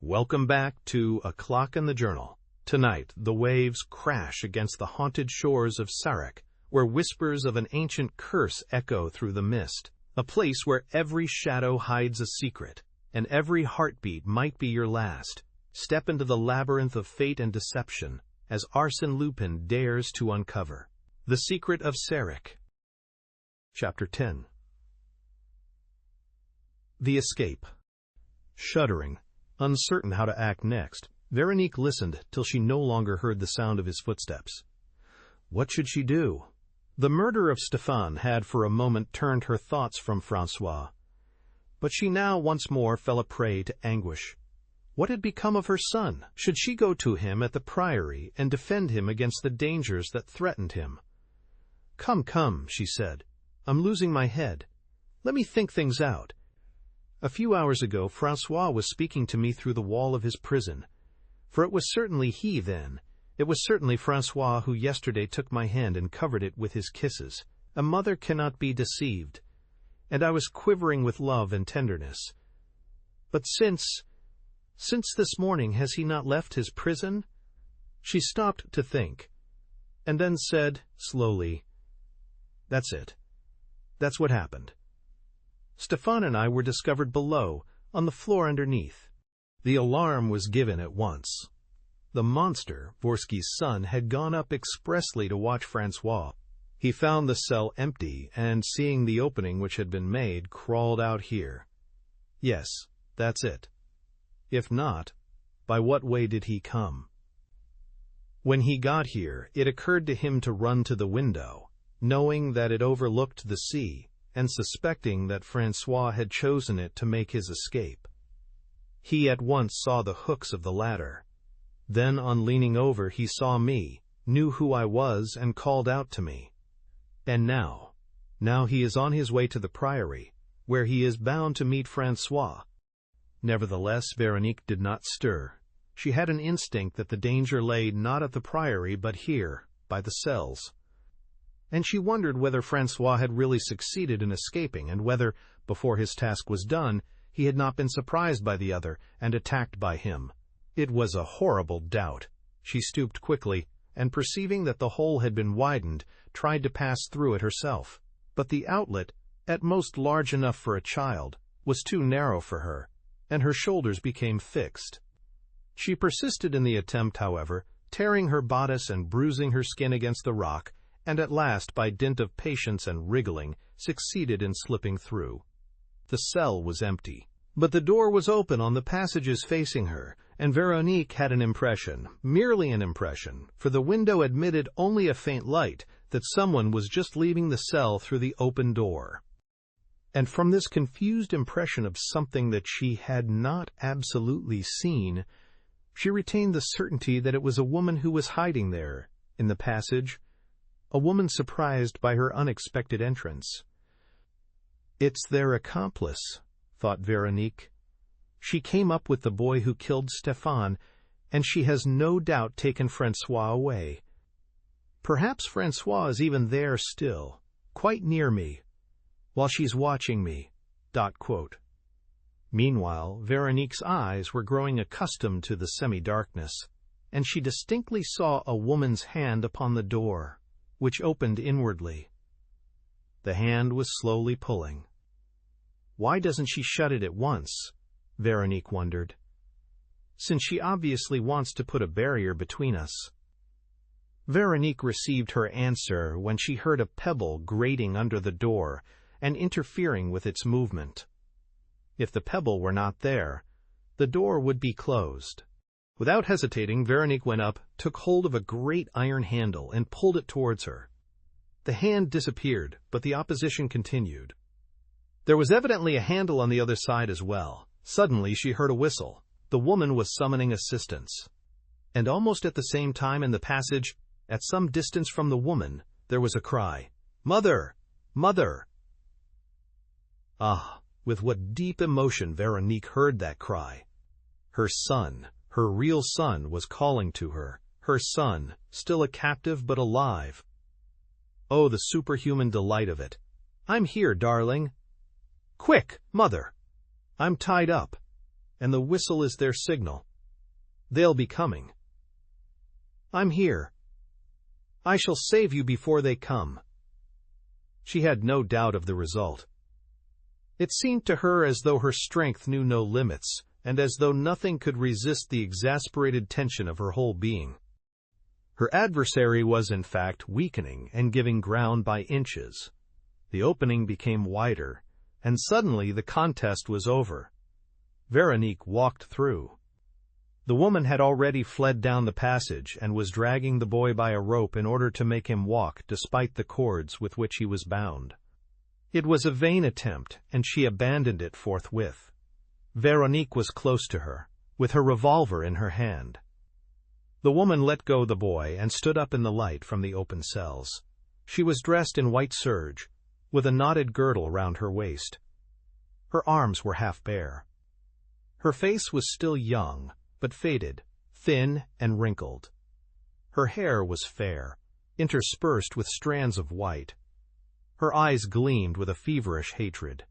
Welcome back to A Clock in the Journal. Tonight, the waves crash against the haunted shores of Sarek, where whispers of an ancient curse echo through the mist, a place where every shadow hides a secret, and every heartbeat might be your last. Step into the labyrinth of fate and deception, as Arsène Lupin dares to uncover the secret of Sarek. Chapter 10. The Escape. Shuddering, uncertain how to act next, Veronique listened till she no longer heard the sound of his footsteps. What should she do? The murder of Stéphane had for a moment turned her thoughts from François, but she now once more fell a prey to anguish. What had become of her son? Should she go to him at the priory and defend him against the dangers that threatened him? Come, come, she said. I'm losing my head. Let me think things out. A few hours ago, François was speaking to me through the wall of his prison. For it was certainly he then. It was certainly François who yesterday took my hand and covered it with his kisses. A mother cannot be deceived. And I was quivering with love and tenderness. But since this morning, has he not left his prison? She stopped to think, and then said, slowly, That's it. That's what happened. Stéphane and I were discovered below, on the floor underneath. The alarm was given at once. The monster, Vorsky's son, had gone up expressly to watch François. He found the cell empty, and seeing the opening which had been made, crawled out here. Yes, that's it. If not, by what way did he come? When he got here, it occurred to him to run to the window, knowing that it overlooked the sea, and suspecting that François had chosen it to make his escape. He at once saw the hooks of the ladder. Then, on leaning over, he saw me, knew who I was, and called out to me. And now he is on his way to the priory, where he is bound to meet François. Nevertheless, Veronique did not stir. She had an instinct that the danger lay not at the priory, but here, by the cells. And she wondered whether François had really succeeded in escaping, and whether, before his task was done, he had not been surprised by the other and attacked by him. It was a horrible doubt. She stooped quickly, and perceiving that the hole had been widened, tried to pass through it herself. But the outlet, at most large enough for a child, was too narrow for her, and her shoulders became fixed. She persisted in the attempt, however, tearing her bodice and bruising her skin against the rock, and at last, by dint of patience and wriggling, succeeded in slipping through. The cell was empty, but the door was open on the passages facing her, and Veronique had an impression, merely an impression, for the window admitted only a faint light, that someone was just leaving the cell through the open door. And from this confused impression of something that she had not absolutely seen, she retained the certainty that it was a woman who was hiding there, in the passage, a woman surprised by her unexpected entrance. It's their accomplice, thought Veronique. She came up with the boy who killed Stéphane, and she has no doubt taken François away. Perhaps François is even there still, quite near me, while she's watching me. Meanwhile, Veronique's eyes were growing accustomed to the semi-darkness, and she distinctly saw a woman's hand upon the door, which opened inwardly. The hand was slowly pulling. Why doesn't she shut it at once? Veronique wondered. Since she obviously wants to put a barrier between us. Veronique received her answer when she heard a pebble grating under the door and interfering with its movement. If the pebble were not there, the door would be closed. Without hesitating, Veronique went up, took hold of a great iron handle, and pulled it towards her. The hand disappeared, but the opposition continued. There was evidently a handle on the other side as well. Suddenly she heard a whistle. The woman was summoning assistance. And almost at the same time in the passage, at some distance from the woman, there was a cry. Mother! Mother! Ah, with what deep emotion Veronique heard that cry. Her son, her real son, was calling to her. Her son, still a captive but alive. Oh, the superhuman delight of it. I'm here, darling. Quick, mother! I'm tied up. and the whistle is their signal. They'll be coming. I'm here. I shall save you before they come. She had no doubt of the result. It seemed to her as though her strength knew no limits, and as though nothing could resist the exasperated tension of her whole being. Her adversary was in fact weakening and giving ground by inches. The opening became wider, and suddenly the contest was over. Veronique walked through. The woman had already fled down the passage and was dragging the boy by a rope in order to make him walk despite the cords with which he was bound. It was a vain attempt, and she abandoned it forthwith. Veronique was close to her, with her revolver in her hand. The woman let go the boy and stood up in the light from the open cells. She was dressed in white serge, with a knotted girdle round her waist. Her arms were half bare. Her face was still young, but faded, thin and wrinkled. Her hair was fair, interspersed with strands of white. Her eyes gleamed with a feverish hatred.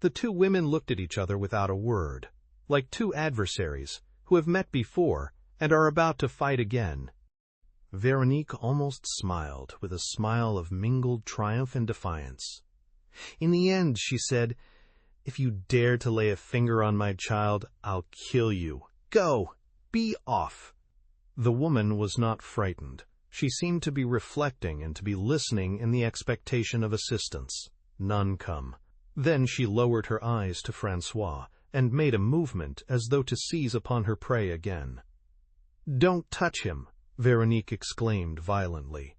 The two women looked at each other without a word, like two adversaries who have met before and are about to fight again. Veronique almost smiled, with a smile of mingled triumph and defiance. In the end, she said, "If you dare to lay a finger on my child, I'll kill you. Go! Be off!" The woman was not frightened. She seemed to be reflecting and to be listening in the expectation of assistance. None come. Then she lowered her eyes to Francois and made a movement as though to seize upon her prey again. "Don't touch him!" Veronique exclaimed violently.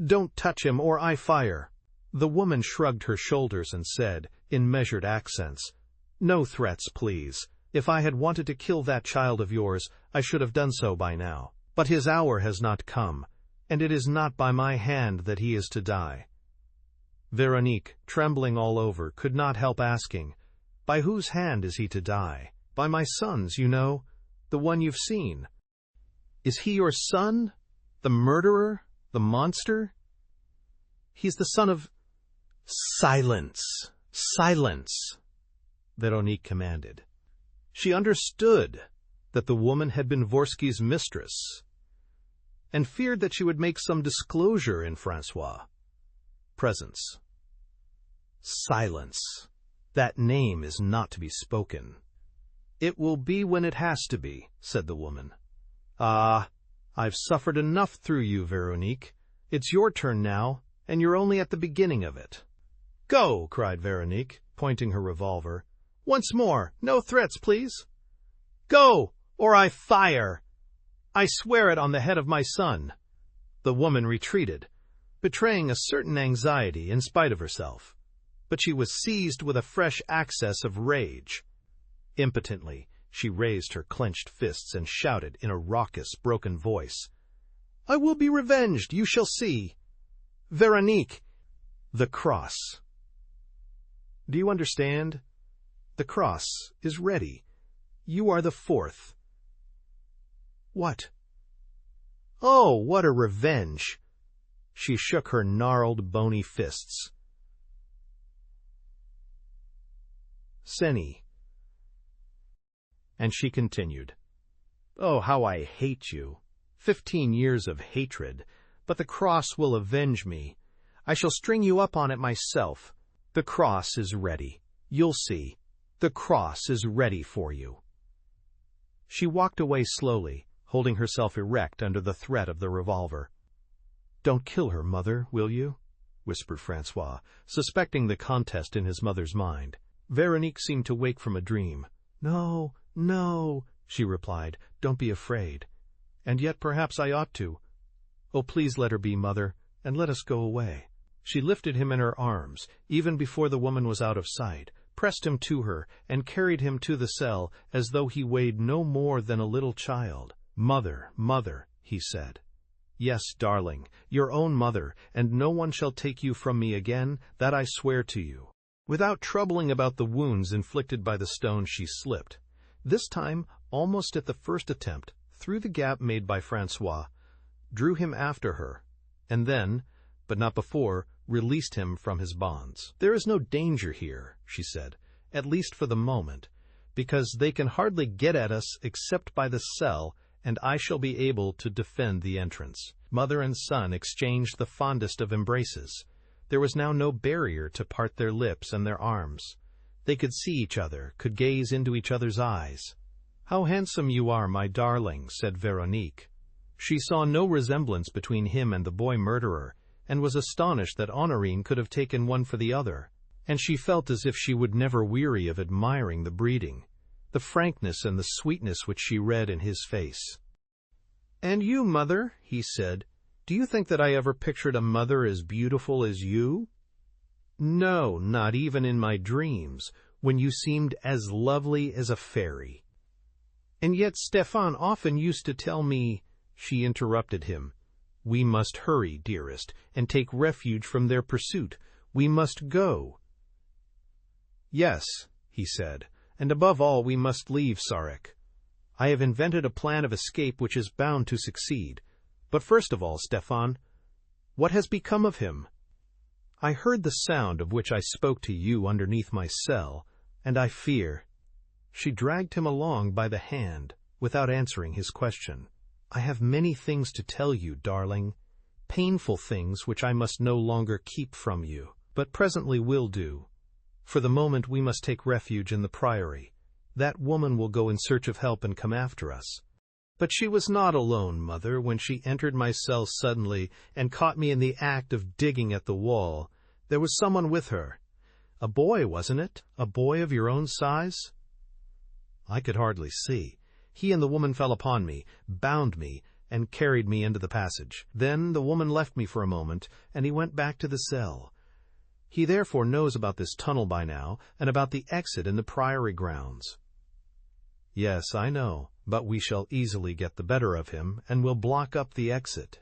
"Don't touch him, or I fire!" The woman shrugged her shoulders and said, in measured accents, "No threats, please. If I had wanted to kill that child of yours, I should have done so by now. But his hour has not come, and it is not by my hand that he is to die." Veronique, trembling all over, could not help asking, "By whose hand is he to die?" "By my son's, you know, the one you've seen." "Is he your son? The murderer? The monster?" "He's the son of—" "Silence! Silence!" Veronique commanded. She understood that the woman had been Vorsky's mistress, and feared that she would make some disclosure in Francois' presence. Silence. That name is not to be spoken. "It will be when it has to be," said the woman. "Ah, I've suffered enough through you, Veronique. It's your turn now, and you're only at the beginning of it." "Go!" cried Veronique, pointing her revolver. "Once more, no threats, please. Go, or I fire! I swear it on the head of my son." The woman retreated, betraying a certain anxiety in spite of herself, but she was seized with a fresh access of rage. Impotently, she raised her clenched fists and shouted in a raucous, broken voice, "I will be revenged, you shall see! Veronique, the cross. Do you understand? The cross is ready. You are the fourth." "What?" "Oh, what a revenge!" She shook her gnarled, bony fists. "Seni." And she continued, "Oh, how I hate you! 15 years of hatred, but the cross will avenge me. I shall string you up on it myself. The cross is ready. You'll see. The cross is ready for you." She walked away slowly, holding herself erect under the threat of the revolver. "Don't kill her, mother, will you?" whispered Francois, suspecting the contest in his mother's mind. Veronique seemed to wake from a dream. "No, no," she replied. "Don't be afraid. And yet perhaps I ought to. Oh, please let her be, mother, and let us go away." She lifted him in her arms, even before the woman was out of sight, pressed him to her, and carried him to the cell as though he weighed no more than a little child. "Mother, mother," he said. "Yes, darling, your own mother, and no one shall take you from me again, that I swear to you." Without troubling about the wounds inflicted by the stone, she slipped, this time almost at the first attempt, through the gap made by Francois, drew him after her, and then, but not before, released him from his bonds. "There is no danger here," she said, "at least for the moment. because they can hardly get at us except by the cell, and I shall be able to defend the entrance." Mother and son exchanged the fondest of embraces. There was now no barrier to part their lips and their arms. They could see each other, could gaze into each other's eyes. "How handsome you are, my darling," said Veronique. She saw no resemblance between him and the boy murderer, and was astonished that Honorine could have taken one for the other, and she felt as if she would never weary of admiring the breeding, the frankness and the sweetness which she read in his face. "And you, mother," he said, "do you think that I ever pictured a mother as beautiful as you?" "No, not even in my dreams, when you seemed as lovely as a fairy." "And yet Stefan often used to tell me—" She interrupted him. "We must hurry, dearest, and take refuge from their pursuit. We must go." "Yes," he said, "and above all we must leave Sarek. I have invented a plan of escape which is bound to succeed. But first of all, Stefan, what has become of him? I heard the sound of which I spoke to you underneath my cell, and I fear—" She dragged him along by the hand, without answering his question. "I have many things to tell you, darling, painful things which I must no longer keep from you, but presently will do. For the moment we must take refuge in the priory. That woman will go in search of help and come after us." But she was not alone, mother, when she entered my cell suddenly and caught me in the act of digging at the wall. There was someone with her. A boy, wasn't it? A boy of your own size? I could hardly see. He and the woman fell upon me, bound me, and carried me into the passage. Then the woman left me for a moment, and he went back to the cell. He therefore knows about this tunnel by now, and about the exit in the priory grounds. Yes, I know, but we shall easily get the better of him, and will block up the exit.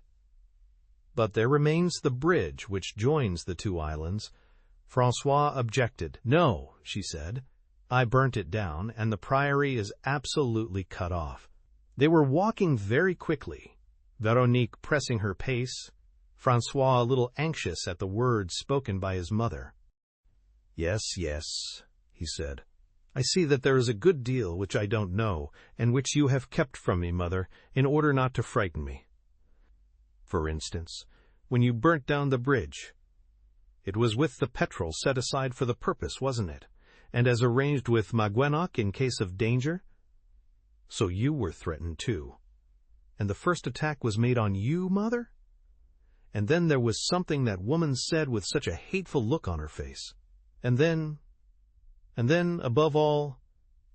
But there remains the bridge which joins the two islands. Francois objected. "No," she said. "I burnt it down, and the priory is absolutely cut off." They were walking very quickly, Veronique pressing her pace, Francois a little anxious at the words spoken by his mother. "Yes, yes," he said. "I see that there is a good deal which I don't know, and which you have kept from me, mother, in order not to frighten me. For instance, when you burnt down the bridge, it was with the petrol set aside for the purpose, wasn't it? And as arranged with Maguenoc in case of danger? So you were threatened too. And the first attack was made on you, mother? And then there was something that woman said with such a hateful look on her face. And then, above all,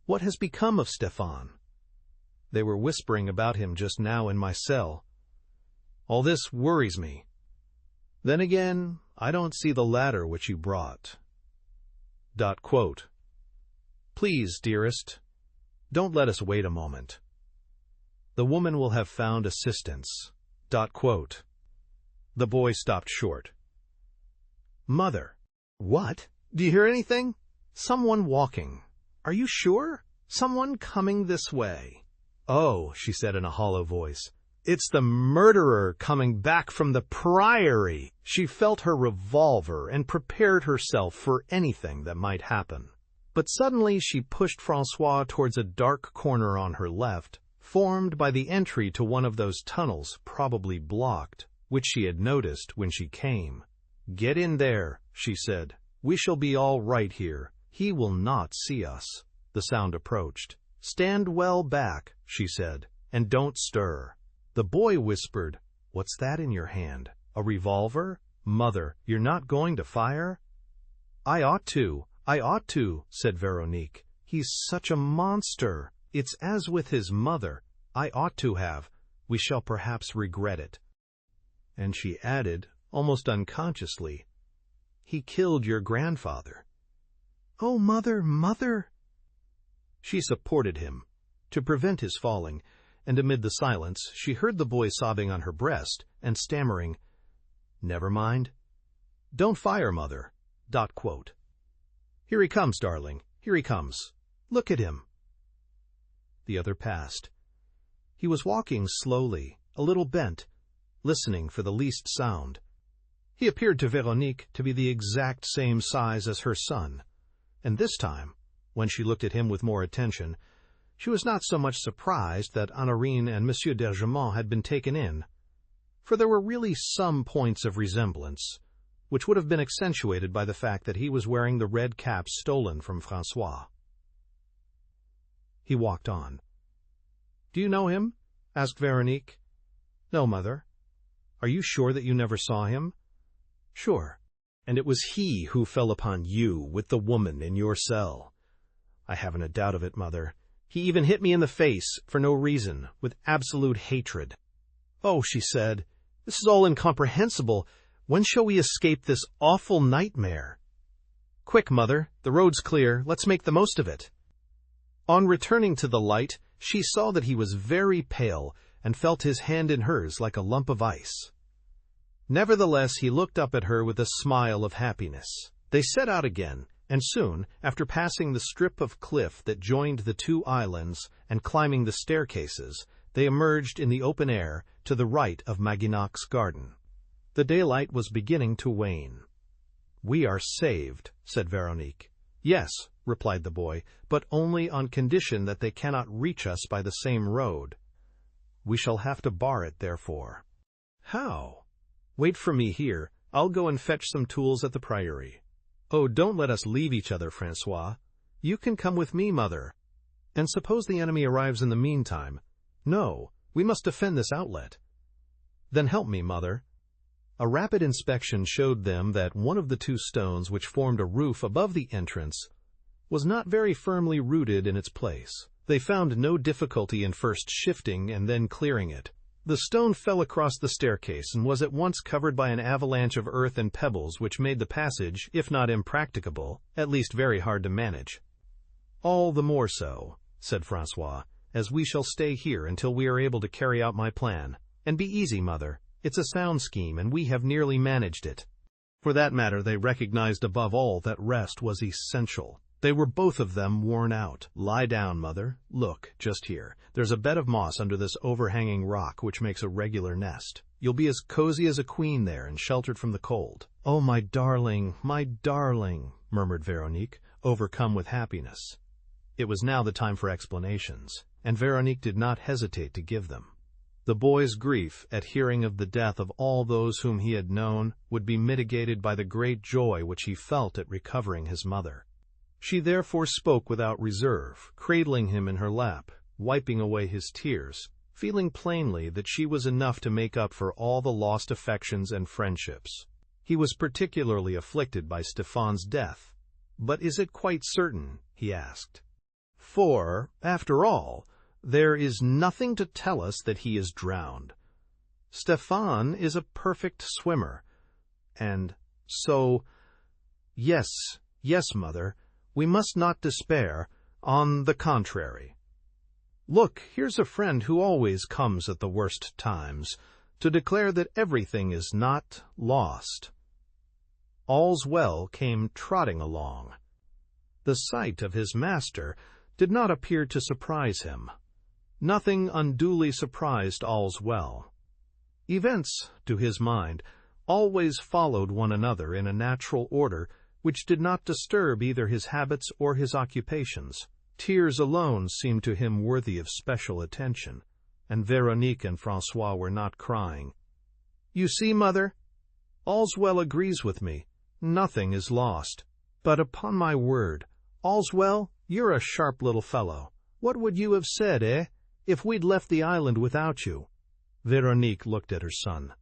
what has become of Stefan? They were whispering about him just now in my cell. All this worries me. Then again, I don't see the ladder which you brought. ... Please, dearest, don't let us wait a moment. The woman will have found assistance. ... The boy stopped short. Mother. What? Do you hear anything? Someone walking. Are you sure? Someone coming this way. Oh, she said in a hollow voice. It's the murderer coming back from the priory. She felt her revolver and prepared herself for anything that might happen. But suddenly she pushed Francois towards a dark corner on her left, formed by the entry to one of those tunnels, probably blocked, which she had noticed when she came. Get in there, she said. We shall be all right here. He will not see us. The sound approached. Stand well back, she said, and don't stir. The boy whispered, What's that in your hand? A revolver? Mother, you're not going to fire? I ought to, said Veronique. He's such a monster. It's as with his mother. I ought to have. We shall perhaps regret it. And she added, almost unconsciously, He killed your grandfather. Oh, mother, mother! She supported him, to prevent his falling, and amid the silence she heard the boy sobbing on her breast and stammering, Never mind. Don't fire, mother. ... Here he comes, darling. Here he comes. Look at him. The other passed. He was walking slowly, a little bent, listening for the least sound. He appeared to Veronique to be the exact same size as her son, and this time, When she looked at him with more attention, she was not so much surprised that Honorine and Monsieur d'Ergemont had been taken in, for there were really some points of resemblance, which would have been accentuated by the fact that he was wearing the red cap stolen from François. He walked on. "Do you know him?" asked Veronique. "No, mother." "Are you sure that you never saw him?" "Sure." "And it was he who fell upon you with the woman in your cell?" "I haven't a doubt of it, mother. He even hit me in the face, for no reason, with absolute hatred." "Oh," she said, "this is all incomprehensible. When shall we escape this awful nightmare?" "Quick, mother, the road's clear. Let's make the most of it." On returning to the light, she saw that he was very pale and felt his hand in hers like a lump of ice. Nevertheless, he looked up at her with a smile of happiness. They set out again, and soon, after passing the strip of cliff that joined the two islands and climbing the staircases, they emerged in the open air to the right of Maguinac's garden. The daylight was beginning to wane. "We are saved," said Veronique. "Yes," replied the boy, "but only on condition that they cannot reach us by the same road. We shall have to bar it, therefore." "How?" "Wait for me here. I'll go and fetch some tools at the priory." "Oh, don't let us leave each other, François. You can come with me, mother." "And suppose the enemy arrives in the meantime?" "No, we must defend this outlet." "Then help me, mother." A rapid inspection showed them that one of the two stones which formed a roof above the entrance was not very firmly rooted in its place. They found no difficulty in first shifting and then clearing it. The stone fell across the staircase and was at once covered by an avalanche of earth and pebbles which made the passage, if not impracticable, at least very hard to manage. "All the more so," said François, "as we shall stay here until we are able to carry out my plan. And be easy, mother. It's a sound scheme, and we have nearly managed it." For that matter, they recognized above all that rest was essential. They were both of them worn out. "Lie down, mother. Look, just here. There's a bed of moss under this overhanging rock which makes a regular nest. You'll be as cozy as a queen there and sheltered from the cold." "Oh, my darling, murmured Veronique, overcome with happiness. It was now the time for explanations, and Veronique did not hesitate to give them. The boy's grief at hearing of the death of all those whom he had known would be mitigated by the great joy which he felt at recovering his mother. She therefore spoke without reserve, cradling him in her lap, wiping away his tears, feeling plainly that she was enough to make up for all the lost affections and friendships. He was particularly afflicted by Stéphane's death. "But is it quite certain?" he asked. "For, after all, there is nothing to tell us that he is drowned. Stéphane is a perfect swimmer, and so, yes, mother, we must not despair. On the contrary. Look, here's a friend who always comes at the worst times, to declare that everything is not lost." All's Well came trotting along. The sight of his master did not appear to surprise him. Nothing unduly surprised All's Well. Events, to his mind, always followed one another in a natural order which did not disturb either his habits or his occupations. Tears alone seemed to him worthy of special attention, and Veronique and François were not crying. "You see, mother, All's Well agrees with me. Nothing is lost. But upon my word, All's Well, you're a sharp little fellow. What would you have said, if we'd left the island without you?" Veronique looked at her son.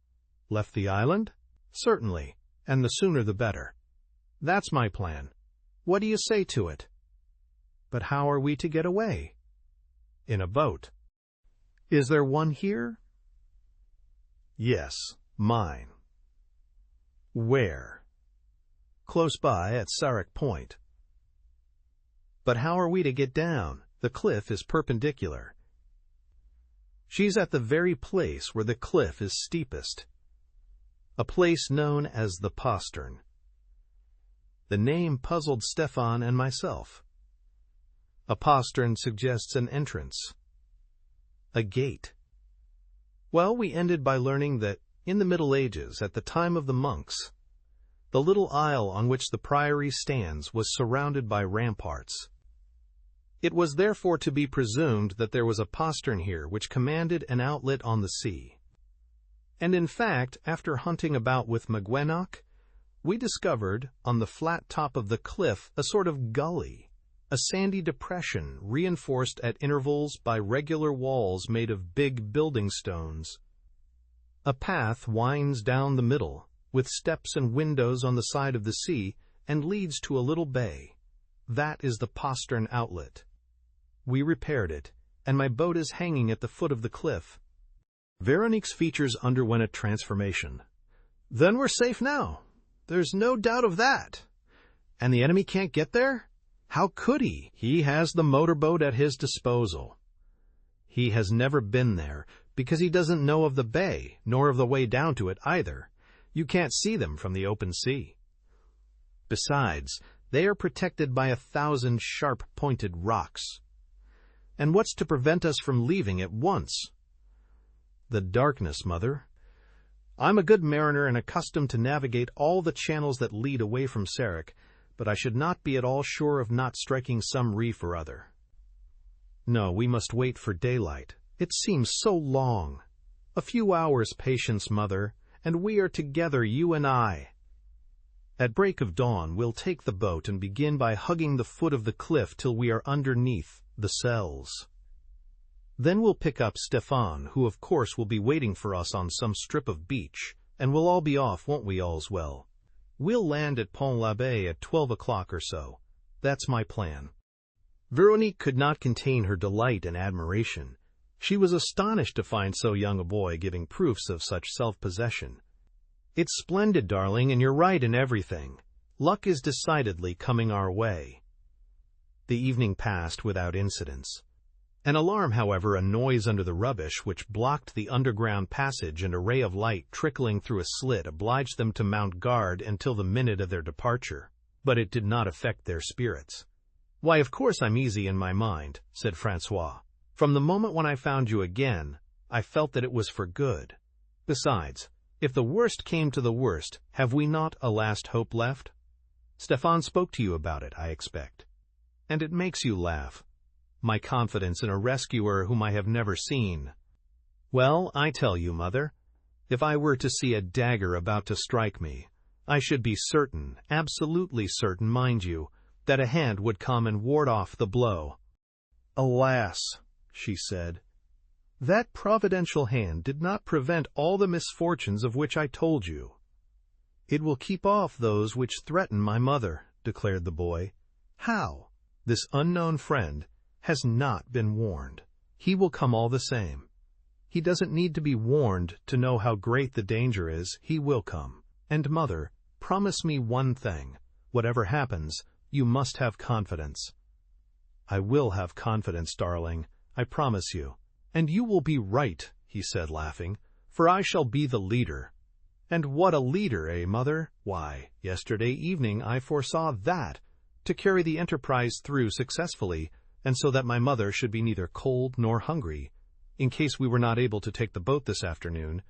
"Left the island? Certainly, and the sooner the better. That's my plan. What do you say to it?" "But how are we to get away?" "In a boat." "Is there one here?" "Yes, mine." "Where?" "Close by, at Sarek Point." "But how are we to get down? The cliff is perpendicular." "She's at the very place where the cliff is steepest. A place known as the postern." The name puzzled Stéphane and myself. A postern suggests an entrance, a gate. Well, we ended by learning that, in the Middle Ages, at the time of the monks, the little isle on which the priory stands was surrounded by ramparts. It was therefore to be presumed that there was a postern here which commanded an outlet on the sea. And in fact, after hunting about with Magwenoch, we discovered, on the flat top of the cliff, a sort of gully, a sandy depression reinforced at intervals by regular walls made of big building stones. A path winds down the middle, with steps and windows on the side of the sea, and leads to a little bay. That is the postern outlet. We repaired it, and my boat is hanging at the foot of the cliff. Veronique's features underwent a transformation. Then we're safe now. There's no doubt of that. And the enemy can't get there? How could he? He has the motorboat at his disposal. He has never been there, because he doesn't know of the bay, nor of the way down to it either. You can't see them from the open sea. Besides, they are protected by 1,000 sharp-pointed rocks. And what's to prevent us from leaving at once? The darkness, Mother. I'm a good mariner and accustomed to navigate all the channels that lead away from Sarek, but I should not be at all sure of not striking some reef or other. No, we must wait for daylight. It seems so long. A few hours' patience, Mother, and we are together, you and I. At break of dawn, we'll take the boat and begin by hugging the foot of the cliff till we are underneath the cells. Then we'll pick up Stefan, who of course will be waiting for us on some strip of beach, and we'll all be off, won't we, all's well? We'll land at Pont-l'Abbé at 12 o'clock or so. That's my plan. Veronique could not contain her delight and admiration. She was astonished to find so young a boy giving proofs of such self-possession. It's splendid, darling, and you're right in everything. Luck is decidedly coming our way. The evening passed without incidents. An alarm, however, a noise under the rubbish which blocked the underground passage and a ray of light trickling through a slit obliged them to mount guard until the minute of their departure. But it did not affect their spirits. "Why, of course I'm easy in my mind," said François. "From the moment when I found you again, I felt that it was for good. Besides, if the worst came to the worst, have we not a last hope left? Stefan spoke to you about it, I expect. And it makes you laugh. My confidence in a rescuer whom I have never seen. Well, I tell you, Mother, if I were to see a dagger about to strike me, I should be certain, absolutely certain, mind you, that a hand would come and ward off the blow." "Alas," she said, "that providential hand did not prevent all the misfortunes of which I told you." "It will keep off those which threaten my mother," declared the boy. "How? This unknown friend has not been warned. He will come all the same. He doesn't need to be warned to know how great the danger is. He will come. And, Mother, promise me one thing. Whatever happens, you must have confidence." "I will have confidence, darling. I promise you." "And you will be right," he said, laughing, "for I shall be the leader." "And what a leader, eh, Mother? Why, yesterday evening I foresaw that, to carry the enterprise through successfully, and so that my mother should be neither cold nor hungry, in case we were not able to take the boat this afternoon,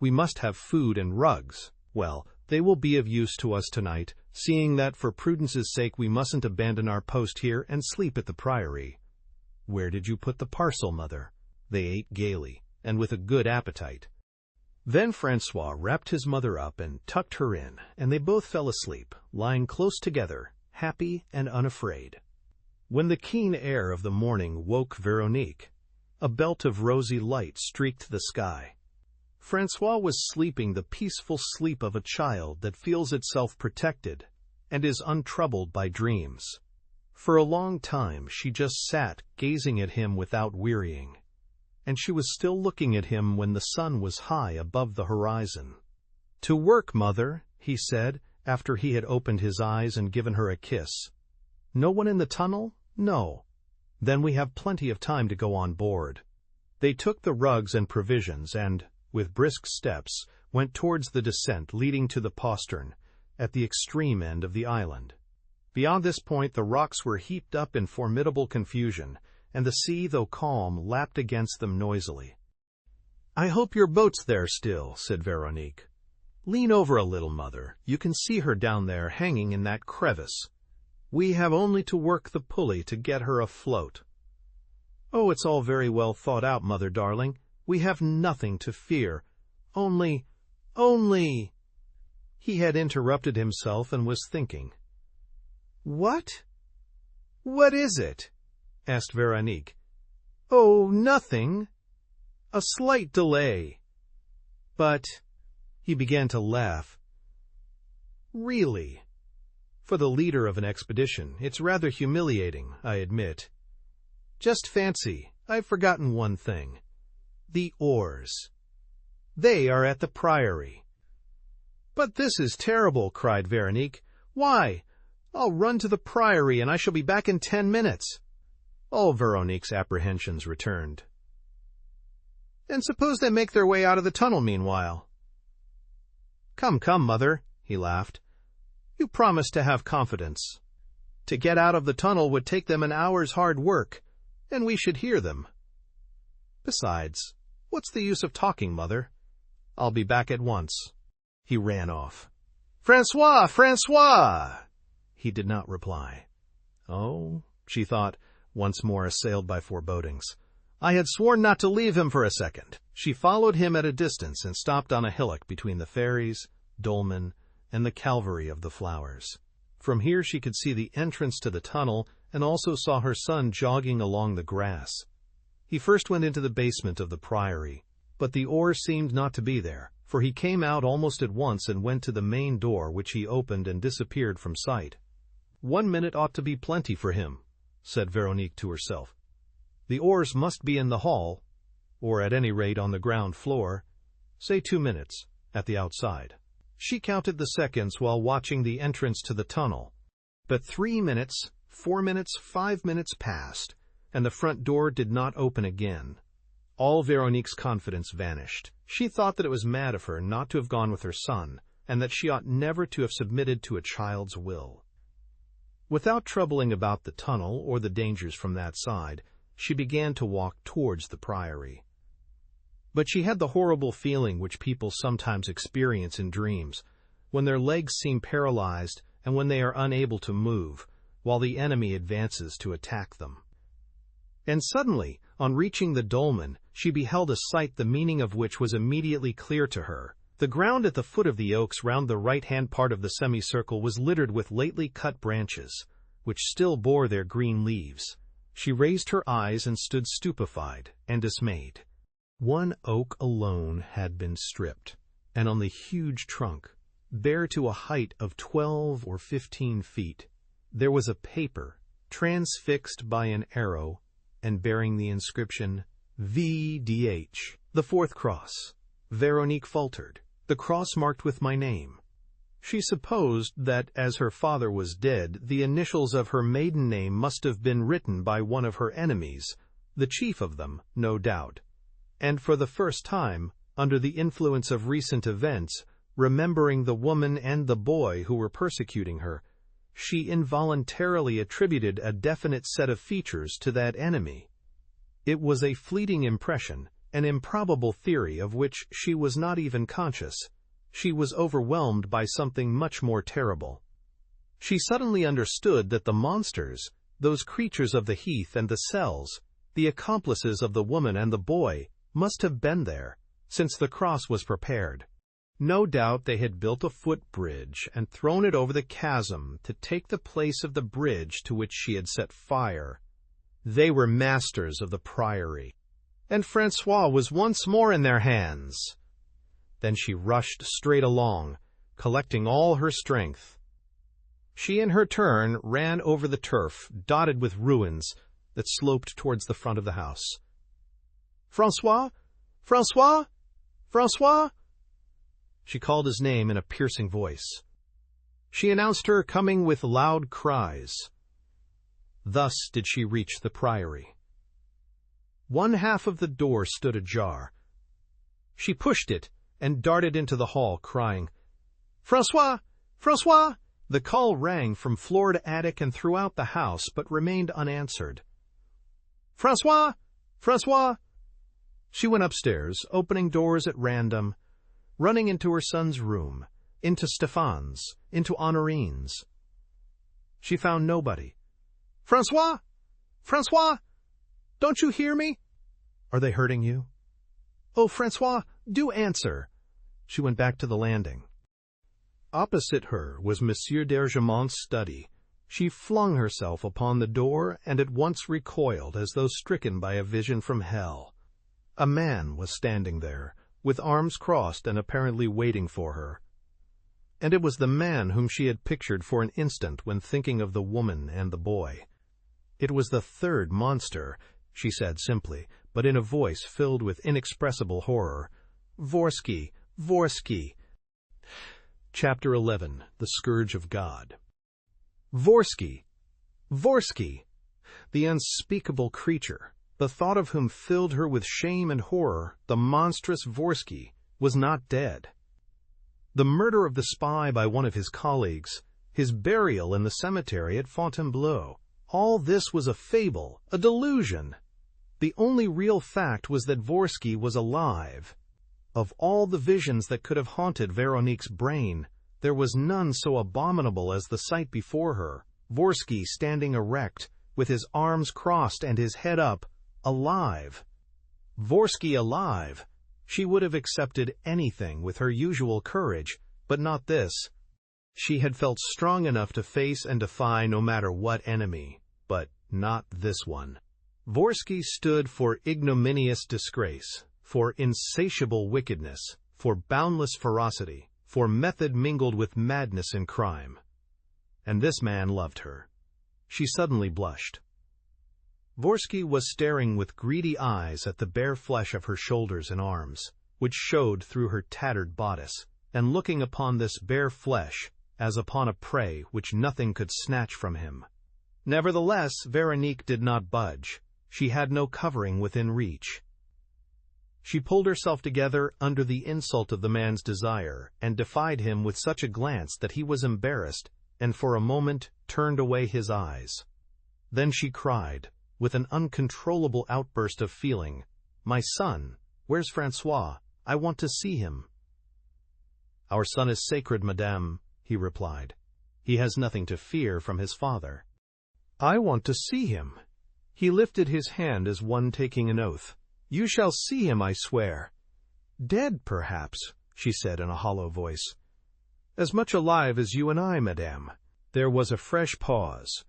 we must have food and rugs. Well, they will be of use to us tonight, seeing that for prudence's sake we mustn't abandon our post here and sleep at the priory. Where did you put the parcel, Mother?" They ate gaily, and with a good appetite. Then François wrapped his mother up and tucked her in, and they both fell asleep, lying close together, happy and unafraid. When the keen air of the morning woke Veronique, a belt of rosy light streaked the sky. François was sleeping the peaceful sleep of a child that feels itself protected and is untroubled by dreams. For a long time she just sat gazing at him without wearying, and she was still looking at him when the sun was high above the horizon. "To work, Mother," he said, after he had opened his eyes and given her a kiss. "No one in the tunnel? No. Then we have plenty of time to go on board." They took the rugs and provisions and, with brisk steps, went towards the descent leading to the postern, at the extreme end of the island. Beyond this point the rocks were heaped up in formidable confusion, and the sea, though calm, lapped against them noisily. "I hope your boat's there still," said Veronique. "Lean over a little, Mother. You can see her down there hanging in that crevice. We have only to work the pulley to get her afloat." "Oh, it's all very well thought out, mother darling. We have nothing to fear. Only... He had interrupted himself and was thinking. "What? What is it?" asked Veronique. "Oh, nothing. A slight delay. But—" He began to laugh. "Really, for the leader of an expedition, it's rather humiliating, I admit. Just fancy, I've forgotten one thing. The oars. They are at the Priory." "But this is terrible," cried Veronique. "Why? I'll run to the Priory, and I shall be back in 10 minutes. All Veronique's apprehensions returned. "And suppose they make their way out of the tunnel meanwhile?" "Come, come, mother," he laughed. "You promised to have confidence. To get out of the tunnel would take them an hour's hard work, and we should hear them. Besides, what's the use of talking, mother? I'll be back at once." He ran off. "Francois! Francois!" He did not reply. "Oh," she thought, once more assailed by forebodings. "I had sworn not to leave him for a second." She followed him at a distance and stopped on a hillock between the fairies, dolmen, and the Calvary of the Flowers. From here she could see the entrance to the tunnel and also saw her son jogging along the grass. He first went into the basement of the Priory, but the oar seemed not to be there, for he came out almost at once and went to the main door, which he opened and disappeared from sight. "1 minute ought to be plenty for him," said Veronique to herself. "The oars must be in the hall, or at any rate on the ground floor. Say 2 minutes, at the outside." She counted the seconds while watching the entrance to the tunnel. But 3 minutes, 4 minutes, 5 minutes passed, and the front door did not open again. All Veronique's confidence vanished. She thought that it was mad of her not to have gone with her son, and that she ought never to have submitted to a child's will. Without troubling about the tunnel or the dangers from that side, she began to walk towards the Priory. But she had the horrible feeling which people sometimes experience in dreams, when their legs seem paralyzed and when they are unable to move, while the enemy advances to attack them. And suddenly, on reaching the dolmen, she beheld a sight the meaning of which was immediately clear to her. The ground at the foot of the oaks round the right-hand part of the semicircle was littered with lately cut branches, which still bore their green leaves. She raised her eyes and stood stupefied and dismayed. One oak alone had been stripped, and on the huge trunk, bare to a height of 12 or 15 feet, there was a paper transfixed by an arrow and bearing the inscription VDH, the 4th cross. Veronique faltered. The cross marked with my name. She supposed that, as her father was dead, the initials of her maiden name must have been written by one of her enemies, the chief of them, no doubt. And for the first time, under the influence of recent events, remembering the woman and the boy who were persecuting her, she involuntarily attributed a definite set of features to that enemy. It was a fleeting impression, an improbable theory of which she was not even conscious. She was overwhelmed by something much more terrible. She suddenly understood that the monsters, those creatures of the heath and the cells, the accomplices of the woman and the boy, must have been there, since the cross was prepared. No doubt they had built a footbridge and thrown it over the chasm to take the place of the bridge to which she had set fire. They were masters of the Priory, and Francois was once more in their hands. Then she rushed straight along, collecting all her strength. She in her turn ran over the turf, dotted with ruins, that sloped towards the front of the house. "Francois! Francois! Francois!" She called his name in a piercing voice. She announced her coming with loud cries. Thus did she reach the Priory. One half of the door stood ajar. She pushed it and darted into the hall, crying, "Francois! Francois!" The call rang from floor to attic and throughout the house, but remained unanswered. "Francois! Francois!" She went upstairs, opening doors at random, running into her son's room, into Stéphane's, into Honorine's. She found nobody. "Francois! Francois! Don't you hear me? Are they hurting you? Oh, Francois, do answer." She went back to the landing. Opposite her was Monsieur d'Argemont's study. She flung herself upon the door and at once recoiled as though stricken by a vision from hell. A man was standing there, with arms crossed and apparently waiting for her. And it was the man whom she had pictured for an instant when thinking of the woman and the boy. It was the third monster, she said simply, but in a voice filled with inexpressible horror. "Vorsky, Vorsky." Chapter 11. The Scourge of God. Vorsky! Vorsky! The unspeakable creature, the thought of whom filled her with shame and horror, the monstrous Vorsky, was not dead. The murder of the spy by one of his colleagues, his burial in the cemetery at Fontainebleau, all this was a fable, a delusion. The only real fact was that Vorsky was alive. Of all the visions that could have haunted Veronique's brain, there was none so abominable as the sight before her, Vorsky standing erect, with his arms crossed and his head up, alive. Vorsky alive! She would have accepted anything with her usual courage, but not this. She had felt strong enough to face and defy no matter what enemy, but not this one. Vorsky stood for ignominious disgrace, for insatiable wickedness, for boundless ferocity, for method mingled with madness and crime. And this man loved her. She suddenly blushed. Vorsky was staring with greedy eyes at the bare flesh of her shoulders and arms, which showed through her tattered bodice, and looking upon this bare flesh as upon a prey which nothing could snatch from him. Nevertheless, Veronique did not budge. She had no covering within reach. She pulled herself together under the insult of the man's desire, and defied him with such a glance that he was embarrassed, and for a moment turned away his eyes. Then she cried, with an uncontrollable outburst of feeling, "My son, where's Francois? I want to see him." "Our son is sacred, madame," he replied. "He has nothing to fear from his father." "I want to see him." He lifted his hand as one taking an oath. "You shall see him, I swear." "Dead, perhaps," she said in a hollow voice. "As much alive as you and I, madame." There was a fresh pause.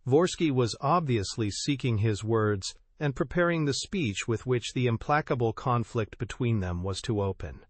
Vorsky was obviously seeking his words and preparing the speech with which the implacable conflict between them was to open.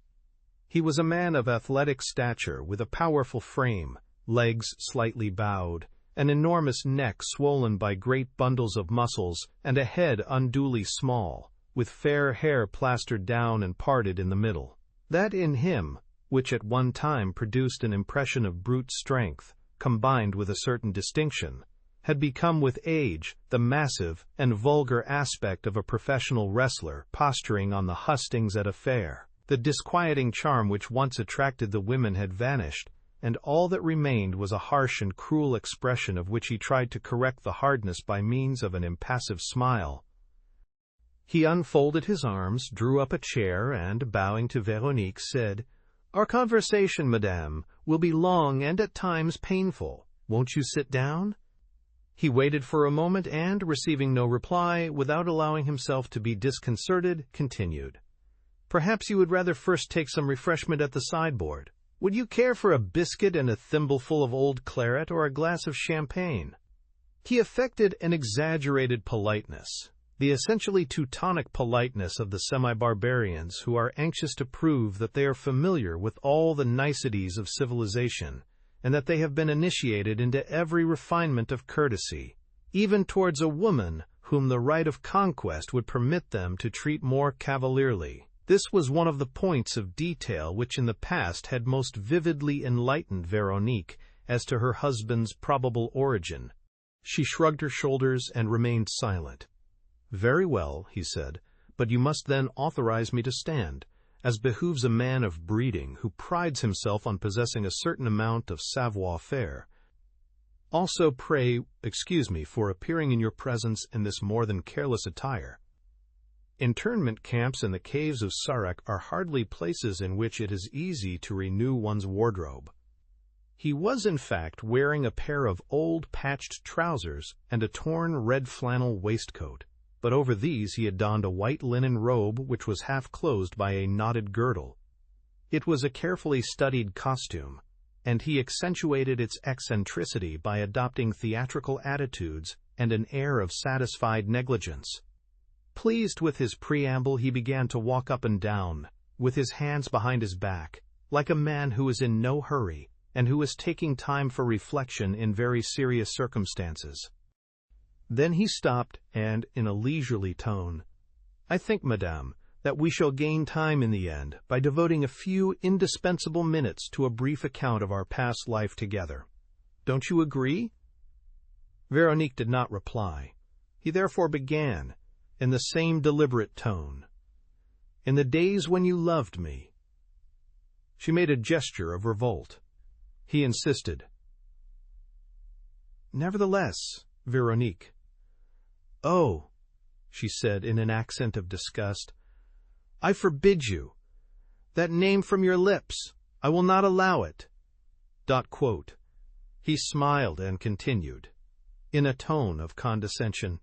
He was a man of athletic stature with a powerful frame, legs slightly bowed, an enormous neck swollen by great bundles of muscles, and a head unduly small, with fair hair plastered down and parted in the middle. That in him, which at one time produced an impression of brute strength, combined with a certain distinction, had become with age the massive and vulgar aspect of a professional wrestler posturing on the hustings at a fair. The disquieting charm which once attracted the women had vanished, and all that remained was a harsh and cruel expression of which he tried to correct the hardness by means of an impassive smile. He unfolded his arms, drew up a chair, and, bowing to Veronique, said, "Our conversation, madame, will be long and at times painful. Won't you sit down?" He waited for a moment and, receiving no reply, without allowing himself to be disconcerted, continued, "Perhaps you would rather first take some refreshment at the sideboard. Would you care for a biscuit and a thimbleful of old claret or a glass of champagne?" He affected an exaggerated politeness, the essentially Teutonic politeness of the semi-barbarians who are anxious to prove that they are familiar with all the niceties of civilization, and that they have been initiated into every refinement of courtesy, even towards a woman whom the right of conquest would permit them to treat more cavalierly. This was one of the points of detail which in the past had most vividly enlightened Veronique as to her husband's probable origin. She shrugged her shoulders and remained silent. "Very well," he said, "but you must then authorize me to stand, as behooves a man of breeding who prides himself on possessing a certain amount of savoir-faire. Also, pray excuse me for appearing in your presence in this more than careless attire. Internment camps and the caves of Sarek are hardly places in which it is easy to renew one's wardrobe." He was in fact wearing a pair of old patched trousers and a torn red flannel waistcoat, but over these he had donned a white linen robe which was half closed by a knotted girdle. It was a carefully studied costume, and he accentuated its eccentricity by adopting theatrical attitudes and an air of satisfied negligence. Pleased with his preamble, he began to walk up and down, with his hands behind his back, like a man who is in no hurry and who is taking time for reflection in very serious circumstances. Then he stopped and, in a leisurely tone, "I think, madame, that we shall gain time in the end by devoting a few indispensable minutes to a brief account of our past life together. Don't you agree?" Veronique did not reply. He therefore began, in the same deliberate tone. "In the days when you loved me." She made a gesture of revolt. He insisted. "Nevertheless, Veronique." "Oh," she said in an accent of disgust, "I forbid you. That name from your lips. I will not allow it." He smiled and continued, in a tone of condescension.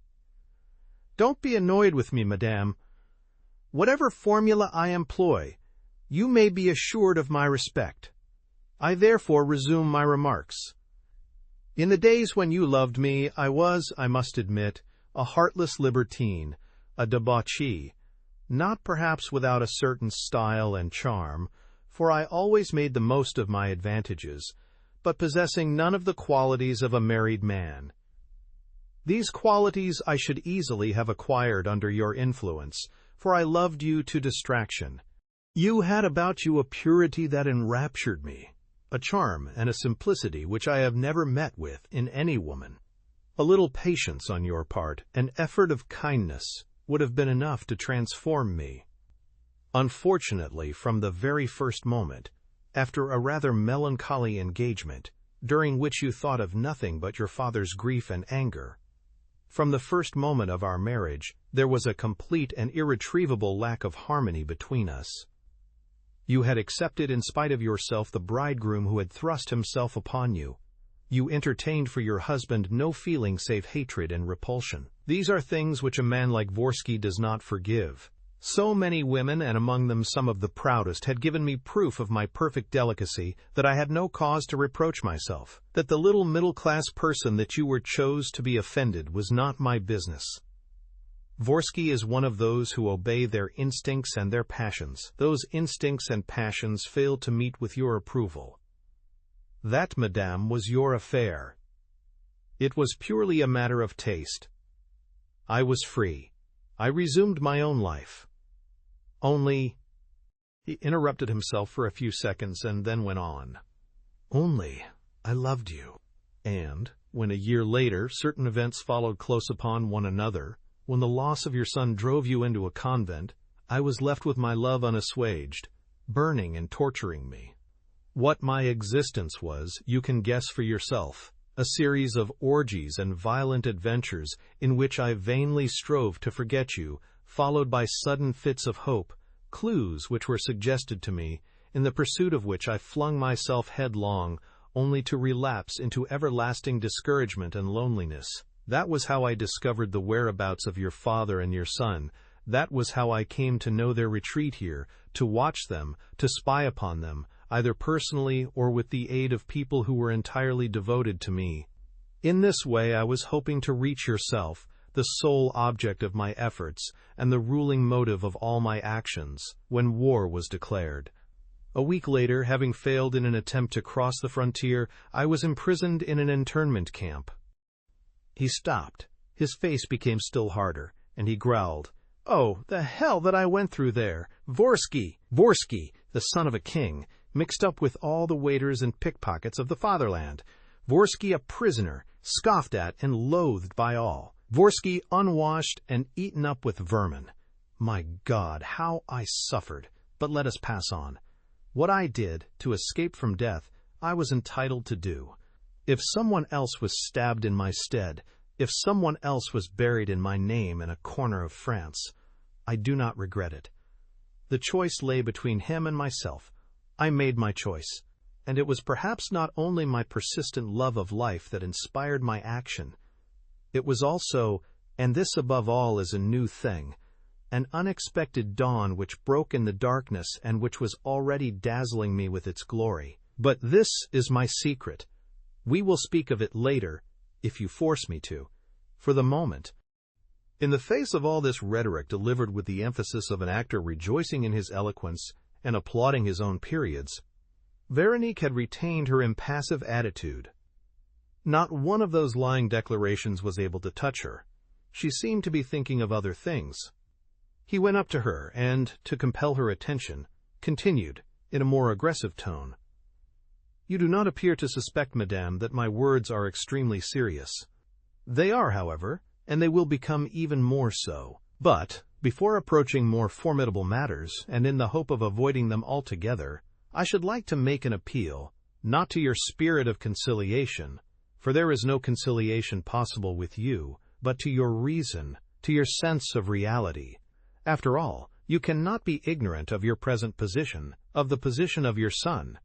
"Don't be annoyed with me, madame. Whatever formula I employ, you may be assured of my respect. I therefore resume my remarks. In the days when you loved me, I was, I must admit, a heartless libertine, a debauchee, not perhaps without a certain style and charm, for I always made the most of my advantages, but possessing none of the qualities of a married man. These qualities I should easily have acquired under your influence, for I loved you to distraction. You had about you a purity that enraptured me, a charm and a simplicity which I have never met with in any woman. A little patience on your part, an effort of kindness, would have been enough to transform me. Unfortunately, from the very first moment, after a rather melancholy engagement, during which you thought of nothing but your father's grief and anger, from the first moment of our marriage, there was a complete and irretrievable lack of harmony between us. You had accepted in spite of yourself the bridegroom who had thrust himself upon you. You entertained for your husband no feeling save hatred and repulsion. These are things which a man like Vorsky does not forgive. So many women, and among them some of the proudest, had given me proof of my perfect delicacy that I had no cause to reproach myself, that the little middle-class person that you were chose to be offended was not my business. Vorsky is one of those who obey their instincts and their passions. Those instincts and passions failed to meet with your approval. That, madame, was your affair. It was purely a matter of taste. I was free. I resumed my own life. Only—" He interrupted himself for a few seconds and then went on. "Only I loved you. And, when a year later certain events followed close upon one another, when the loss of your son drove you into a convent, I was left with my love unassuaged, burning and torturing me. What my existence was, you can guess for yourself, a series of orgies and violent adventures in which I vainly strove to forget you, followed by sudden fits of hope, clues which were suggested to me, in the pursuit of which I flung myself headlong, only to relapse into everlasting discouragement and loneliness. That was how I discovered the whereabouts of your father and your son. That was how I came to know their retreat here, to watch them, to spy upon them, either personally or with the aid of people who were entirely devoted to me. In this way I was hoping to reach yourself, the sole object of my efforts and the ruling motive of all my actions, when war was declared. A week later, having failed in an attempt to cross the frontier, I was imprisoned in an internment camp." He stopped. His face became still harder, and he growled, "Oh, the hell that I went through there! Vorsky, the son of a king, mixed up with all the waiters and pickpockets of the fatherland. Vorsky a prisoner, scoffed at and loathed by all. Vorsky unwashed and eaten up with vermin. My God, how I suffered! But let us pass on. What I did, to escape from death, I was entitled to do. If someone else was stabbed in my stead, if someone else was buried in my name in a corner of France, I do not regret it. The choice lay between him and myself. I made my choice. and it was perhaps not only my persistent love of life that inspired my action. It was also, and this above all is a new thing, an unexpected dawn which broke in the darkness and which was already dazzling me with its glory. But this is my secret. We will speak of it later, if you force me to. For the moment, in the face of all this rhetoric delivered with the emphasis of an actor rejoicing in his eloquence and applauding his own periods, Veronique had retained her impassive attitude. Not one of those lying declarations was able to touch her. She seemed to be thinking of other things. He went up to her and, to compel her attention, continued, in a more aggressive tone, "You do not appear to suspect, madame, that my words are extremely serious. They are, however, and they will become even more so. But, before approaching more formidable matters, and in the hope of avoiding them altogether, I should like to make an appeal, not to your spirit of conciliation, for there is no conciliation possible with you, but to your reason, to your sense of reality. After all, you cannot be ignorant of your present position, of the position of your son."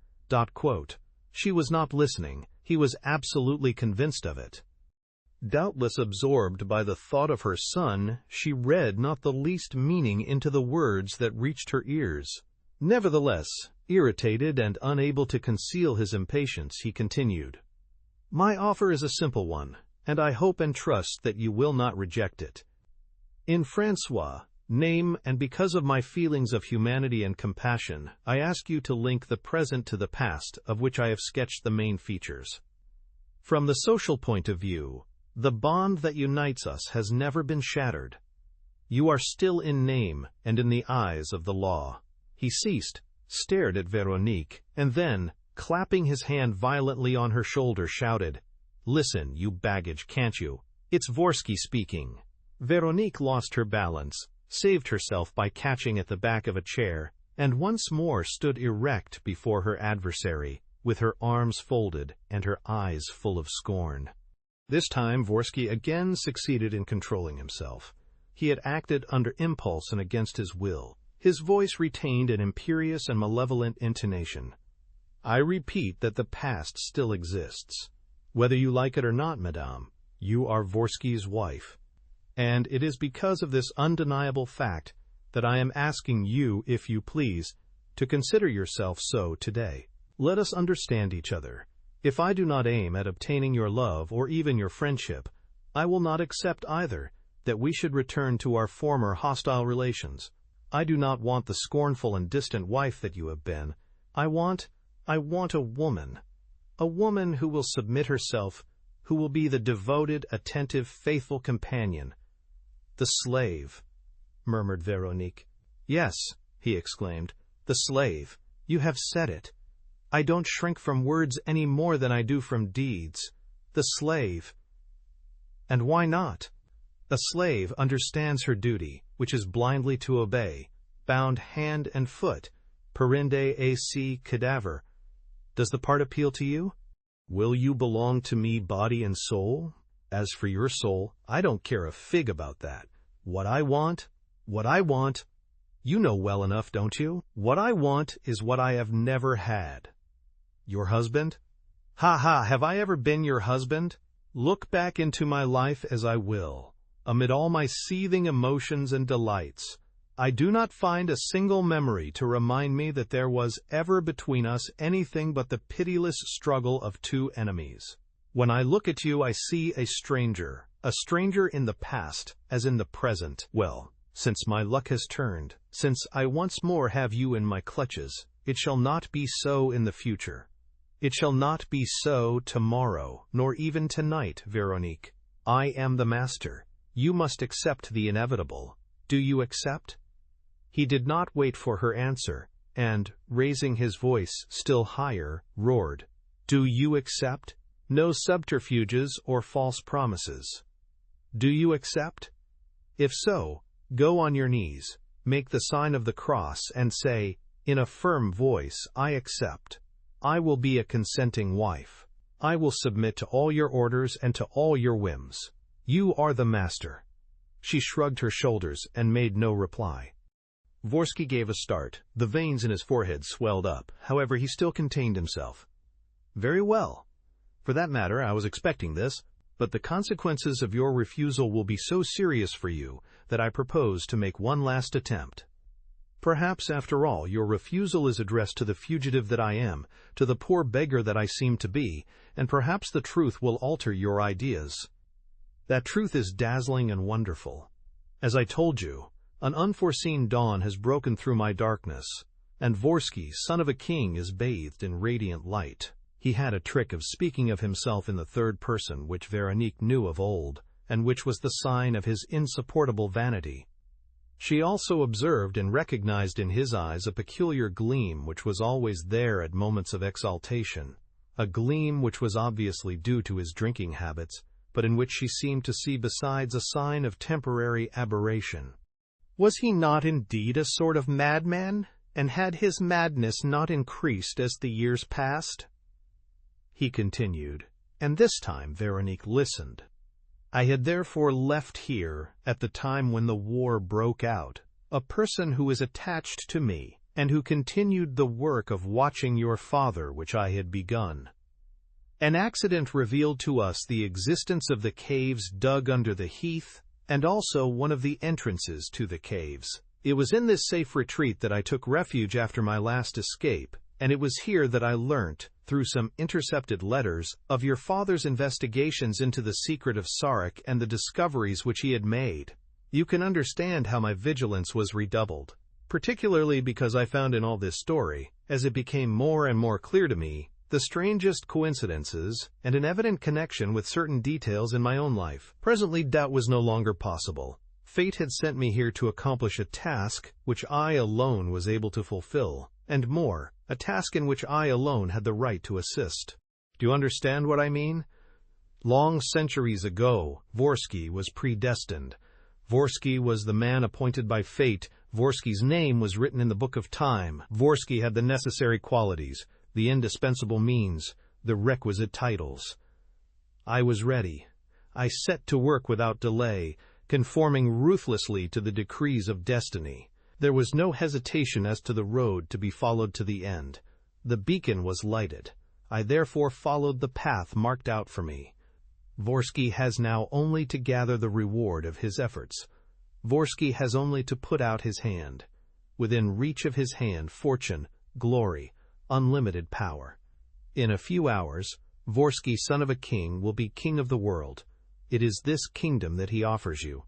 She was not listening. He was absolutely convinced of it. Doubtless absorbed by the thought of her son, she read not the least meaning into the words that reached her ears. Nevertheless, irritated and unable to conceal his impatience, he continued, "My offer is a simple one, and I hope and trust that you will not reject it. In Francois' name, and because of my feelings of humanity and compassion, I ask you to link the present to the past, of which I have sketched the main features. From the social point of view, the bond that unites us has never been shattered. You are still in name and in the eyes of the law." He ceased, stared at Veronique, and then, clapping his hand violently on her shoulder, shouted, "Listen, you baggage, can't you? It's Vorsky speaking." Veronique lost her balance, saved herself by catching at the back of a chair, and once more stood erect before her adversary, with her arms folded and her eyes full of scorn. This time Vorsky again succeeded in controlling himself. He had acted under impulse and against his will. His voice retained an imperious and malevolent intonation. "I repeat that the past still exists. Whether you like it or not, madame, you are Vorsky's wife. And it is because of this undeniable fact that I am asking you, if you please, to consider yourself so today. Let us understand each other. If I do not aim at obtaining your love or even your friendship, I will not accept either that we should return to our former hostile relations. I do not want the scornful and distant wife that you have been. I want a woman who will submit herself, who will be the devoted, attentive, faithful companion." "The slave," murmured Veronique. "Yes," he exclaimed, "the slave. You have said it. I don't shrink from words any more than I do from deeds. The slave. And why not? A slave understands her duty, which is blindly to obey, bound hand and foot, perinde ac cadaver. Does the part appeal to you? Will you belong to me body and soul? As for your soul, I don't care a fig about that. What I want, you know well enough, don't you? What I want is what I have never had. Your husband? Ha ha, have I ever been your husband? Look back into my life as I will. Amid all my seething emotions and delights, I do not find a single memory to remind me that there was ever between us anything but the pitiless struggle of two enemies. When I look at you, I see a stranger in the past as in the present. Well, since my luck has turned, since I once more have you in my clutches, it shall not be so in the future. It shall not be so tomorrow, nor even tonight, Veronique. I am the master. You must accept the inevitable. Do you accept?" He did not wait for her answer, and, raising his voice still higher, roared, "Do you accept? No subterfuges or false promises. Do you accept? If so, go on your knees, make the sign of the cross, and say, in a firm voice, 'I accept. I will be a consenting wife. I will submit to all your orders and to all your whims. You are the master." She shrugged her shoulders and made no reply. Vorsky gave a start. The veins in his forehead swelled up. However, he still contained himself. Very well. For that matter, I was expecting this, but the consequences of your refusal will be so serious for you that I propose to make one last attempt. Perhaps, after all, your refusal is addressed to the fugitive that I am, to the poor beggar that I seem to be, and perhaps the truth will alter your ideas. That truth is dazzling and wonderful. As I told you, an unforeseen dawn has broken through my darkness, and Vorsky, son of a king, is bathed in radiant light. He had a trick of speaking of himself in the third person which Veronique knew of old, and which was the sign of his insupportable vanity. She also observed and recognized in his eyes a peculiar gleam which was always there at moments of exaltation, a gleam which was obviously due to his drinking habits, but in which she seemed to see besides a sign of temporary aberration. Was he not indeed a sort of madman, and had his madness not increased as the years passed? He continued, and this time Veronique listened. I had therefore left here, at the time when the war broke out, a person who is attached to me, and who continued the work of watching your father which I had begun. An accident revealed to us the existence of the caves dug under the heath, and also one of the entrances to the caves. It was in this safe retreat that I took refuge after my last escape, and it was here that I learnt, through some intercepted letters, of your father's investigations into the secret of Sarek and the discoveries which he had made. You can understand how my vigilance was redoubled, particularly because I found in all this story, as it became more and more clear to me, the strangest coincidences and an evident connection with certain details in my own life. Presently doubt was no longer possible. Fate had sent me here to accomplish a task which I alone was able to fulfill, and more, a task in which I alone had the right to assist. Do you understand what I mean? Long centuries ago, Vorsky was predestined. Vorsky was the man appointed by fate. Vorsky's name was written in the book of time. Vorsky had the necessary qualities, the indispensable means, the requisite titles. I was ready. I set to work without delay, conforming ruthlessly to the decrees of destiny. There was no hesitation as to the road to be followed to the end. The beacon was lighted. I therefore followed the path marked out for me. Vorsky has now only to gather the reward of his efforts. Vorsky has only to put out his hand. Within reach of his hand, fortune, glory, unlimited power. In a few hours, Vorsky, son of a king, will be king of the world. It is this kingdom that he offers you.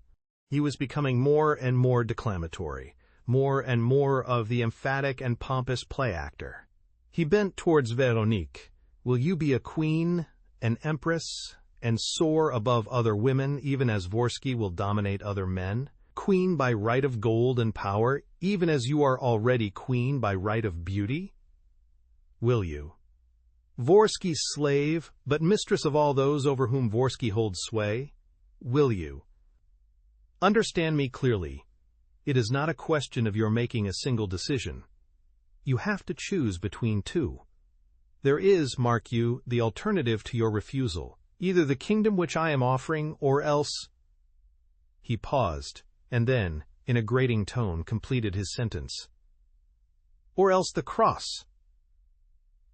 He was becoming more and more declamatory, more and more of the emphatic and pompous play-actor. He bent towards Veronique. Will you be a queen, an empress, and soar above other women, even as Vorsky will dominate other men? Queen by right of gold and power, even as you are already queen by right of beauty? Will you? Vorsky's slave, but mistress of all those over whom Vorsky holds sway? Will you? Understand me clearly. It is not a question of your making a single decision. You have to choose between two. There is, mark you, the alternative to your refusal, either the kingdom which I am offering, or else— He paused, and then, in a grating tone, completed his sentence. Or else the cross.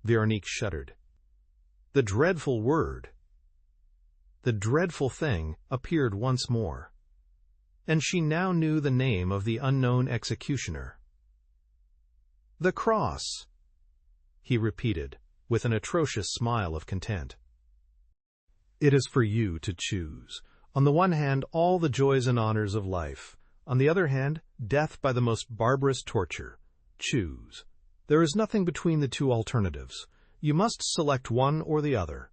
Veronique shuddered. The dreadful word, the dreadful thing, appeared once more, and she now knew the name of the unknown executioner. The cross, he repeated, with an atrocious smile of content. It is for you to choose. On the one hand, all the joys and honors of life. On the other hand, death by the most barbarous torture. Choose. There is nothing between the two alternatives. You must select one or the other.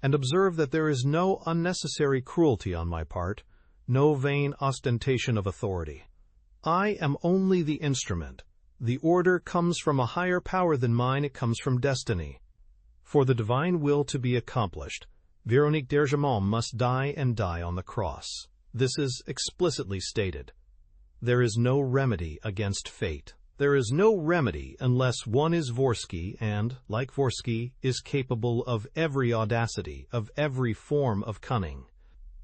And observe that there is no unnecessary cruelty on my part, no vain ostentation of authority. I am only the instrument. The order comes from a higher power than mine, it comes from destiny. For the divine will to be accomplished, Veronique d'Ergemont must die and die on the cross. This is explicitly stated. There is no remedy against fate. There is no remedy unless one is Vorsky and, like Vorsky, is capable of every audacity, of every form of cunning.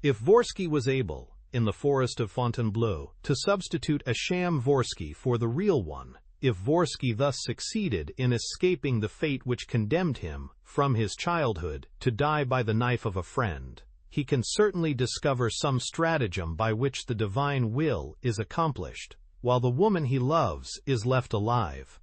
If Vorsky was able, in the forest of Fontainebleau, to substitute a sham Vorsky for the real one. If Vorsky thus succeeded in escaping the fate which condemned him, from his childhood, to die by the knife of a friend, he can certainly discover some stratagem by which the divine will is accomplished, while the woman he loves is left alive.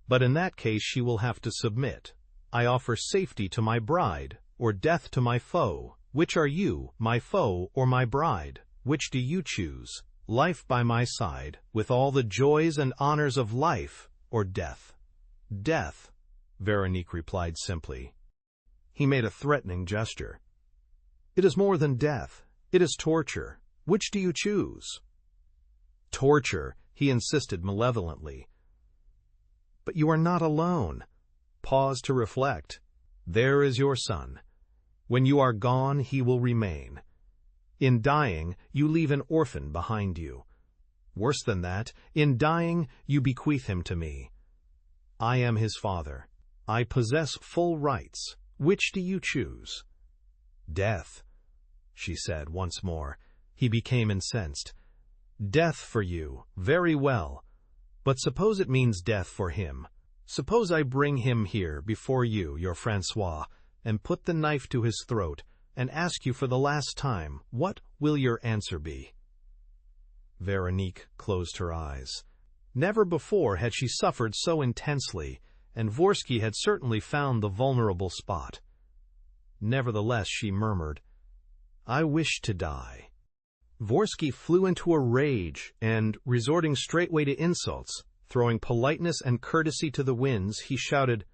But in that case she will have to submit. I offer safety to my bride, or death to my foe. Which are you, my foe or my bride? Which do you choose? Life by my side, with all the joys and honors of life, or death? Death, Veronique replied simply. He made a threatening gesture. It is more than death. It is torture. Which do you choose? Torture, he insisted malevolently. But you are not alone. Pause to reflect. There is your son. When you are gone, he will remain. In dying, you leave an orphan behind you. Worse than that, in dying, you bequeath him to me. I am his father. I possess full rights. Which do you choose? Death, she said once more. He became incensed. Death for you, very well. But suppose it means death for him. Suppose I bring him here before you, your Francois, and put the knife to his throat, and ask you for the last time, what will your answer be? Veronique closed her eyes. Never before had she suffered so intensely, and Vorsky had certainly found the vulnerable spot. Nevertheless, she murmured, I wish to die. Vorsky flew into a rage, and, resorting straightway to insults, throwing politeness and courtesy to the winds, he shouted,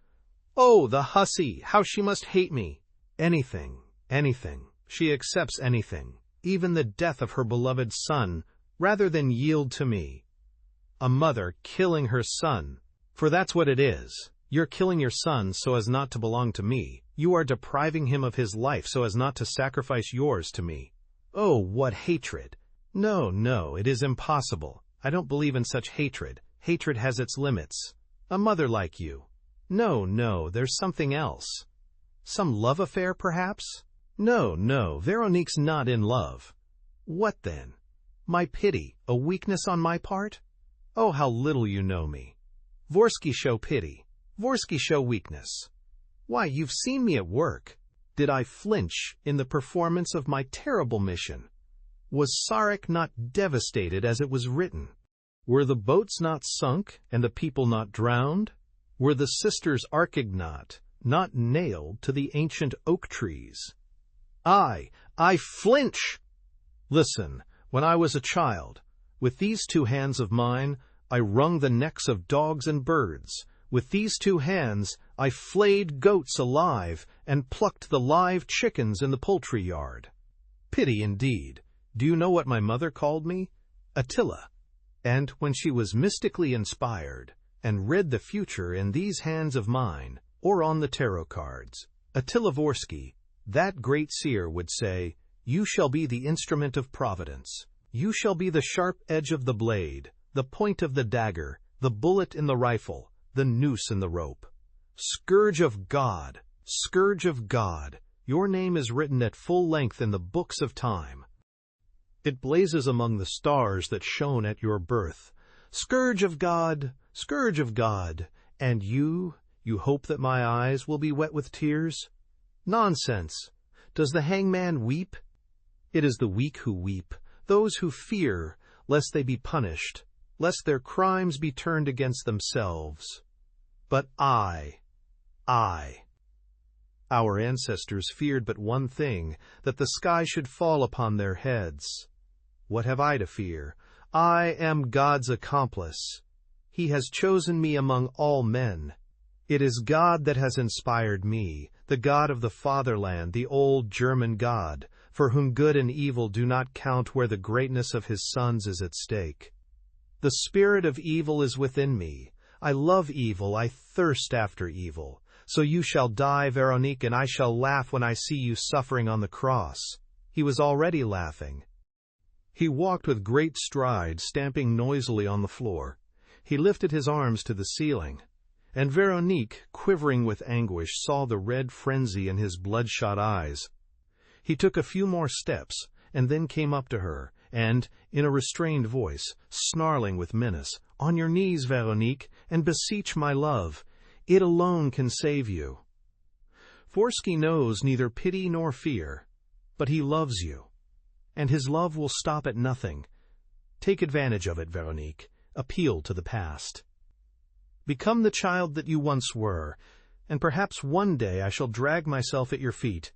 Oh, the hussy! How she must hate me! Anything, anything. She accepts anything, even the death of her beloved son, rather than yield to me. A mother killing her son, for that's what it is. You're killing your son so as not to belong to me. You are depriving him of his life so as not to sacrifice yours to me. Oh, what hatred! No, no, it is impossible. I don't believe in such hatred. Hatred has its limits. A mother like you. No, no, there's something else. Some love affair, perhaps? No, no, Veronique's not in love. What then? My pity, a weakness on my part? Oh, how little you know me. Vorsky show pity. Vorsky show weakness. Why, you've seen me at work. Did I flinch in the performance of my terrible mission? Was Sarek not devastated as it was written? Were the boats not sunk and the people not drowned? Were the sisters Archignot not nailed to the ancient oak trees? I flinch! Listen, when I was a child, with these two hands of mine, I wrung the necks of dogs and birds. With these two hands, I flayed goats alive and plucked the live chickens in the poultry yard. Pity indeed. Do you know what my mother called me? Attila. And when she was mystically inspired and read the future in these hands of mine, or on the tarot cards, Attila Vorsky, that great seer, would say, You shall be the instrument of providence. You shall be the sharp edge of the blade, the point of the dagger, the bullet in the rifle, the noose in the rope. Scourge of God, Scourge of God, your name is written at full length in the books of time. It blazes among the stars that shone at your birth. Scourge of God, Scourge of God, and you hope that my eyes will be wet with tears? Nonsense! Does the hangman weep? It is the weak who weep, those who fear, lest they be punished, lest their crimes be turned against themselves. But I. Our ancestors feared but one thing, that the sky should fall upon their heads. What have I to fear? I am God's accomplice. He has chosen me among all men. It is God that has inspired me, the God of the fatherland, the old German God, for whom good and evil do not count where the greatness of his sons is at stake. The spirit of evil is within me. I love evil, I thirst after evil. So you shall die, Veronique, and I shall laugh when I see you suffering on the cross. He was already laughing. He walked with great strides, stamping noisily on the floor. He lifted his arms to the ceiling, and Veronique, quivering with anguish, saw the red frenzy in his bloodshot eyes. He took a few more steps, and then came up to her, and, in a restrained voice, snarling with menace, "On your knees, Veronique, and beseech my love. It alone can save you." Vorsky knows neither pity nor fear, but he loves you, and his love will stop at nothing. Take advantage of it, Veronique. Appeal to the past. Become the child that you once were, and perhaps one day I shall drag myself at your feet.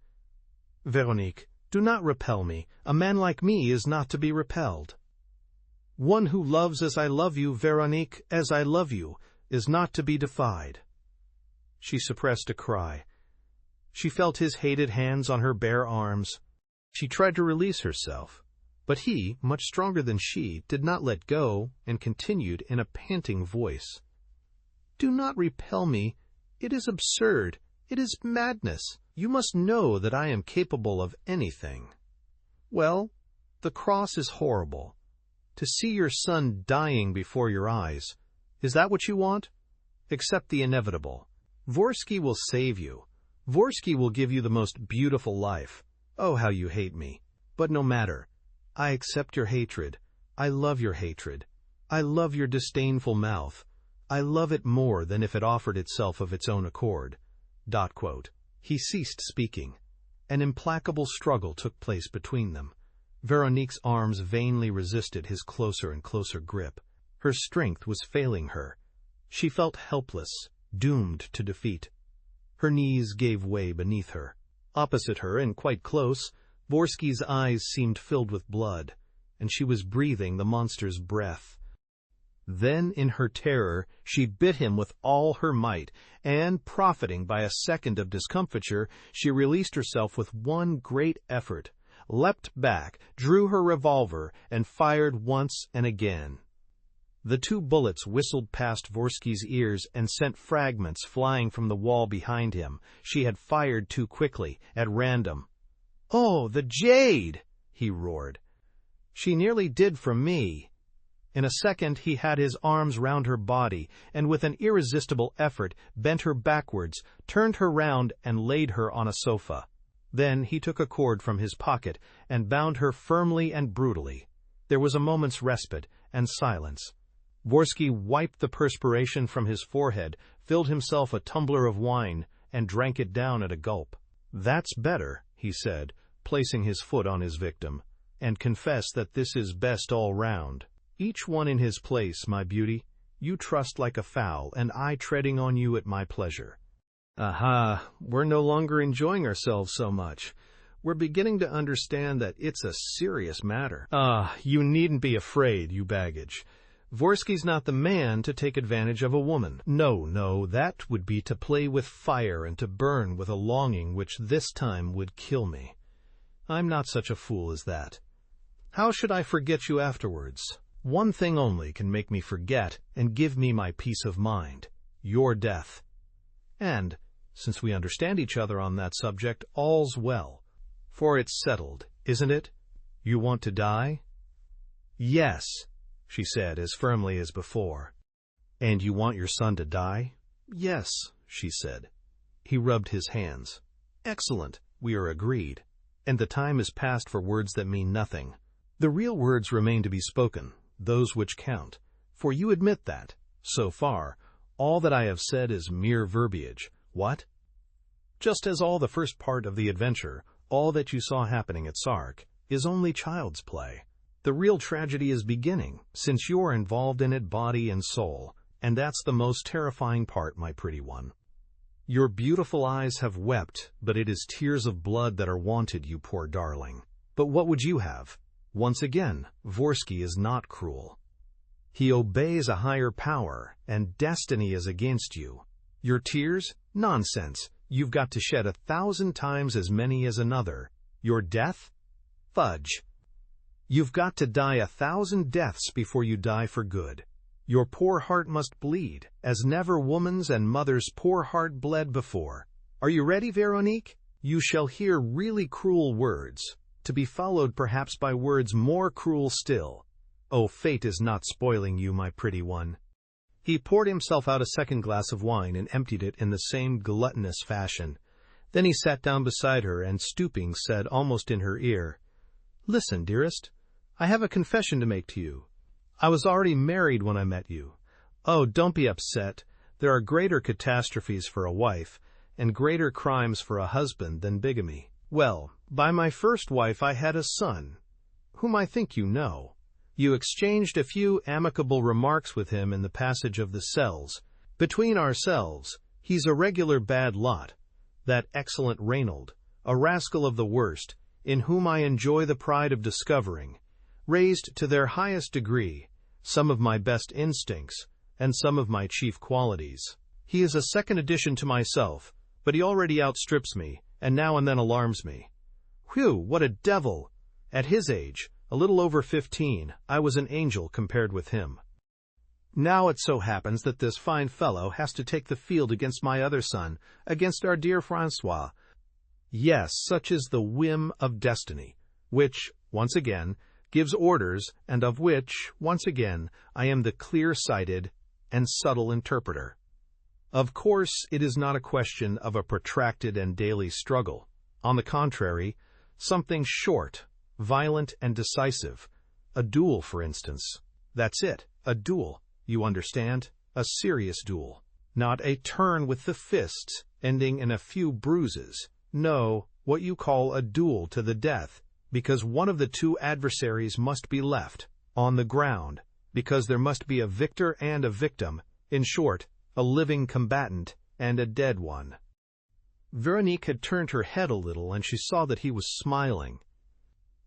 Veronique, do not repel me. A man like me is not to be repelled. One who loves as I love you, Veronique, as I love you, is not to be defied. She suppressed a cry. She felt his hated hands on her bare arms. She tried to release herself, but he, much stronger than she, did not let go and continued in a panting voice. "Do not repel me. It is absurd. It is madness. You must know that I am capable of anything." "Well, the cross is horrible. To see your son dying before your eyes. Is that what you want? Accept the inevitable. Vorsky will save you. Vorsky will give you the most beautiful life. Oh, how you hate me. But no matter. I accept your hatred. I love your hatred. I love your disdainful mouth. I love it more than if it offered itself of its own accord." He ceased speaking. An implacable struggle took place between them. Veronique's arms vainly resisted his closer and closer grip. Her strength was failing her. She felt helpless, doomed to defeat. Her knees gave way beneath her. Opposite her, and quite close, Vorsky's eyes seemed filled with blood, and she was breathing the monster's breath. Then, in her terror, she bit him with all her might, and, profiting by a second of discomfiture, she released herself with one great effort, leapt back, drew her revolver, and fired once and again. The 2 bullets whistled past Vorsky's ears and sent fragments flying from the wall behind him. She had fired too quickly, at random. "Oh, the jade!" he roared. "She nearly did for me." In a second he had his arms round her body, and with an irresistible effort bent her backwards, turned her round, and laid her on a sofa. Then he took a cord from his pocket and bound her firmly and brutally. There was a moment's respite and silence. Vorsky wiped the perspiration from his forehead, filled himself a tumbler of wine, and drank it down at a gulp. "That's better," he said, placing his foot on his victim, "and confess that this is best all round. Each one in his place, my beauty. You trust like a fowl, and I treading on you at my pleasure." Aha, we're no longer enjoying ourselves so much. We're beginning to understand that it's a serious matter. You needn't be afraid, you baggage. Vorsky's not the man to take advantage of a woman. No, that would be to play with fire and to burn with a longing which this time would kill me. I'm not such a fool as that. How should I forget you afterwards? One thing only can make me forget and give me my peace of mind: your death. And, since we understand each other on that subject, all's well. For it's settled, isn't it? You want to die? Yes, she said as firmly as before. And you want your son to die? Yes, she said. He rubbed his hands. Excellent, we are agreed. And the time is past for words that mean nothing. The real words remain to be spoken, those which count. For you admit that, so far, all that I have said is mere verbiage. What? Just as all the first part of the adventure, all that you saw happening at Sarek, is only child's play. The real tragedy is beginning, since you're involved in it body and soul, and that's the most terrifying part, my pretty one. Your beautiful eyes have wept, but it is tears of blood that are wanted, you poor darling. But what would you have? Once again, Vorsky is not cruel. He obeys a higher power, and destiny is against you. Your tears? Nonsense. You've got to shed 1,000 times as many as another. Your death? Fudge. You've got to die 1,000 deaths before you die for good. Your poor heart must bleed, as never woman's and mother's poor heart bled before. Are you ready, Veronique? You shall hear really cruel words, to be followed perhaps by words more cruel still. Oh, fate is not spoiling you, my pretty one. He poured himself out a second glass of wine and emptied it in the same gluttonous fashion. Then he sat down beside her and, stooping, said almost in her ear, "Listen, dearest. I have a confession to make to you. I was already married when I met you. Oh, don't be upset. There are greater catastrophes for a wife, and greater crimes for a husband than bigamy. Well, by my first wife I had a son, whom I think you know. You exchanged a few amicable remarks with him in the passage of the cells. Between ourselves, he's a regular bad lot, that excellent Reynold, a rascal of the worst, in whom I enjoy the pride of discovering, raised to their highest degree, some of my best instincts, and some of my chief qualities. He is a second addition to myself, but he already outstrips me, and now and then alarms me. Whew, what a devil! At his age, a little over 15, I was an angel compared with him. Now it so happens that this fine fellow has to take the field against my other son, against our dear Francois. Yes, such is the whim of destiny, which, once again, gives orders, and of which, once again, I am the clear-sighted and subtle interpreter. Of course, it is not a question of a protracted and daily struggle. On the contrary, something short, violent and decisive. A duel, for instance. That's it, a duel, you understand? A serious duel. Not a turn with the fists, ending in a few bruises. No, what you call a duel to the death, because one of the two adversaries must be left on the ground, because there must be a victor and a victim, in short, a living combatant and a dead one. Veronique had turned her head a little, and she saw that he was smiling.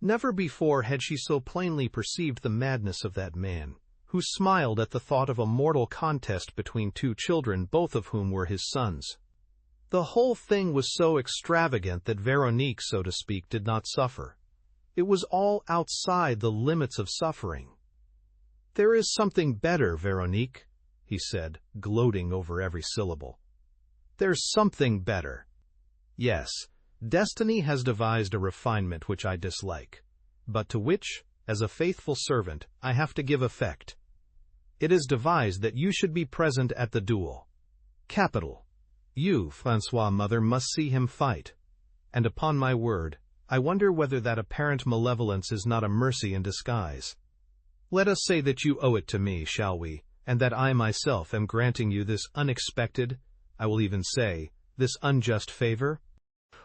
Never before had she so plainly perceived the madness of that man, who smiled at the thought of a mortal contest between two children, both of whom were his sons. The whole thing was so extravagant that Veronique, so to speak, did not suffer. It was all outside the limits of suffering. "There is something better, Veronique," he said, gloating over every syllable. "There's something better. Yes, destiny has devised a refinement which I dislike, but to which, as a faithful servant, I have to give effect. It is devised that you should be present at the duel. Capital. You, Francois, mother, must see him fight. And upon my word, I wonder whether that apparent malevolence is not a mercy in disguise. Let us say that you owe it to me, shall we, and that I myself am granting you this unexpected, I will even say, this unjust favor?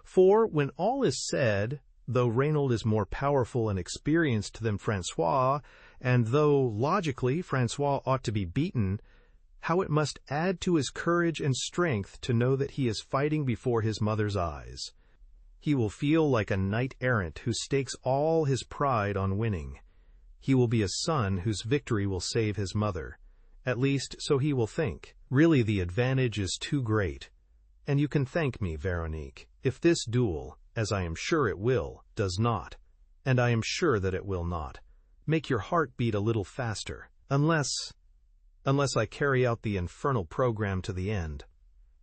For, when all is said, though Reynold is more powerful and experienced than Francois, and though, logically, Francois ought to be beaten, how it must add to his courage and strength to know that he is fighting before his mother's eyes. He will feel like a knight-errant who stakes all his pride on winning. He will be a son whose victory will save his mother. At least, so he will think. Really, the advantage is too great. And you can thank me, Veronique, if this duel, as I am sure it will, does not, and I am sure that it will not, make your heart beat a little faster, unless I carry out the infernal program to the end.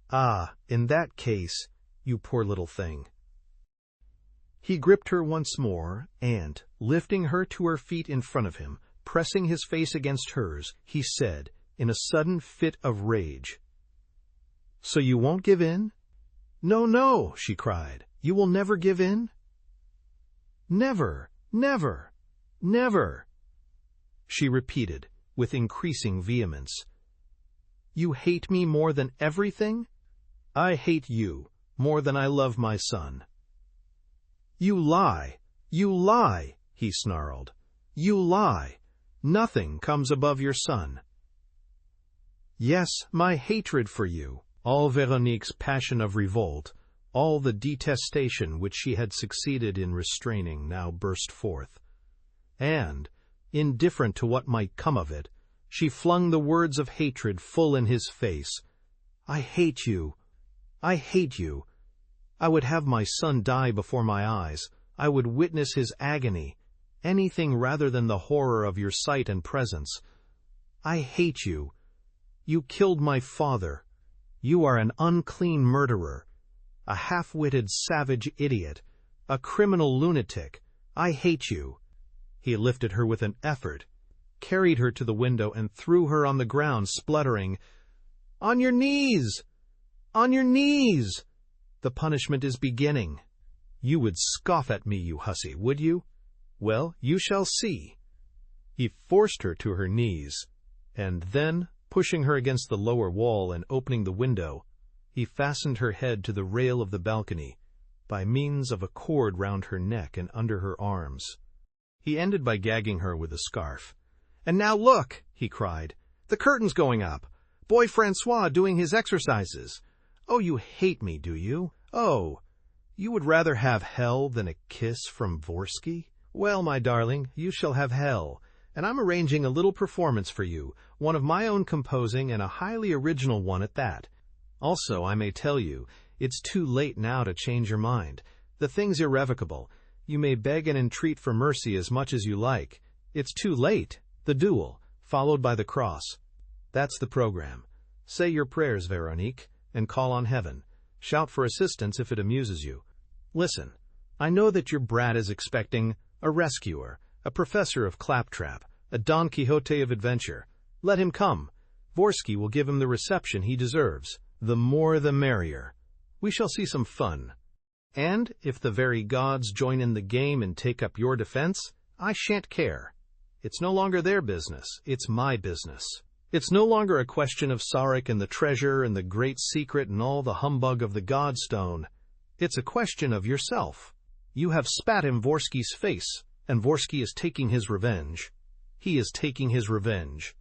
Ah, in that case, you poor little thing." He gripped her once more, and, lifting her to her feet in front of him, pressing his face against hers, he said, in a sudden fit of rage, "So you won't give in?" "No, no," she cried. "You will never give in?" "Never, never, never," she repeated, with increasing vehemence. "You hate me more than everything?" "I hate you more than I love my son." "You lie, he snarled. "You lie. Nothing comes above your son." Yes, my hatred for you, all Veronique's passion of revolt, all the detestation which she had succeeded in restraining now burst forth. And, indifferent to what might come of it, she flung the words of hatred full in his face. "I hate you. I hate you. I would have my son die before my eyes. I would witness his agony, anything rather than the horror of your sight and presence. I hate you. You killed my father. You are an unclean murderer, a half-witted savage idiot, a criminal lunatic. I hate you." He lifted her with an effort, carried her to the window, and threw her on the ground, spluttering, "On your knees! On your knees! The punishment is beginning. You would scoff at me, you hussy, would you? Well, you shall see." He forced her to her knees, and then, pushing her against the lower wall and opening the window, he fastened her head to the rail of the balcony by means of a cord round her neck and under her arms. He ended by gagging her with a scarf. "And now look," he cried, "the curtain's going up. Boy Francois doing his exercises. Oh, you hate me, do you? Oh, you would rather have hell than a kiss from Vorsky? Well, my darling, you shall have hell, and I'm arranging a little performance for you, one of my own composing and a highly original one at that. Also, I may tell you, it's too late now to change your mind. The thing's irrevocable. You may beg and entreat for mercy as much as you like. It's too late. The duel, followed by the cross. That's the program. Say your prayers, Veronique, and call on heaven. Shout for assistance if it amuses you. Listen, I know that your brat is expecting a rescuer, a professor of claptrap, a Don Quixote of adventure. Let him come. Vorsky will give him the reception he deserves. The more the merrier. We shall see some fun. And if the very gods join in the game and take up your defense, I shan't care. It's no longer their business, it's my business. It's no longer a question of Sarek and the treasure and the great secret and all the humbug of the Godstone. It's a question of yourself. You have spat in Vorsky's face, and Vorsky is taking his revenge. He is taking his revenge.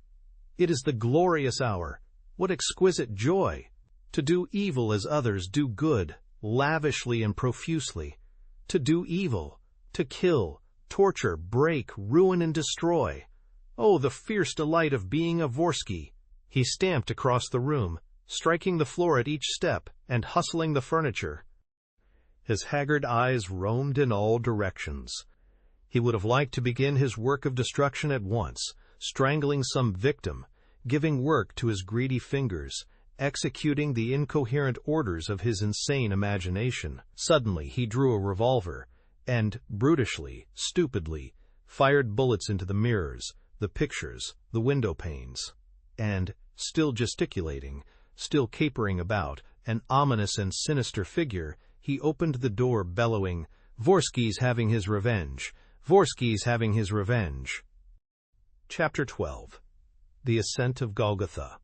It is the glorious hour. What exquisite joy! To do evil as others do good, lavishly and profusely. To do evil, to kill, torture, break, ruin, and destroy. Oh, the fierce delight of being a Vorsky! He stamped across the room, striking the floor at each step and hustling the furniture. His haggard eyes roamed in all directions. He would have liked to begin his work of destruction at once, strangling some victim, giving work to his greedy fingers, executing the incoherent orders of his insane imagination. Suddenly he drew a revolver and, brutishly, stupidly, fired bullets into the mirrors, the pictures, the window panes. And, still gesticulating, still capering about, an ominous and sinister figure, he opened the door, bellowing, "Vorsky's having his revenge! Vorsky's having his revenge!" Chapter 12. The Ascent of Golgotha.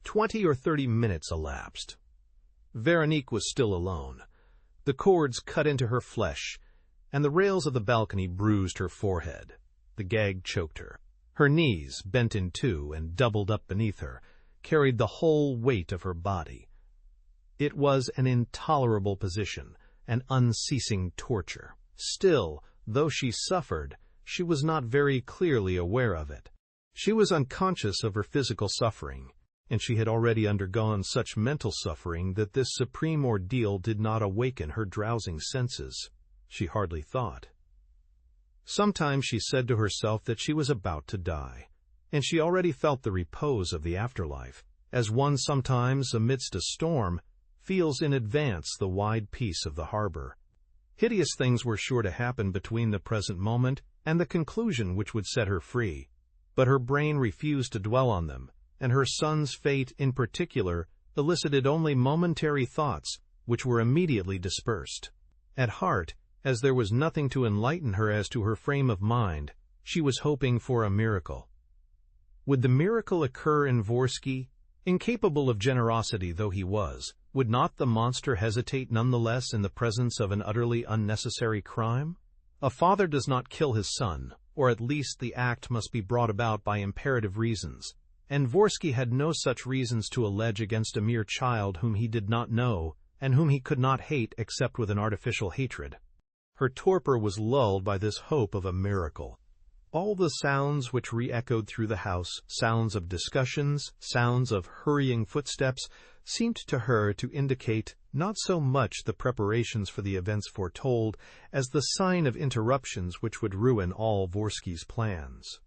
20 or 30 minutes elapsed. Veronique was still alone. The cords cut into her flesh, and the rails of the balcony bruised her forehead. The gag choked her. Her knees, bent in two and doubled up beneath her, carried the whole weight of her body. It was an intolerable position, an unceasing torture. Still, though she suffered, she was not very clearly aware of it. She was unconscious of her physical suffering, and she had already undergone such mental suffering that this supreme ordeal did not awaken her drowsing senses. She hardly thought. Sometimes she said to herself that she was about to die, and she already felt the repose of the afterlife, as one sometimes, amidst a storm, feels in advance the wide peace of the harbor. Hideous things were sure to happen between the present moment and the conclusion which would set her free, but her brain refused to dwell on them, and her son's fate in particular elicited only momentary thoughts which were immediately dispersed. At heart, as there was nothing to enlighten her as to her frame of mind, she was hoping for a miracle. Would the miracle occur in Vorsky? Incapable of generosity though he was, would not the monster hesitate nonetheless in the presence of an utterly unnecessary crime? A father does not kill his son, or at least the act must be brought about by imperative reasons, and Vorsky had no such reasons to allege against a mere child whom he did not know and whom he could not hate except with an artificial hatred. Her torpor was lulled by this hope of a miracle. All the sounds which re-echoed through the house, sounds of discussions, sounds of hurrying footsteps, seemed to her to indicate not so much the preparations for the events foretold as the sign of interruptions which would ruin all Vorsky's plans.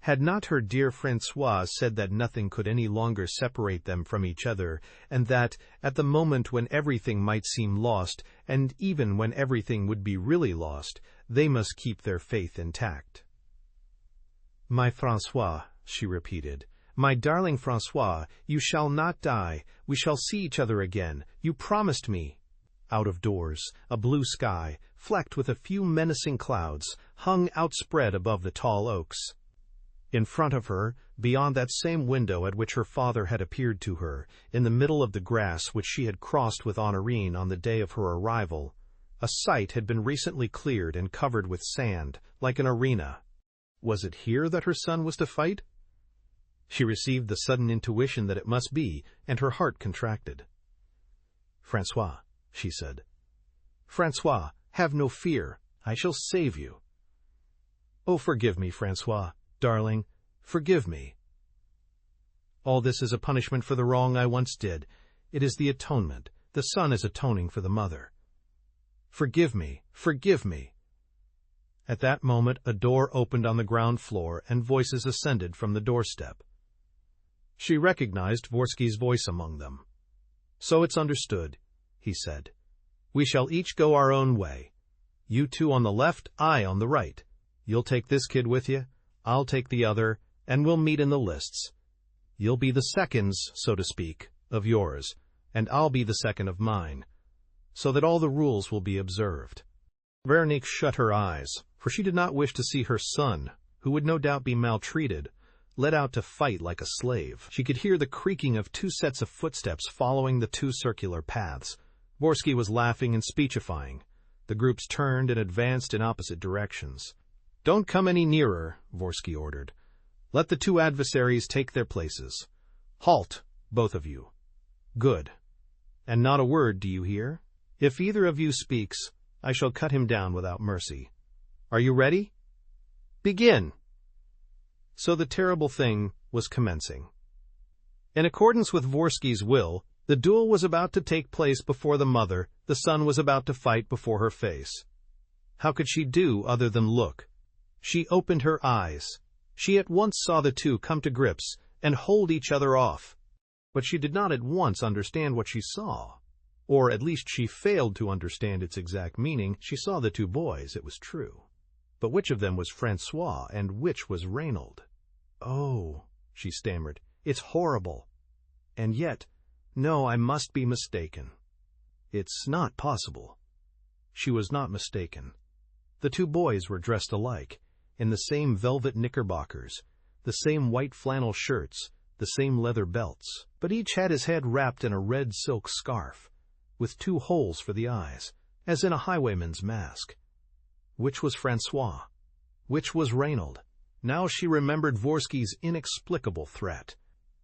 Had not her dear Francois said that nothing could any longer separate them from each other, and that, at the moment when everything might seem lost, and even when everything would be really lost, they must keep their faith intact? "My Francois," she repeated, "my darling Francois, you shall not die. We shall see each other again. You promised me." Out of doors, a blue sky, flecked with a few menacing clouds, hung outspread above the tall oaks. In front of her, beyond that same window at which her father had appeared to her, in the middle of the grass which she had crossed with Honorine on the day of her arrival, a site had been recently cleared and covered with sand, like an arena. Was it here that her son was to fight? She received the sudden intuition that it must be, and her heart contracted. "Francois," she said. "Francois, have no fear. I shall save you." "Oh, forgive me, Francois, darling, forgive me. All this is a punishment for the wrong I once did. It is the atonement. The son is atoning for the mother. Forgive me, forgive me." At that moment a door opened on the ground floor and voices ascended from the doorstep. She recognized Vorsky's voice among them. "So it's understood," he said. "We shall each go our own way. You two on the left, I on the right. You'll take this kid with you, I'll take the other, and we'll meet in the lists. You'll be the seconds, so to speak, of yours, and I'll be the second of mine, so that all the rules will be observed." Veronique shut her eyes, for she did not wish to see her son, who would no doubt be maltreated, led out to fight like a slave. She could hear the creaking of two sets of footsteps following the two circular paths. Vorsky was laughing and speechifying. The groups turned and advanced in opposite directions. "Don't come any nearer," Vorsky ordered. "Let the two adversaries take their places. Halt, both of you. Good. And not a word, do you hear? If either of you speaks, I shall cut him down without mercy. Are you ready? Begin!" So the terrible thing was commencing. In accordance with Vorsky's will, the duel was about to take place before the mother, the son was about to fight before her face. How could she do other than look? She opened her eyes. She at once saw the two come to grips and hold each other off. But she did not at once understand what she saw. Or at least she failed to understand its exact meaning. She saw the two boys, it was true. But which of them was Francois and which was Reynold? "Oh," she stammered, "it's horrible. And yet, no, I must be mistaken. It's not possible." She was not mistaken. The two boys were dressed alike, in the same velvet knickerbockers, the same white flannel shirts, the same leather belts, but each had his head wrapped in a red silk scarf, with two holes for the eyes, as in a highwayman's mask. Which was Francois? Which was Reynold? Now she remembered Vorsky's inexplicable threat.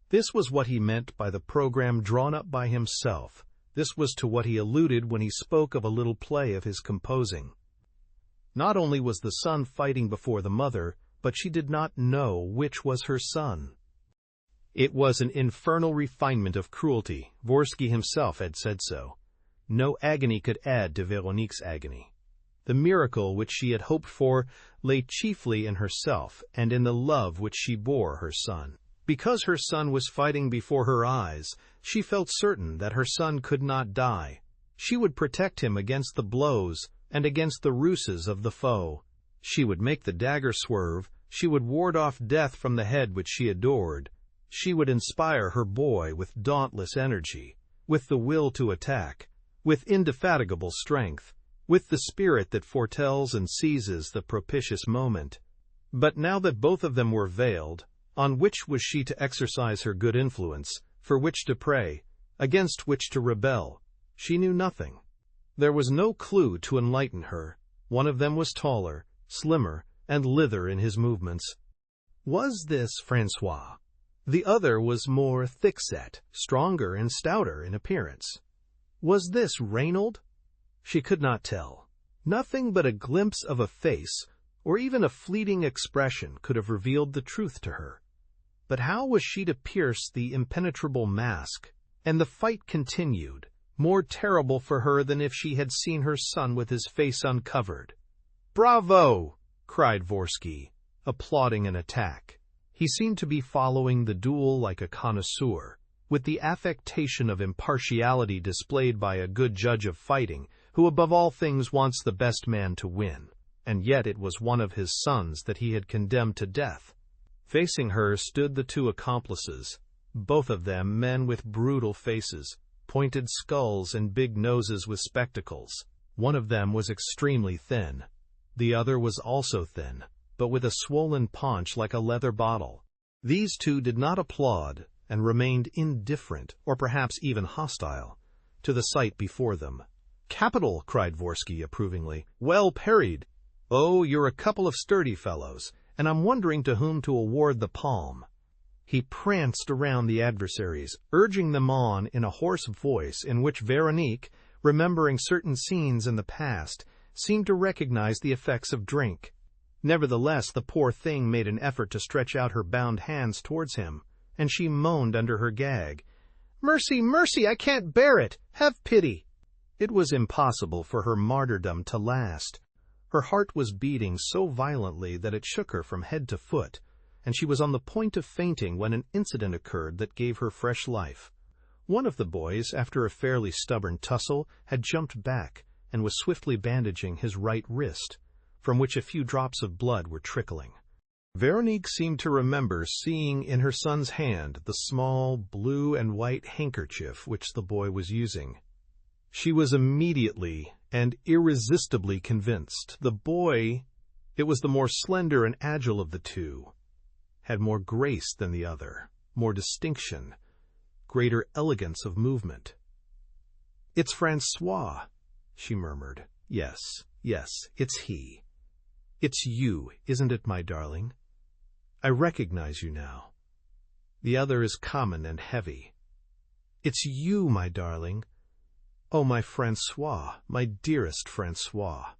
This was what he meant by the program drawn up by himself. This was to what he alluded when he spoke of a little play of his composing. Not only was the son fighting before the mother, but she did not know which was her son. It was an infernal refinement of cruelty. Vorsky himself had said so. No agony could add to Veronique's agony. The miracle which she had hoped for lay chiefly in herself and in the love which she bore her son. Because her son was fighting before her eyes, she felt certain that her son could not die. She would protect him against the blows and against the ruses of the foe. She would make the dagger swerve. She would ward off death from the head which she adored. She would inspire her boy with dauntless energy, with the will to attack, with indefatigable strength, with the spirit that foretells and seizes the propitious moment. But now that both of them were veiled, on which was she to exercise her good influence, for which to pray, against which to rebel? She knew nothing. There was no clue to enlighten her. One of them was taller, slimmer, and lither in his movements. Was this Francois? The other was more thick-set, stronger and stouter in appearance. Was this Reynold? She could not tell. Nothing but a glimpse of a face, or even a fleeting expression, could have revealed the truth to her. But how was she to pierce the impenetrable mask? And the fight continued, more terrible for her than if she had seen her son with his face uncovered. "Bravo!" cried Vorsky, applauding an attack. He seemed to be following the duel like a connoisseur, with the affectation of impartiality displayed by a good judge of fighting, who above all things wants the best man to win. And yet it was one of his sons that he had condemned to death. Facing her stood the two accomplices, both of them men with brutal faces, pointed skulls and big noses with spectacles. One of them was extremely thin. The other was also thin, but with a swollen paunch like a leather bottle. These two did not applaud and remained indifferent, or perhaps even hostile, to the sight before them. "Capital!" cried Vorsky approvingly. "Well parried! Oh, you're a couple of sturdy fellows, and I'm wondering to whom to award the palm." He pranced around the adversaries, urging them on in a hoarse voice in which Veronique, remembering certain scenes in the past, seemed to recognize the effects of drink. Nevertheless, the poor thing made an effort to stretch out her bound hands towards him, and she moaned under her gag, "Mercy, mercy, I can't bear it! Have pity!" It was impossible for her martyrdom to last. Her heart was beating so violently that it shook her from head to foot, and she was on the point of fainting when an incident occurred that gave her fresh life. One of the boys, after a fairly stubborn tussle, had jumped back and was swiftly bandaging his right wrist, from which a few drops of blood were trickling. Veronique seemed to remember seeing in her son's hand the small blue and white handkerchief which the boy was using. She was immediately and irresistibly convinced the boy, it was the more slender and agile of the two, had more grace than the other, more distinction, greater elegance of movement. "It's Francois," she murmured. Yes, it's he. It's you, isn't it, my darling? I recognize you now. The other is common and heavy. It's you, my darling. Oh, my Francois, my dearest Francois."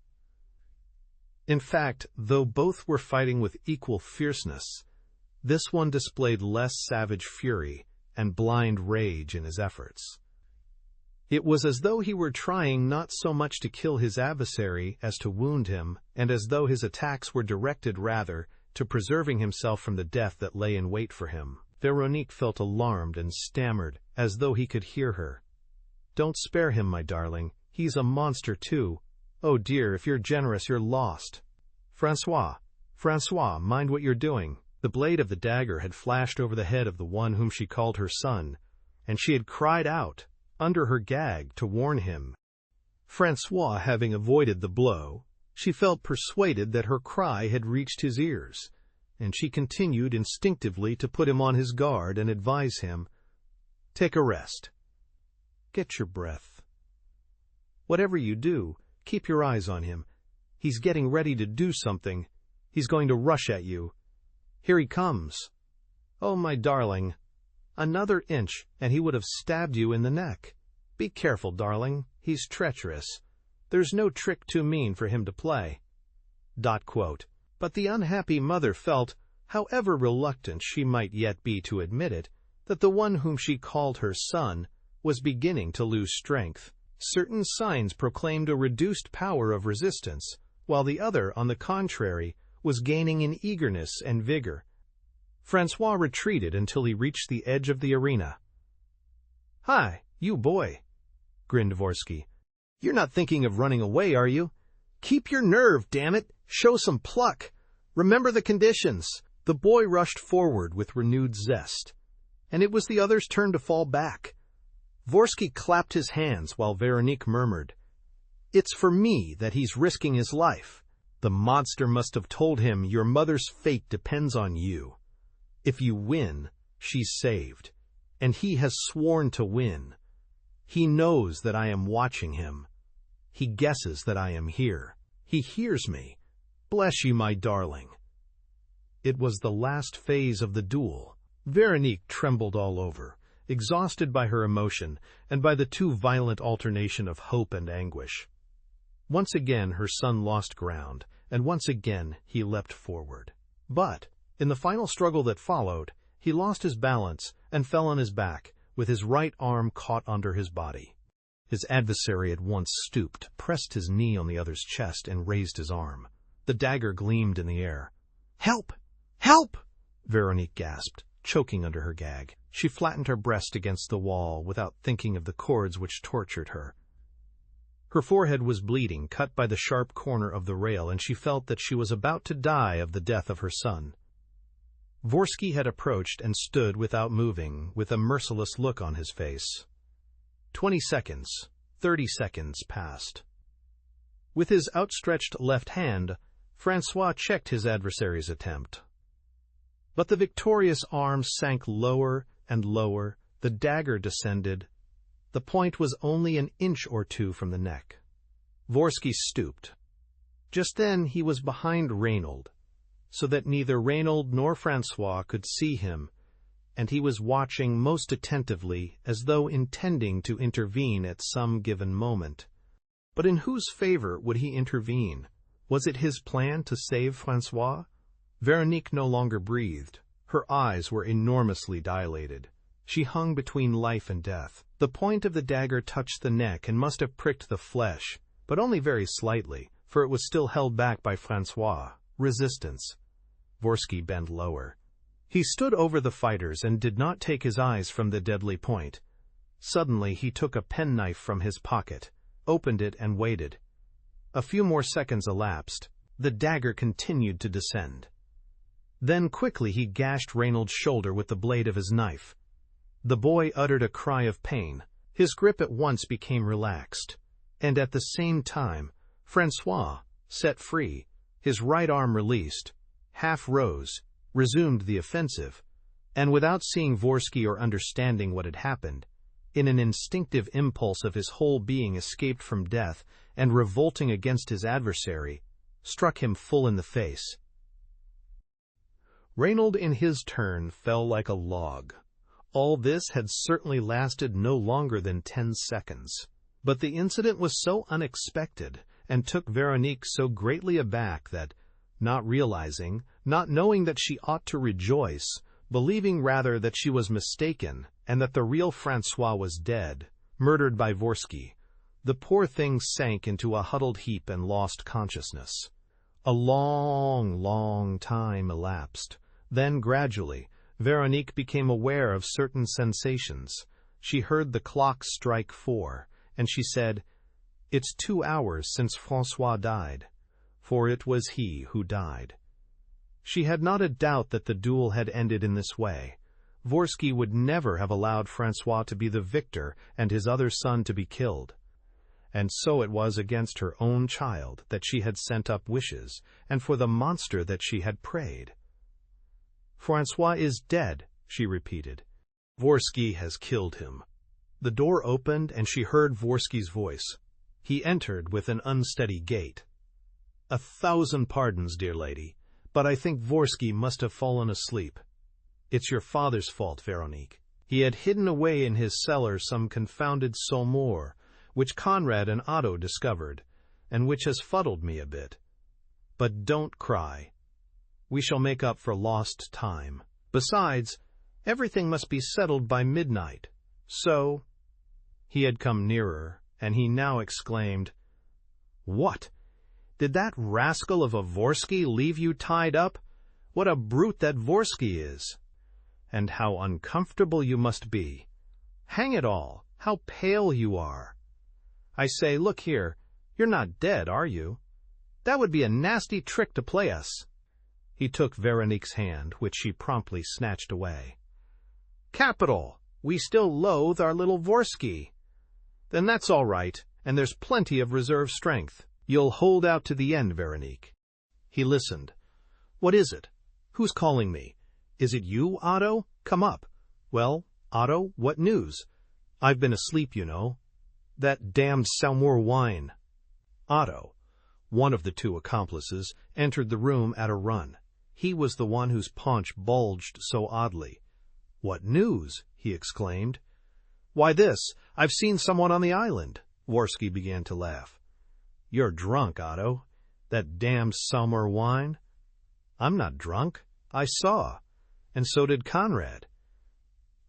In fact, though both were fighting with equal fierceness, this one displayed less savage fury and blind rage in his efforts. It was as though he were trying not so much to kill his adversary as to wound him, and as though his attacks were directed rather to preserving himself from the death that lay in wait for him. Veronique felt alarmed and stammered, as though he could hear her. "Don't spare him, my darling. He's a monster, too. Oh dear, if you're generous, you're lost. Francois, mind what you're doing." The blade of the dagger had flashed over the head of the one whom she called her son, and she had cried out, under her gag, to warn him. Francois having avoided the blow, she felt persuaded that her cry had reached his ears, and she continued instinctively to put him on his guard and advise him, "Take a rest. Get your breath. Whatever you do, keep your eyes on him. He's getting ready to do something. He's going to rush at you. Here he comes. Oh, my darling. Another inch, and he would have stabbed you in the neck. Be careful, darling. He's treacherous. There's no trick too mean for him to play." But the unhappy mother felt, however reluctant she might yet be to admit it, that the one whom she called her son was beginning to lose strength. Certain signs proclaimed a reduced power of resistance, while the other, on the contrary, was gaining in eagerness and vigor. Francois retreated until he reached the edge of the arena. "Hi, you boy," grinned Vorsky. "You're not thinking of running away, are you? Keep your nerve, damn it! Show some pluck! Remember the conditions!" The boy rushed forward with renewed zest, and it was the other's turn to fall back. Vorsky clapped his hands while Veronique murmured, "It's for me that he's risking his life. The monster must have told him your mother's fate depends on you. If you win, she's saved, and he has sworn to win. He knows that I am watching him. He guesses that I am here. He hears me. Bless you, my darling." It was the last phase of the duel. Veronique trembled all over, exhausted by her emotion and by the too violent alternation of hope and anguish. Once again her son lost ground, and once again he leapt forward. But, in the final struggle that followed, he lost his balance and fell on his back, with his right arm caught under his body. His adversary at once stooped, pressed his knee on the other's chest, and raised his arm. The dagger gleamed in the air. "Help! Help!" Veronique gasped, choking under her gag. She flattened her breast against the wall without thinking of the cords which tortured her. Her forehead was bleeding, cut by the sharp corner of the rail, and she felt that she was about to die of the death of her son. Vorsky had approached and stood without moving, with a merciless look on his face. 20 seconds, 30 seconds passed. With his outstretched left hand, Francois checked his adversary's attempt. But the victorious arm sank lower and lower, the dagger descended. The point was only an inch or two from the neck. Vorsky stooped. Just then he was behind Reynold, so that neither Reynold nor Francois could see him, and he was watching most attentively as though intending to intervene at some given moment. But in whose favor would he intervene? Was it his plan to save Francois? Veronique no longer breathed. Her eyes were enormously dilated. She hung between life and death. The point of the dagger touched the neck and must have pricked the flesh, but only very slightly, for it was still held back by Francois. Resistance. Vorsky bent lower. He stood over the fighters and did not take his eyes from the deadly point. Suddenly he took a penknife from his pocket, opened it and waited. A few more seconds elapsed. The dagger continued to descend. Then quickly he gashed Reynold's shoulder with the blade of his knife. The boy uttered a cry of pain. His grip at once became relaxed, and at the same time, Francois, set free, his right arm released, half rose, resumed the offensive, and without seeing Vorsky or understanding what had happened, in an instinctive impulse of his whole being escaped from death and revolting against his adversary, struck him full in the face. Reynold in his turn fell like a log. All this had certainly lasted no longer than 10 seconds. But the incident was so unexpected and took Veronique so greatly aback that, not realizing, not knowing that she ought to rejoice, believing rather that she was mistaken and that the real Francois was dead, murdered by Vorsky, the poor thing sank into a huddled heap and lost consciousness. A long, long time elapsed. Then, gradually, Veronique became aware of certain sensations. She heard the clock strike 4, and she said, "It's 2 hours since Francois died," for it was he who died. She had not a doubt that the duel had ended in this way. Vorsky would never have allowed Francois to be the victor and his other son to be killed. And so it was against her own child that she had sent up wishes, and for the monster that she had prayed. "Francois is dead," she repeated. "Vorsky has killed him." The door opened and she heard Vorsky's voice. He entered with an unsteady gait. "1,000 pardons, dear lady, but I think Vorsky must have fallen asleep. It's your father's fault, Veronique. He had hidden away in his cellar some confounded saumure, which Conrad and Otto discovered, and which has fuddled me a bit. But don't cry. We shall make up for lost time. Besides, everything must be settled by midnight. So—" He had come nearer, and he now exclaimed, "What? Did that rascal of a Vorsky leave you tied up? What a brute that Vorsky is! And how uncomfortable you must be! Hang it all, how pale you are! I say, look here, you're not dead, are you? That would be a nasty trick to play us." He took Veronique's hand, which she promptly snatched away. "Capital! We still loathe our little Vorsky. Then that's all right, and there's plenty of reserve strength. You'll hold out to the end, Veronique." He listened. "What is it? Who's calling me? Is it you, Otto? Come up. Well, Otto, what news? I've been asleep, you know. That damned saumure wine." Otto, one of the 2 accomplices, entered the room at a run. He was the one whose paunch bulged so oddly. "What news?" he exclaimed. "Why this, I've seen someone on the island." Vorsky began to laugh. "You're drunk, Otto. That damned saumure wine." "I'm not drunk. I saw. And so did Conrad."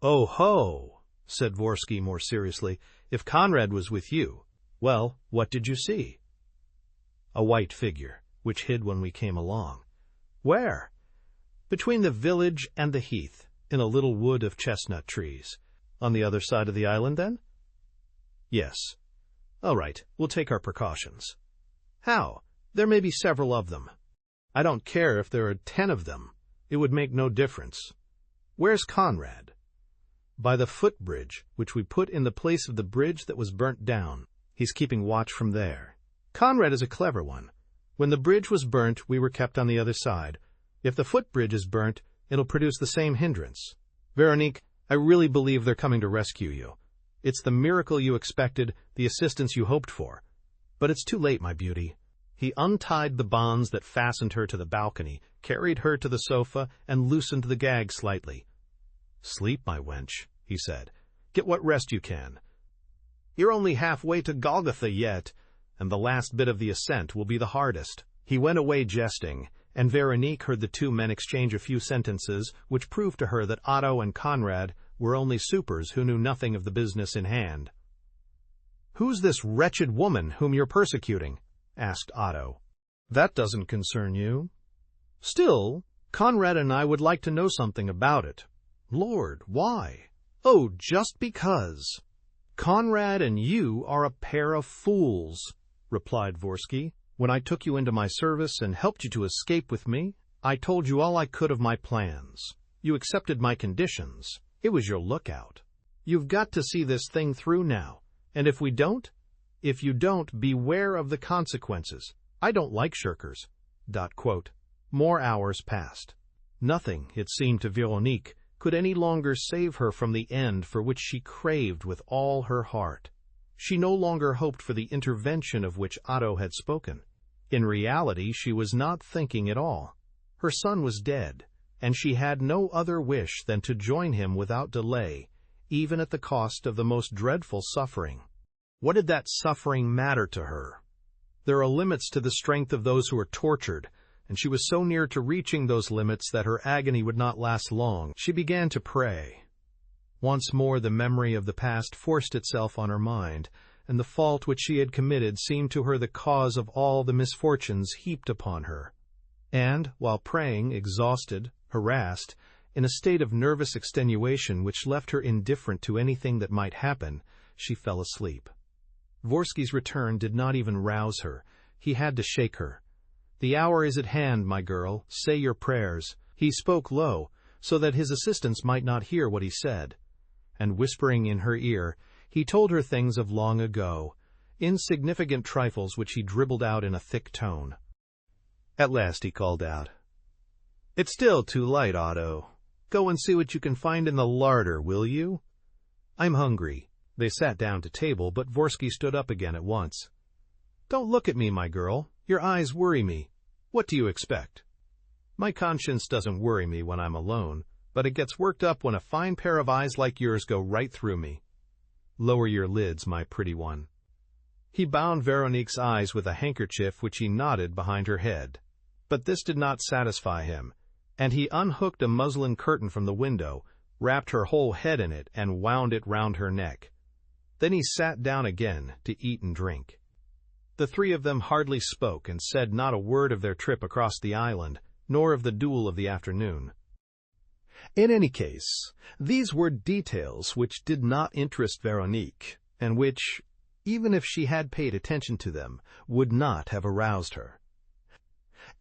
"Oh ho," said Vorsky more seriously. "If Conrad was with you, well, what did you see?" "A white figure, which hid when we came along." "Where?" "Between the village and the heath, in a little wood of chestnut trees." "On the other side of the island, then?" "Yes." "All right, we'll take our precautions." "How? There may be several of them." "I don't care if there are 10 of them. It would make no difference." "Where's Conrad?" By the footbridge, which we put in the place of the bridge that was burnt down. He's keeping watch from there. Conrad is a clever one. When the bridge was burnt, we were kept on the other side. If the footbridge is burnt, it'll produce the same hindrance. Veronique, I really believe they're coming to rescue you. It's the miracle you expected, the assistance you hoped for. But it's too late, my beauty. He untied the bonds that fastened her to the balcony, carried her to the sofa, and loosened the gag slightly. Sleep, my wench, he said. Get what rest you can. You're only halfway to Golgotha yet, and the last bit of the ascent will be the hardest. He went away jesting, and Veronique heard the two men exchange a few sentences which proved to her that Otto and Conrad were only supers who knew nothing of the business in hand. "Who's this wretched woman whom you're persecuting?" asked Otto. "That doesn't concern you." "Still, Conrad and I would like to know something about it." "Lord, why?" "Oh, just because." "Conrad and you are a pair of fools," replied Vorsky. "When I took you into my service and helped you to escape with me, I told you all I could of my plans. You accepted my conditions. It was your lookout. You've got to see this thing through now, and if you don't, beware of the consequences. I don't like shirkers." More hours passed. Nothing, it seemed to Veronique, could any longer save her from the end for which she craved with all her heart. She no longer hoped for the intervention of which Otto had spoken. In reality, she was not thinking at all. Her son was dead, and she had no other wish than to join him without delay, even at the cost of the most dreadful suffering. What did that suffering matter to her? There are limits to the strength of those who are tortured, and she was so near to reaching those limits that her agony would not last long. She began to pray. Once more the memory of the past forced itself on her mind, and the fault which she had committed seemed to her the cause of all the misfortunes heaped upon her. And, while praying, exhausted, harassed, in a state of nervous extenuation which left her indifferent to anything that might happen, she fell asleep. Vorsky's return did not even rouse her. He had to shake her. "The hour is at hand, my girl. Say your prayers." He spoke low, so that his assistants might not hear what he said. And whispering in her ear, he told her things of long ago, insignificant trifles which he dribbled out in a thick tone. At last he called out, "It's still too light, Otto. Go and see what you can find in the larder, will you? I'm hungry." They sat down to table, but Vorsky stood up again at once. "Don't look at me, my girl. Your eyes worry me. What do you expect?" "My conscience doesn't worry me when I'm alone, but it gets worked up when a fine pair of eyes like yours go right through me. Lower your lids, my pretty one." He bound Veronique's eyes with a handkerchief which he knotted behind her head. But this did not satisfy him, and he unhooked a muslin curtain from the window, wrapped her whole head in it, and wound it round her neck. Then he sat down again to eat and drink. The three of them hardly spoke and said not a word of their trip across the island, nor of the duel of the afternoon. In any case, these were details which did not interest Veronique, and which, even if she had paid attention to them, would not have aroused her.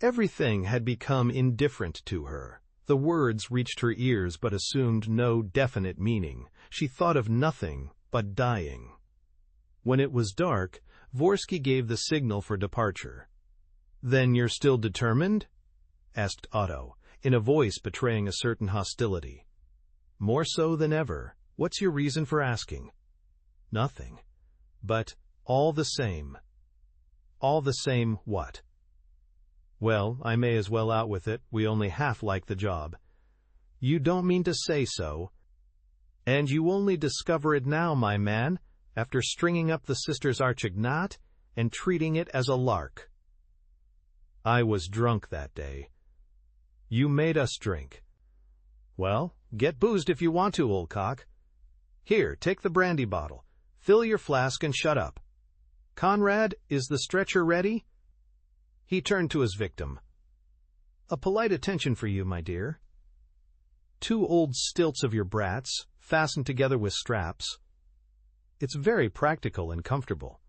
Everything had become indifferent to her. The words reached her ears but assumed no definite meaning. She thought of nothing but dying. When it was dark, Vorsky gave the signal for departure. "Then you're still determined?" asked Otto, in a voice betraying a certain hostility. "More so than ever. What's your reason for asking?" "Nothing. But all the same." "All the same what?" "Well, I may as well out with it. We only half like the job." "You don't mean to say so?" "And you only discover it now, my man, after stringing up the sisters Archignat and treating it as a lark." "I was drunk that day." "You made us drink." "Well, get boozed if you want to, old cock. Here, take the brandy bottle. Fill your flask and shut up. Conrad, is the stretcher ready?" He turned to his victim. "A polite attention for you, my dear. 2 old stilts of your brats, fastened together with straps. It's very practical and comfortable."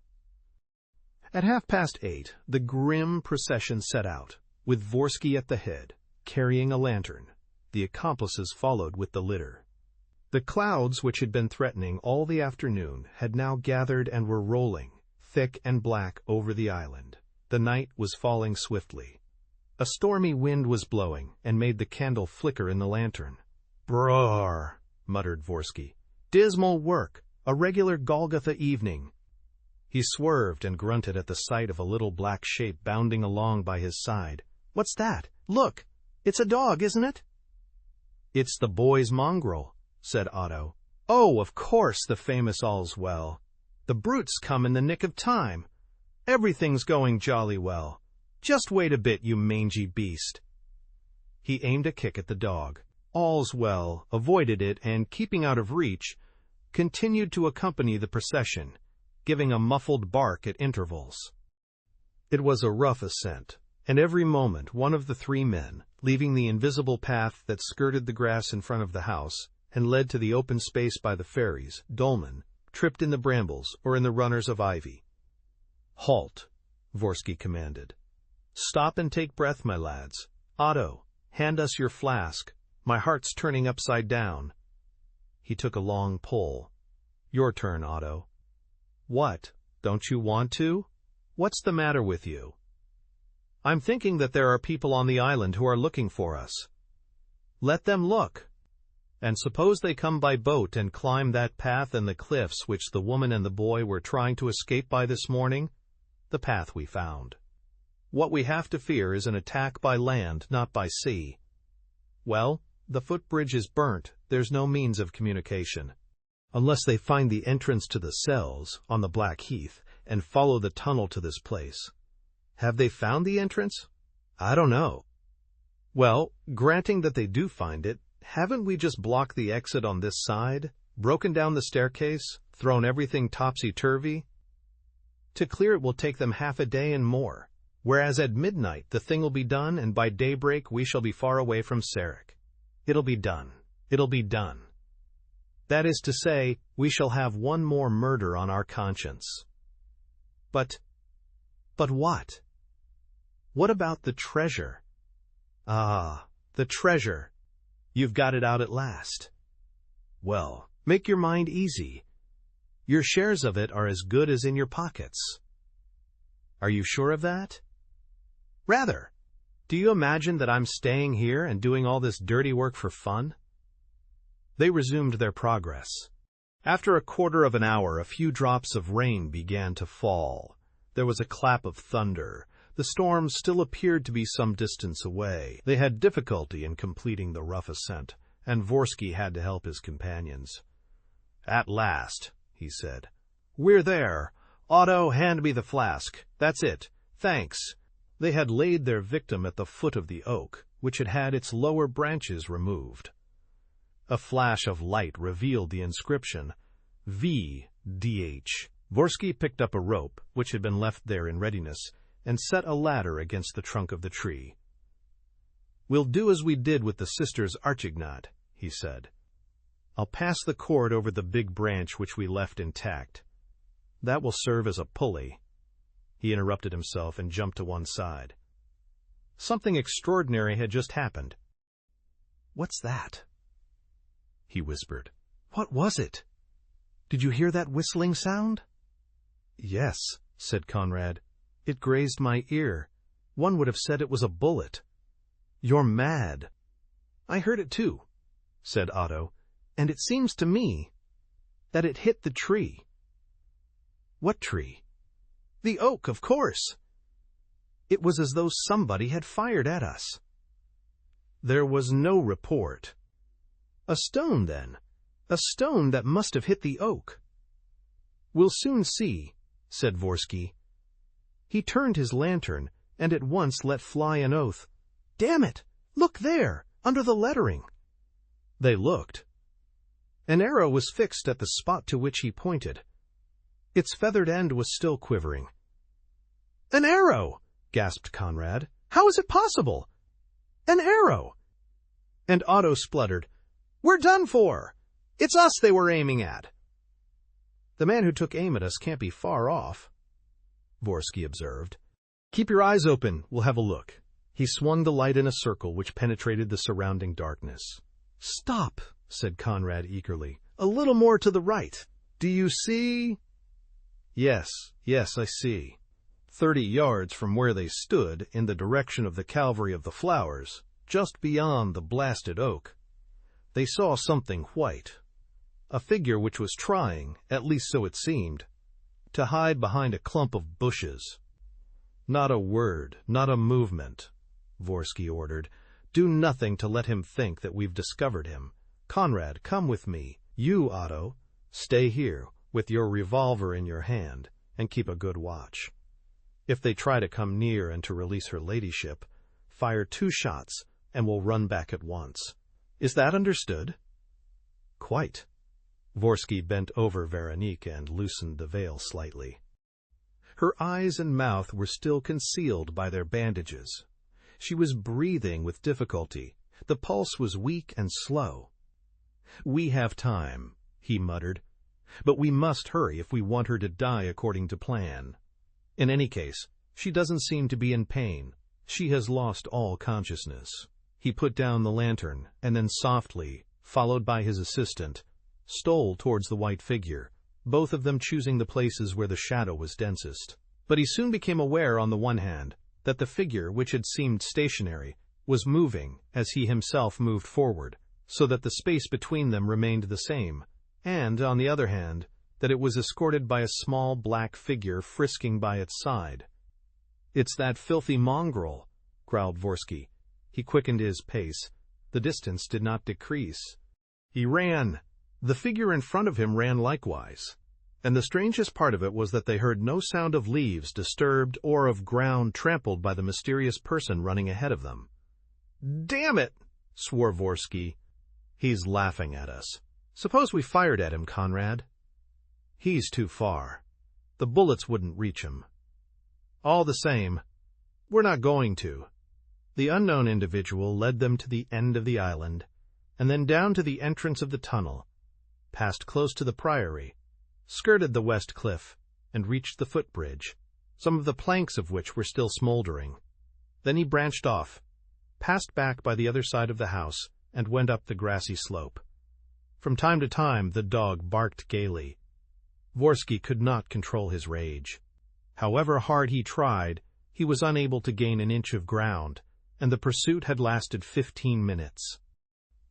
At 8:30, the grim procession set out, with Vorsky at the head, carrying a lantern. The accomplices followed with the litter. The clouds, which had been threatening all the afternoon, had now gathered and were rolling, thick and black, over the island. The night was falling swiftly. A stormy wind was blowing and made the candle flicker in the lantern. "Brrr," muttered Vorsky. "Dismal work, a regular Golgotha evening." He swerved and grunted at the sight of a little black shape bounding along by his side. "What's that? Look! It's a dog, isn't it?" "It's the boy's mongrel," said Otto. "Oh, of course, the famous All's Well. The brute's come in the nick of time. Everything's going jolly well. Just wait a bit, you mangy beast." He aimed a kick at the dog. All's Well avoided it and, keeping out of reach, continued to accompany the procession, giving a muffled bark at intervals. It was a rough ascent, and every moment one of the three men, leaving the invisible path that skirted the grass in front of the house and led to the open space by the ferries, dolmen, tripped in the brambles or in the runners of ivy. "Halt," Vorsky commanded. "Stop and take breath, my lads. Otto, hand us your flask. My heart's turning upside down." He took a long pull. "Your turn, Otto." "What? Don't you want to? What's the matter with you?" "I'm thinking that there are people on the island who are looking for us." "Let them look. And suppose they come by boat and climb that path and the cliffs which the woman and the boy were trying to escape by this morning? The path we found. What we have to fear is an attack by land, not by sea. Well, the footbridge is burnt. There's no means of communication. Unless they find the entrance to the cells on the Black Heath and follow the tunnel to this place. Have they found the entrance? I don't know. Well, granting that they do find it, haven't we just blocked the exit on this side, broken down the staircase, thrown everything topsy-turvy? To clear it will take them half a day and more, whereas at midnight the thing will be done, and by daybreak we shall be far away from Sarek. It'll be done. It'll be done. That is to say, we shall have one more murder on our conscience. But what? What about the treasure? Ah, the treasure. You've got it out at last. Well, make your mind easy. Your shares of it are as good as in your pockets. Are you sure of that? Rather. Do you imagine that I'm staying here and doing all this dirty work for fun? They resumed their progress. After a quarter of an hour, a few drops of rain began to fall. There was a clap of thunder. The storm still appeared to be some distance away. They had difficulty in completing the rough ascent, and Vorsky had to help his companions. "At last," he said. "We're there. Otto, hand me the flask. That's it. Thanks." They had laid their victim at the foot of the oak, which had had its lower branches removed. A flash of light revealed the inscription, V.D.H. Vorsky picked up a rope, which had been left there in readiness, and set a ladder against the trunk of the tree. "We'll do as we did with the sisters Archignat," he said. "I'll pass the cord over the big branch which we left intact. That will serve as a pulley." He interrupted himself and jumped to one side. Something extraordinary had just happened. "What's that?" he whispered. "What was it? Did you hear that whistling sound?" "Yes," said Conrad. "It grazed my ear. One would have said it was a bullet." "You're mad." "I heard it too," said Otto, "and it seems to me that it hit the tree." "What tree?" "The oak, of course. It was as though somebody had fired at us." "There was no report." "A stone, then. A stone that must have hit the oak." "We'll soon see," said Vorsky. He turned his lantern and at once let fly an oath. "Damn it! Look there, under the lettering." They looked. An arrow was fixed at the spot to which he pointed. Its feathered end was still quivering. "An arrow!" gasped Conrad. "How is it possible? An arrow!" And Otto spluttered, "We're done for! It's us they were aiming at." "The man who took aim at us can't be far off," Vorsky observed. "Keep your eyes open, we'll have a look." He swung the light in a circle which penetrated the surrounding darkness. "Stop!" said Conrad eagerly. "A little more to the right. Do you see?" Yes, I see. 30 yards from where they stood, in the direction of the Calvary of the Flowers, just beyond the blasted oak, they saw something white, a figure which was trying, at least so it seemed, to hide behind a clump of bushes. "Not a word, not a movement," Vorsky ordered. "Do nothing to let him think that we've discovered him. Conrad, come with me. You, Otto, stay here, with your revolver in your hand, and keep a good watch. If they try to come near and to release her ladyship, fire 2 shots, and we'll run back at once. Is that understood?" "Quite." Vorsky bent over Veronique and loosened the veil slightly. Her eyes and mouth were still concealed by their bandages. She was breathing with difficulty. The pulse was weak and slow. "We have time," he muttered, "but we must hurry if we want her to die according to plan. In any case, she doesn't seem to be in pain. She has lost all consciousness." He put down the lantern, and then softly, followed by his assistant, stole towards the white figure, both of them choosing the places where the shadow was densest. But he soon became aware, on the one hand, that the figure, which had seemed stationary, was moving as he himself moved forward, so that the space between them remained the same, and, on the other hand, that it was escorted by a small black figure frisking by its side. "It's that filthy mongrel," growled Vorsky. He quickened his pace. The distance did not decrease. He ran. The figure in front of him ran likewise, and the strangest part of it was that they heard no sound of leaves disturbed or of ground trampled by the mysterious person running ahead of them. "Damn it!" swore Vorsky. "He's laughing at us. Suppose we fired at him, Conrad?" "He's too far. The bullets wouldn't reach him." "All the same, we're not going to." The unknown individual led them to the end of the island, and then down to the entrance of the tunnel, passed close to the priory, skirted the west cliff, and reached the footbridge, some of the planks of which were still smoldering. Then he branched off, passed back by the other side of the house, and went up the grassy slope. From time to time the dog barked gaily. Vorsky could not control his rage. However hard he tried, he was unable to gain an inch of ground, and the pursuit had lasted 15 minutes.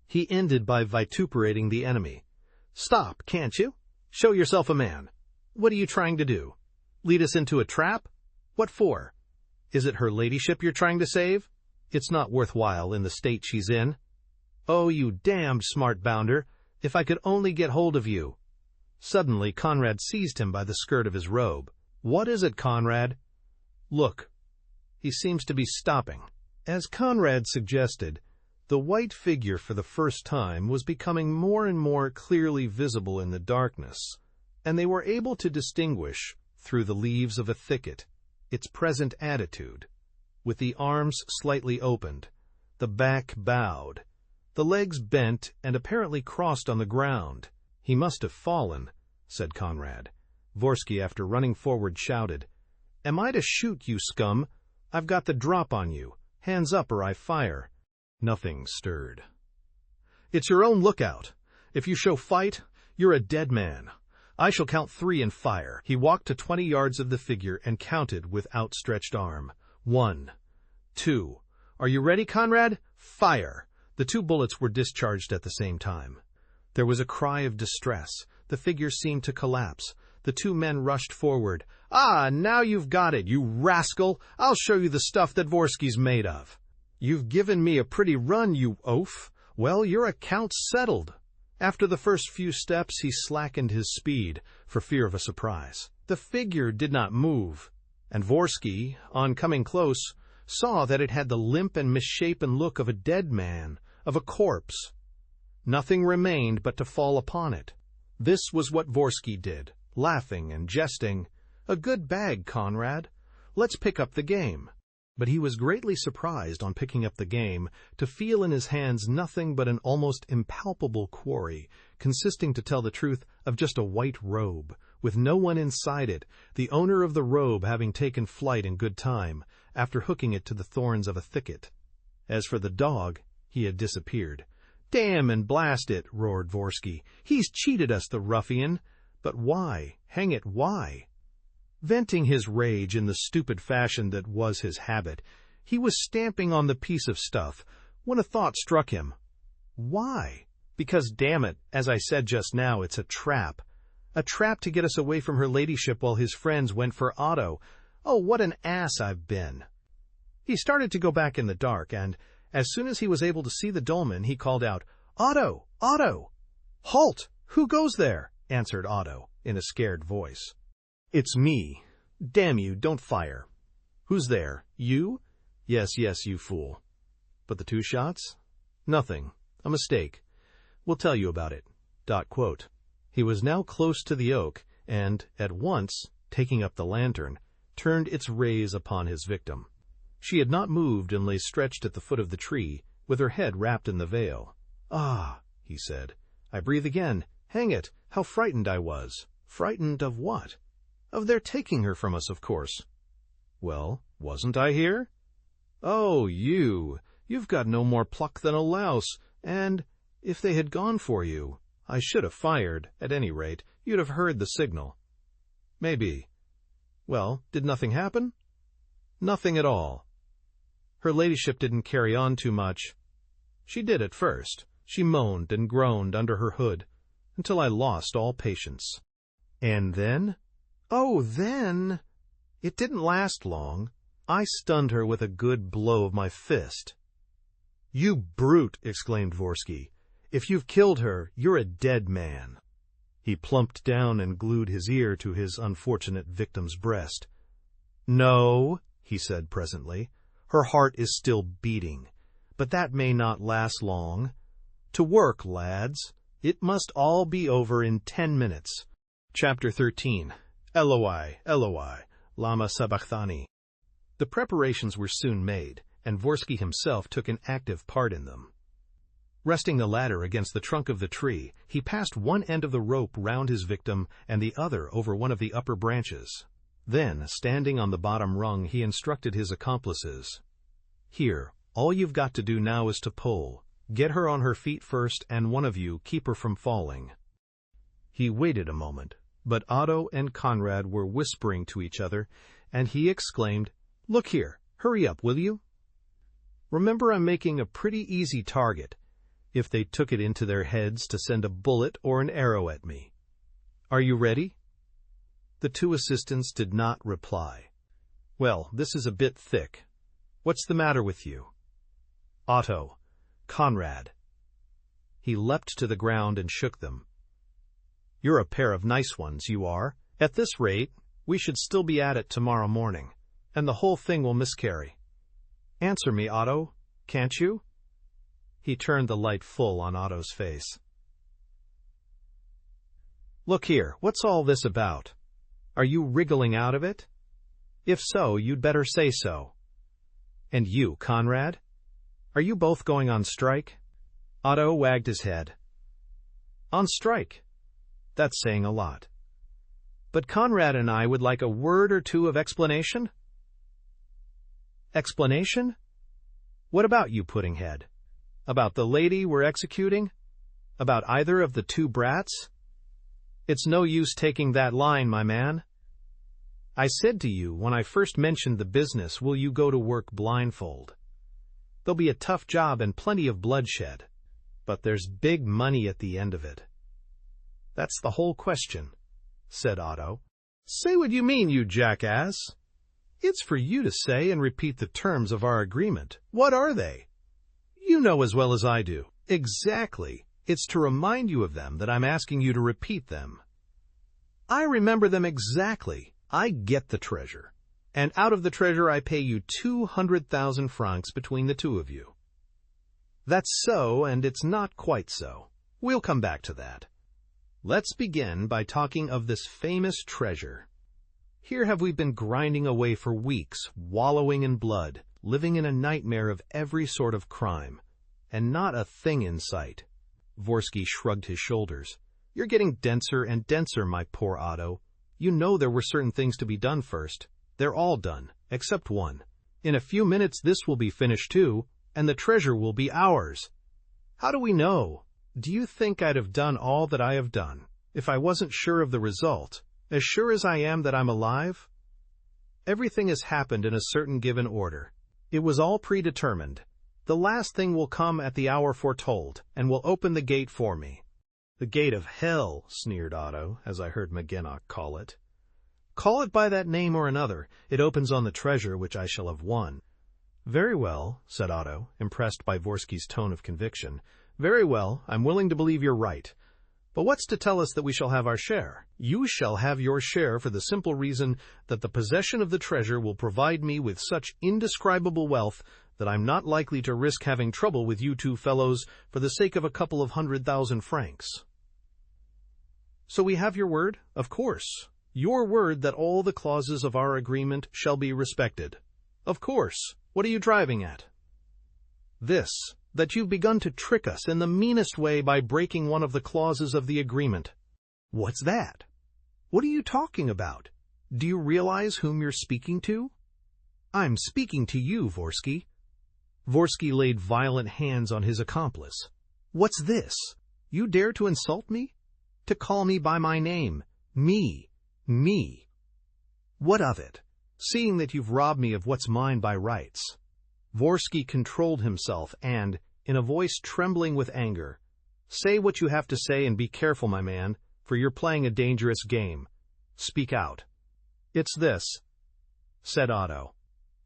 He ended by vituperating the enemy. "Stop, can't you? Show yourself a man. What are you trying to do? Lead us into a trap? What for? Is it her ladyship you're trying to save? It's not worthwhile in the state she's in. Oh, you damned smart bounder, if I could only get hold of you." Suddenly Conrad seized him by the skirt of his robe. "What is it, Conrad?" "Look. He seems to be stopping." As Conrad suggested, the white figure for the first time was becoming more and more clearly visible in the darkness, and they were able to distinguish, through the leaves of a thicket, its present attitude, with the arms slightly opened, the back bowed, the legs bent and apparently crossed on the ground. "He must have fallen," said Conrad. Vorsky, after running forward, shouted, "Am I to shoot, you scum? I've got the drop on you. Hands up or I fire." Nothing stirred. "It's your own lookout. If you show fight, you're a dead man. I shall count 3 and fire." He walked to 20 yards of the figure and counted with outstretched arm. 1, 2. "Are you ready, Conrad? Fire!" The 2 bullets were discharged at the same time. There was a cry of distress. The figure seemed to collapse. The 2 men rushed forward. "Ah, now you've got it, you rascal! I'll show you the stuff that Vorsky's made of. You've given me a pretty run, you oaf. Well, your account's settled." After the first few steps, he slackened his speed, for fear of a surprise. The figure did not move, and Vorsky, on coming close, saw that it had the limp and misshapen look of a dead man, of a corpse. Nothing remained but to fall upon it. This was what Vorsky did, laughing and jesting. "A good bag, Conrad. Let's pick up the game." But he was greatly surprised, on picking up the game, to feel in his hands nothing but an almost impalpable quarry, consisting, to tell the truth, of just a white robe, with no one inside it, the owner of the robe having taken flight in good time, after hooking it to the thorns of a thicket. As for the dog, he had disappeared. "Damn and blast it," roared Vorsky. "He's cheated us, the ruffian." But why? Hang it, why? Venting his rage in the stupid fashion that was his habit, he was stamping on the piece of stuff when a thought struck him. Why? Because, damn it, as I said just now, it's a trap. A trap to get us away from her ladyship while his friends went for Otto. Oh, what an ass I've been. He started to go back in the dark, and as soon as he was able to see the dolman, he called out, "Otto! Otto!" "Halt! Who goes there?" answered Otto, in a scared voice. "It's me. Damn you, don't fire." "Who's there? You?" Yes, you fool." "But the 2 shots?" "Nothing. A mistake. We'll tell you about it." He was now close to the oak, and, at once, taking up the lantern, turned its rays upon his victim. She had not moved and lay stretched at the foot of the tree, with her head wrapped in the veil. "Ah," he said, "I breathe again. Hang it, how frightened I was." "Frightened of what?" "Of their taking her from us, of course." "Well, wasn't I here?" "Oh, you've got no more pluck than a louse, and if they had gone for you, I should have fired. At any rate, you'd have heard the signal." "Maybe." "Well, did nothing happen?" "Nothing at all. Her ladyship didn't carry on too much. She did at first. She moaned and groaned under her hood, until I lost all patience." "And then?" "Oh, then! It didn't last long. I stunned her with a good blow of my fist." "You brute!" exclaimed Vorsky. "If you've killed her, you're a dead man." He plumped down and glued his ear to his unfortunate victim's breast. "No," he said presently, "her heart is still beating, but that may not last long. To work, lads. It must all be over in 10 minutes. Chapter 13. Eloi, Eloi, Lama Sabachthani. The preparations were soon made, and Vorsky himself took an active part in them. Resting the ladder against the trunk of the tree, he passed one end of the rope round his victim and the other over one of the upper branches. Then, standing on the bottom rung, he instructed his accomplices. "Here, all you've got to do now is to pull. Get her on her feet first, and one of you keep her from falling." He waited a moment, but Otto and Conrad were whispering to each other, and he exclaimed, "Look here, hurry up, will you? Remember, I'm making a pretty easy target, if they took it into their heads to send a bullet or an arrow at me. Are you ready?" The 2 assistants did not reply. "Well, this is a bit thick. What's the matter with you?" "Otto, Conrad." He leapt to the ground and shook them. "You're a pair of nice ones, you are. At this rate, we should still be at it tomorrow morning, and the whole thing will miscarry. Answer me, Otto, can't you?" He turned the light full on Otto's face. "Look here, what's all this about? Are you wriggling out of it? If so, you'd better say so. And you, Conrad? Are you both going on strike?" Otto wagged his head. "On strike? That's saying a lot. But Conrad and I would like a word or 2 of explanation." "Explanation? What about, you puddinghead? About the lady we're executing? About either of the 2 brats? It's no use taking that line, my man. I said to you when I first mentioned the business, will you go to work blindfold? There'll be a tough job and plenty of bloodshed, but there's big money at the end of it." "That's the whole question," said Otto. "Say what you mean, you jackass. It's for you to say and repeat the terms of our agreement. What are they?" "You know as well as I do." "Exactly. It's to remind you of them that I'm asking you to repeat them." "I remember them exactly. I get the treasure, and out of the treasure I pay you 200,000 francs between the 2 of you." "That's so, and it's not quite so. We'll come back to that. Let's begin by talking of this famous treasure. Here have we been grinding away for weeks, wallowing in blood, living in a nightmare of every sort of crime, and not a thing in sight." Vorsky shrugged his shoulders. "You're getting denser and denser, my poor Otto. You know there were certain things to be done first. They're all done, except one. In a few minutes this will be finished too, and the treasure will be ours." How do we know? Do you think I'd have done all that I have done if I wasn't sure of the result, as sure as I am that I'm alive? Everything has happened in a certain given order. It was all predetermined. The last thing will come at the hour foretold, and will open the gate for me. The gate of hell, sneered Otto, as I heard McGinnock call it. Call it by that name or another, it opens on the treasure which I shall have won. Very well, said Otto, impressed by Vorsky's tone of conviction. Very well, I'm willing to believe you're right. But what's to tell us that we shall have our share? You shall have your share for the simple reason that the possession of the treasure will provide me with such indescribable wealth that I'm not likely to risk having trouble with you two fellows for the sake of a couple of 100,000 francs. So we have your word? Of course. Your word that all the clauses of our agreement shall be respected. Of course. What are you driving at? This, that you've begun to trick us in the meanest way by breaking one of the clauses of the agreement. What's that? What are you talking about? Do you realize whom you're speaking to? I'm speaking to you, Vorsky. Vorsky laid violent hands on his accomplice. What's this? You dare to insult me? To call me by my name? Me. What of it? Seeing that you've robbed me of what's mine by rights. Vorsky controlled himself and, in a voice trembling with anger, say what you have to say and be careful, my man, for you're playing a dangerous game. Speak out. It's this, said Otto.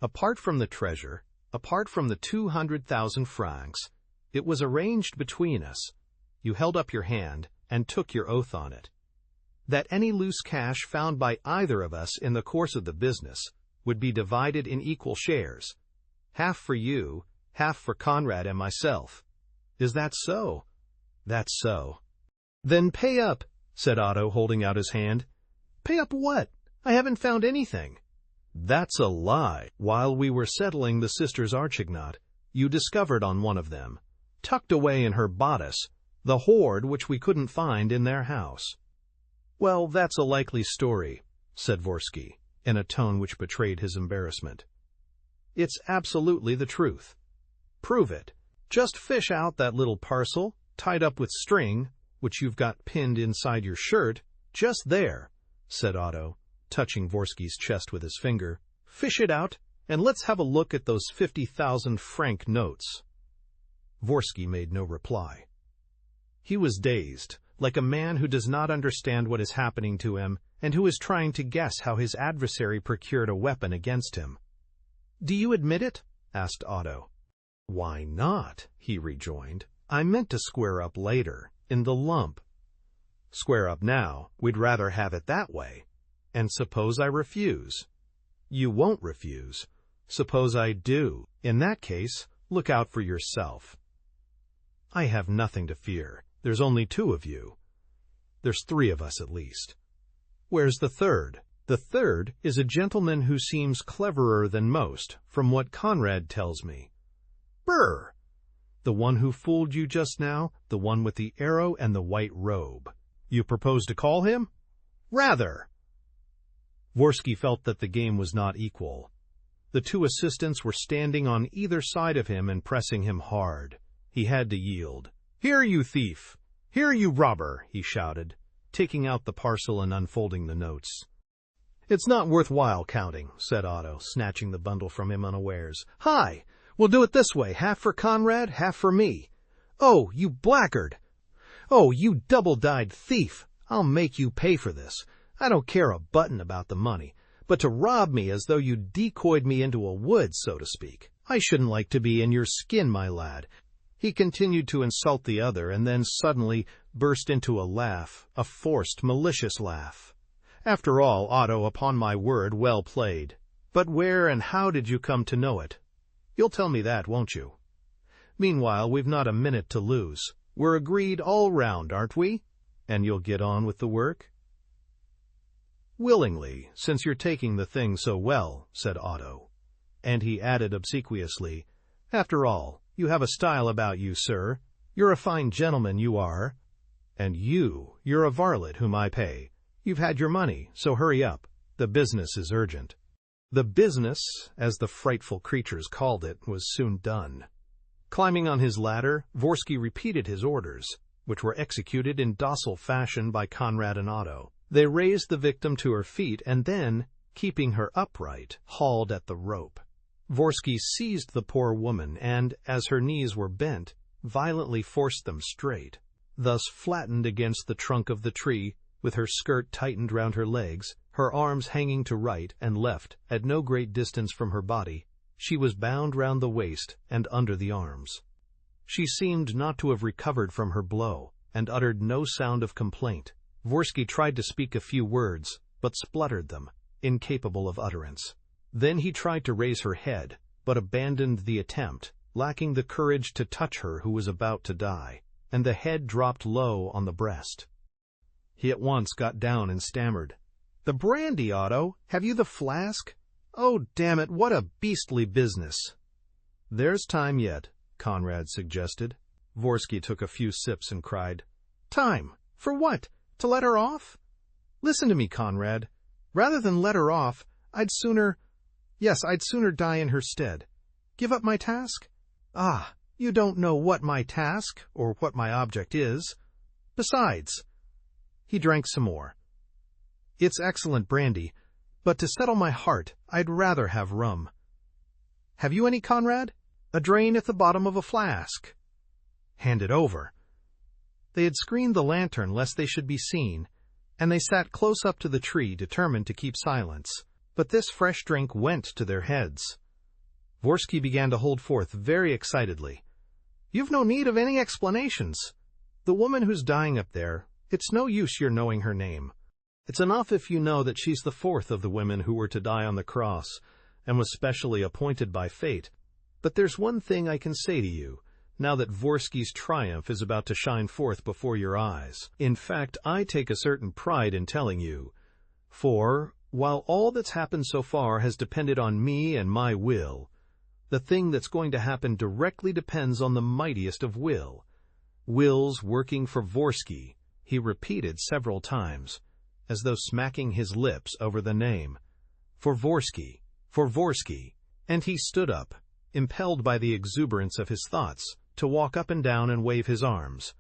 Apart from the treasure, apart from the 200,000 francs, it was arranged between us. You held up your hand and took your oath on it, that any loose cash found by either of us in the course of the business would be divided in equal shares, half for you, half for Conrad and myself. Is that so? That's so. Then pay up, said Otto, holding out his hand. Pay up what? I haven't found anything. That's a lie. While we were settling the sisters Archignot, you discovered on one of them, tucked away in her bodice, the hoard which we couldn't find in their house. Well, that's a likely story, said Vorsky, in a tone which betrayed his embarrassment. It's absolutely the truth. Prove it. Just fish out that little parcel, tied up with string, which you've got pinned inside your shirt, just there, said Otto, touching Vorsky's chest with his finger. Fish it out, and let's have a look at those 50,000 franc notes. Vorsky made no reply. He was dazed, like a man who does not understand what is happening to him and who is trying to guess how his adversary procured a weapon against him. Do you admit it? Asked Otto. Why not? He rejoined. I meant to square up later, in the lump. Square up now, we'd rather have it that way. And suppose I refuse? You won't refuse. Suppose I do. In that case, look out for yourself. I have nothing to fear. There's only two of you. There's three of us at least. Where's the third? The third is a gentleman who seems cleverer than most, from what Conrad tells me. Brr! The one who fooled you just now, the one with the arrow and the white robe. You propose to call him? Rather! Vorsky felt that the game was not equal. The two assistants were standing on either side of him and pressing him hard. He had to yield. Here, you thief! Here, you robber! He shouted, taking out the parcel and unfolding the notes. It's not worthwhile counting, said Otto, snatching the bundle from him unawares. Hi! We'll do it this way, half for Conrad, half for me. Oh, you blackguard! Oh, you double-dyed thief! I'll make you pay for this. I don't care a button about the money, but to rob me as though you decoyed me into a wood, so to speak. I shouldn't like to be in your skin, my lad. He continued to insult the other, and then suddenly burst into a laugh, a forced, malicious laugh. After all, Otto, upon my word, well played. But where and how did you come to know it? You'll tell me that, won't you? Meanwhile, we've not a minute to lose. We're agreed all round, aren't we? And you'll get on with the work? Willingly, since you're taking the thing so well, said Otto. And he added obsequiously, After all, you have a style about you, sir. You're a fine gentleman, you are. And you're a varlet whom I pay. You've had your money, so hurry up. The business is urgent. The business, as the frightful creatures called it, was soon done. Climbing on his ladder, Vorsky repeated his orders, which were executed in docile fashion by Conrad and Otto. They raised the victim to her feet and then, keeping her upright, hauled at the rope. Vorsky seized the poor woman and, as her knees were bent, violently forced them straight. Thus flattened against the trunk of the tree, with her skirt tightened round her legs, her arms hanging to right and left at no great distance from her body, she was bound round the waist and under the arms. She seemed not to have recovered from her blow, and uttered no sound of complaint. Vorsky tried to speak a few words, but spluttered them, incapable of utterance. Then he tried to raise her head, but abandoned the attempt, lacking the courage to touch her who was about to die, and the head dropped low on the breast. He at once got down and stammered, "The brandy, Otto! Have you the flask? Oh, damn it, what a beastly business!" "There's time yet," Conrad suggested. Vorsky took a few sips and cried, "Time? For what? To let her off? Listen to me, Conrad. Rather than let her off, I'd sooner die in her stead. Give up my task? Ah, you don't know what my task, or what my object is. Besides," he drank some more, "it's excellent brandy, but to settle my heart, I'd rather have rum. Have you any, Conrad? A drain at the bottom of a flask. Hand it over." They had screened the lantern lest they should be seen, and they sat close up to the tree, determined to keep silence. But this fresh drink went to their heads. Vorsky began to hold forth very excitedly. "You've no need of any explanations. The woman who's dying up there, it's no use your knowing her name. It's enough if you know that she's the fourth of the women who were to die on the cross, and was specially appointed by fate. But there's one thing I can say to you, now that Vorsky's triumph is about to shine forth before your eyes. In fact, I take a certain pride in telling you, for, while all that's happened so far has depended on me and my will, the thing that's going to happen directly depends on the mightiest of wills working for Vorsky," he repeated several times, as though smacking his lips over the name. For Vorsky, and he stood up, impelled by the exuberance of his thoughts, to walk up and down and wave his arms.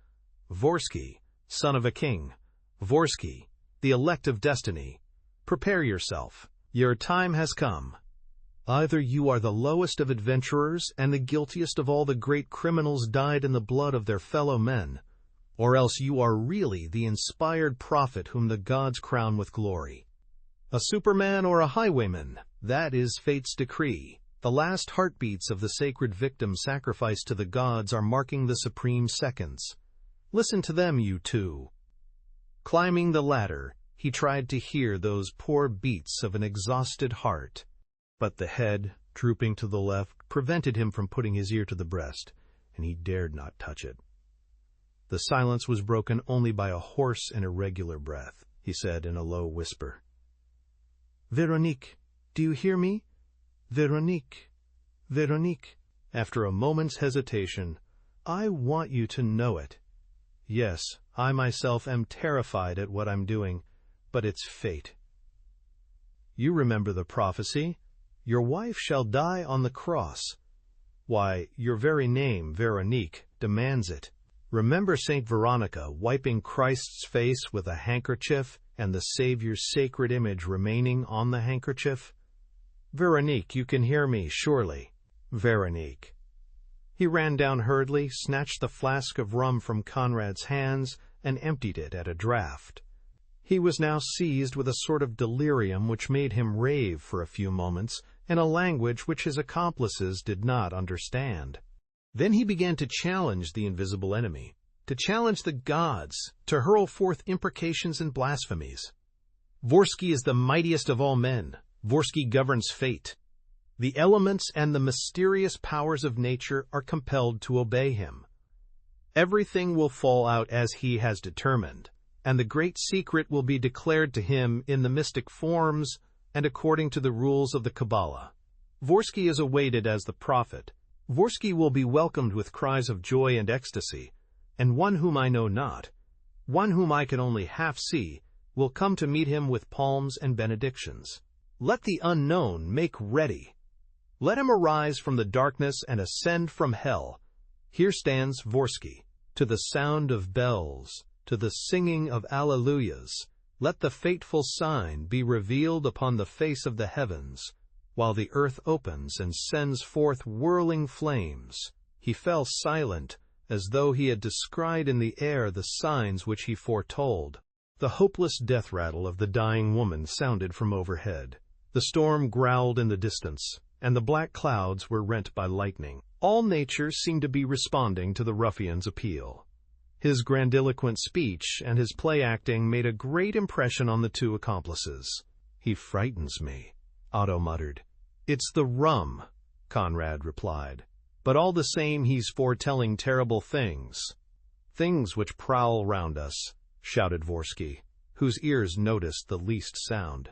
"Vorsky, son of a king. Vorsky, the elect of destiny. Prepare yourself. Your time has come. Either you are the lowest of adventurers and the guiltiest of all the great criminals died in the blood of their fellow men, or else you are really the inspired prophet whom the gods crown with glory. A superman or a highwayman, that is fate's decree. The last heartbeats of the sacred victim sacrificed to the gods are marking the supreme seconds. Listen to them, you two." Climbing the ladder, he tried to hear those poor beats of an exhausted heart, but the head, drooping to the left, prevented him from putting his ear to the breast, and he dared not touch it. The silence was broken only by a hoarse and irregular breath. He said in a low whisper, "Veronique, do you hear me? Veronique, Veronique." After a moment's hesitation, "I want you to know it. Yes, I myself am terrified at what I'm doing, but it's fate. You remember the prophecy? Your wife shall die on the cross. Why, your very name, Veronique, demands it. Remember Saint Veronica wiping Christ's face with a handkerchief and the Savior's sacred image remaining on the handkerchief? Veronique, you can hear me, surely. Veronique." He ran down hurriedly, snatched the flask of rum from Conrad's hands, and emptied it at a draught. He was now seized with a sort of delirium which made him rave for a few moments in a language which his accomplices did not understand. Then he began to challenge the invisible enemy, to challenge the gods, to hurl forth imprecations and blasphemies. Vorsky is the mightiest of all men. Vorsky governs fate. The elements and the mysterious powers of nature are compelled to obey him. Everything will fall out as he has determined, and the great secret will be declared to him in the mystic forms and according to the rules of the Kabbalah. Vorsky is awaited as the prophet. Vorsky will be welcomed with cries of joy and ecstasy, and one whom I know not, one whom I can only half see, will come to meet him with palms and benedictions. Let the unknown make ready. Let him arise from the darkness and ascend from hell, Here stands Vorsky, to the sound of bells, to the singing of alleluias. Let the fateful sign be revealed upon the face of the heavens, while the earth opens and sends forth whirling flames. He fell silent, as though he had descried in the air the signs which he foretold. The hopeless death rattle of the dying woman sounded from overhead. The storm growled in the distance, and the black clouds were rent by lightning. All nature seemed to be responding to the ruffian's appeal. His grandiloquent speech and his play-acting made a great impression on the two accomplices. "He frightens me," Otto muttered. "It's the rum," Conrad replied. "But all the same he's foretelling terrible things." "Things which prowl round us," shouted Vorsky, whose ears noticed the least sound.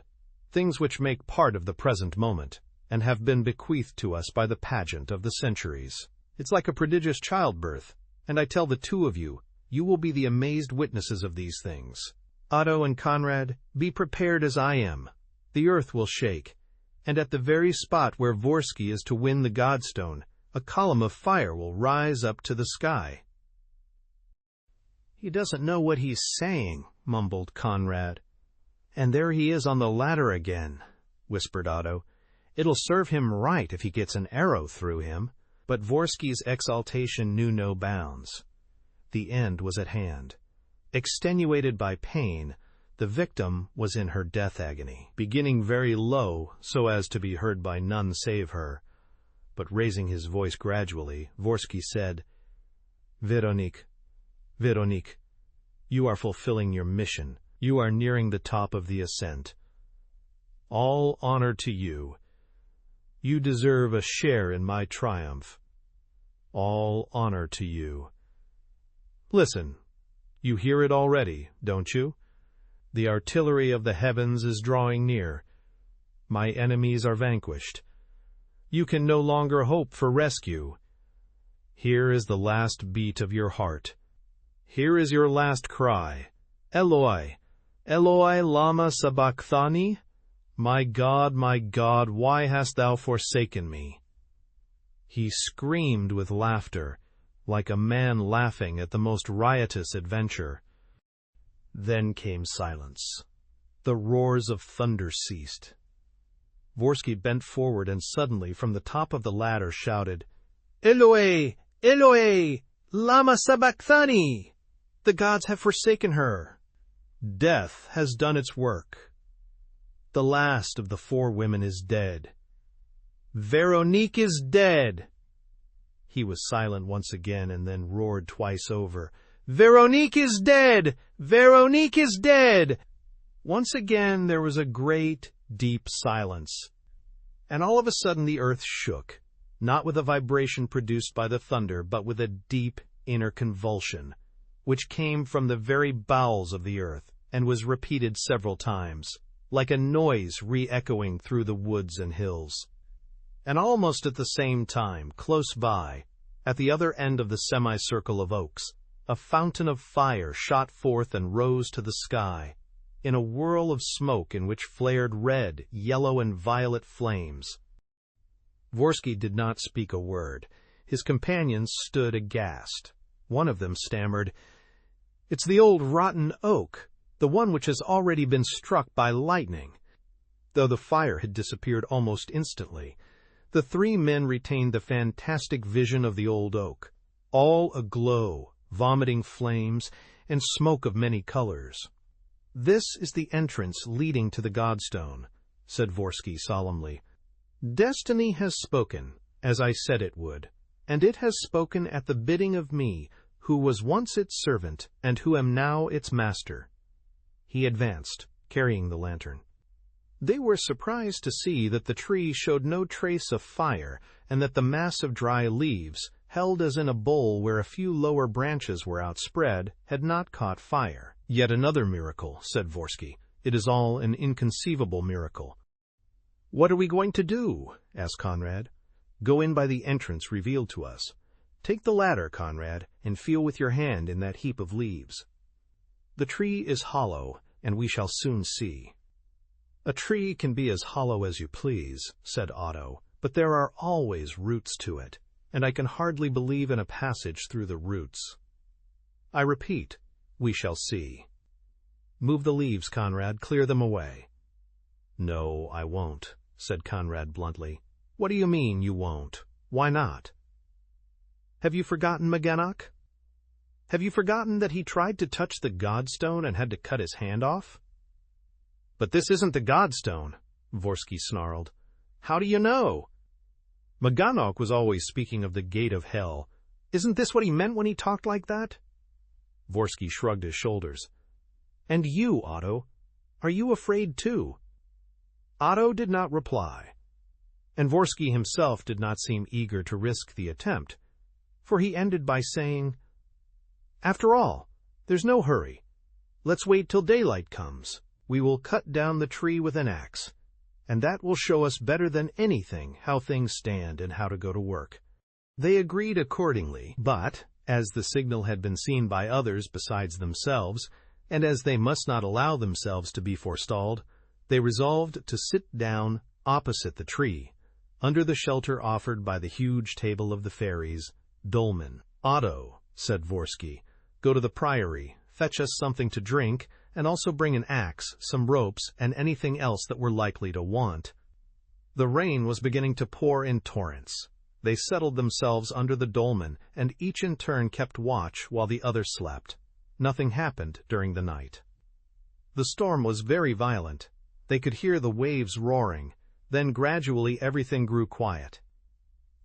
"Things which make part of the present moment, and have been bequeathed to us by the pageant of the centuries. It's like a prodigious childbirth, and I tell the two of you, you will be the amazed witnesses of these things. Otto and Conrad, be prepared as I am. The earth will shake, and at the very spot where Vorsky is to win the Godstone, a column of fire will rise up to the sky." "He doesn't know what he's saying," mumbled Conrad. "And there he is on the ladder again," whispered Otto. "It'll serve him right if he gets an arrow through him." But Vorsky's exaltation knew no bounds. The end was at hand. Extenuated by pain, the victim was in her death agony, beginning very low so as to be heard by none save her. But raising his voice gradually, Vorsky said, Veronique, Veronique, you are fulfilling your mission. You are nearing the top of the ascent. All honor to you. You deserve a share in my triumph. All honor to you. Listen, you hear it already, don't you? The artillery of the heavens is drawing near. My enemies are vanquished. You can no longer hope for rescue. Here is the last beat of your heart. Here is your last cry. Eloi, Eloi, Lama Sabachthani? My God, why hast thou forsaken me? He screamed with laughter, like a man laughing at the most riotous adventure. Then came silence. The roars of thunder ceased. Vorsky bent forward and suddenly from the top of the ladder shouted, Eloi, Eloi, Lama Sabachthani! The gods have forsaken her. Death has done its work. The last of the four women is dead. Veronique is dead. He was silent once again and then roared twice over, Veronique is dead! Veronique is dead! Once again there was a great, deep silence. And all of a sudden the earth shook, not with a vibration produced by the thunder, but with a deep inner convulsion, which came from the very bowels of the earth and was repeated several times, like a noise re-echoing through the woods and hills. And almost at the same time, close by, at the other end of the semicircle of oaks, a fountain of fire shot forth and rose to the sky, in a whirl of smoke in which flared red, yellow, and violet flames. Vorsky did not speak a word. His companions stood aghast. One of them stammered, It's the old rotten oak, the one which has already been struck by lightning. Though the fire had disappeared almost instantly, the three men retained the fantastic vision of the old oak, all aglow, vomiting flames, and smoke of many colors. This is the entrance leading to the Godstone, said Vorsky solemnly. Destiny has spoken, as I said it would, and it has spoken at the bidding of me, who was once its servant, and who am now its master. He advanced, carrying the lantern. They were surprised to see that the tree showed no trace of fire, and that the mass of dry leaves, held as in a bowl where a few lower branches were outspread, had not caught fire. Yet another miracle, said Vorsky. It is all an inconceivable miracle. What are we going to do? Asked Conrad. Go in by the entrance revealed to us. Take the ladder, Conrad, and feel with your hand in that heap of leaves. The tree is hollow, and we shall soon see. A tree can be as hollow as you please, said Otto, but there are always roots to it. and I can hardly believe in a passage through the roots. I repeat, we shall see. Move the leaves, Conrad, clear them away. No, I won't, said Conrad bluntly. What do you mean, you won't? Why not? Have you forgotten Magenok? Have you forgotten that he tried to touch the Godstone and had to cut his hand off? But this isn't the Godstone, Vorsky snarled. How do you know? Magenok was always speaking of the gate of hell. Isn't this what he meant when he talked like that? Vorsky shrugged his shoulders. And you, Otto, are you afraid too? Otto did not reply, and Vorsky himself did not seem eager to risk the attempt, for he ended by saying, After all, there's no hurry. Let's wait till daylight comes. We will cut down the tree with an axe, and that will show us better than anything how things stand and how to go to work. They agreed accordingly, but, as the signal had been seen by others besides themselves, and as they must not allow themselves to be forestalled, they resolved to sit down opposite the tree, under the shelter offered by the huge table of the fairies, dolmen. Otto, said Vorsky, go to the priory, fetch us something to drink, and also bring an axe, some ropes, and anything else that we're likely to want. The rain was beginning to pour in torrents. They settled themselves under the dolmen, and each in turn kept watch while the other slept. Nothing happened during the night. The storm was very violent. They could hear the waves roaring. Then gradually everything grew quiet.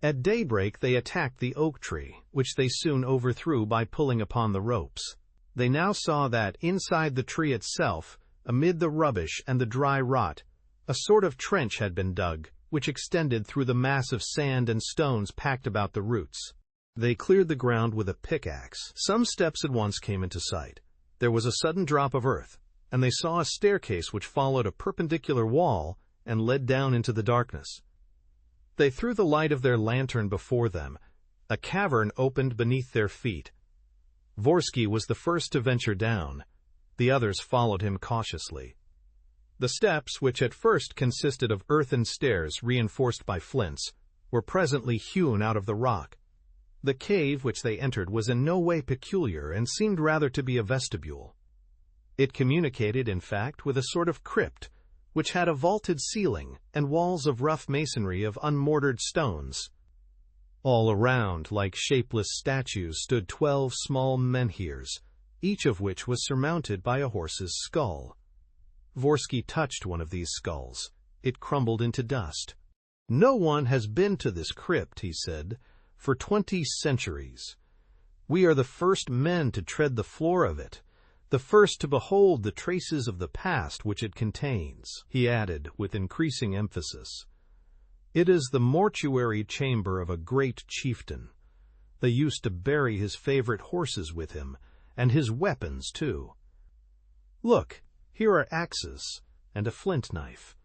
At daybreak they attacked the oak tree, which they soon overthrew by pulling upon the ropes. They now saw that, inside the tree itself, amid the rubbish and the dry rot, a sort of trench had been dug, which extended through the mass of sand and stones packed about the roots. They cleared the ground with a pickaxe. Some steps at once came into sight. There was a sudden drop of earth, and they saw a staircase which followed a perpendicular wall and led down into the darkness. They threw the light of their lantern before them. A cavern opened beneath their feet. Vorsky was the first to venture down. The others followed him cautiously. The steps, which at first consisted of earthen stairs reinforced by flints, were presently hewn out of the rock. The cave which they entered was in no way peculiar and seemed rather to be a vestibule. It communicated, in fact, with a sort of crypt, which had a vaulted ceiling and walls of rough masonry of unmortared stones. All around, like shapeless statues, stood 12 small menhirs, each of which was surmounted by a horse's skull. Vorsky touched one of these skulls. It crumbled into dust. No one has been to this crypt, he said, for 20 centuries. We are the first men to tread the floor of it, the first to behold the traces of the past which it contains, he added with increasing emphasis. It is the mortuary chamber of a great chieftain. They used to bury his favorite horses with him, and his weapons, too. Look, here are axes and a flint knife,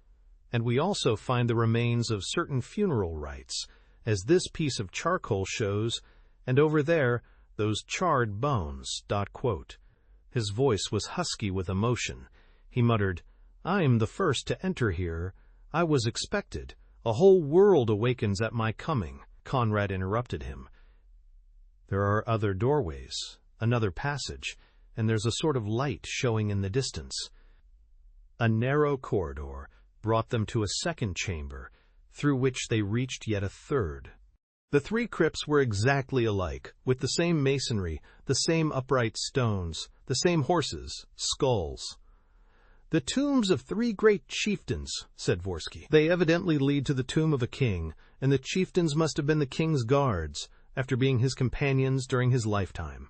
and we also find the remains of certain funeral rites, as this piece of charcoal shows, and over there, those charred bones. His voice was husky with emotion. He muttered, I'm the first to enter here. I was expected. A whole world awakens at my coming. Conrad interrupted him. There are other doorways, another passage, and there's a sort of light showing in the distance. A narrow corridor brought them to a second chamber, through which they reached yet a third. The 3 crypts were exactly alike, with the same masonry, the same upright stones, the same horses, skulls. The tombs of 3 great chieftains, said Vorsky. They evidently lead to the tomb of a king, and the chieftains must have been the king's guards, after being his companions during his lifetime.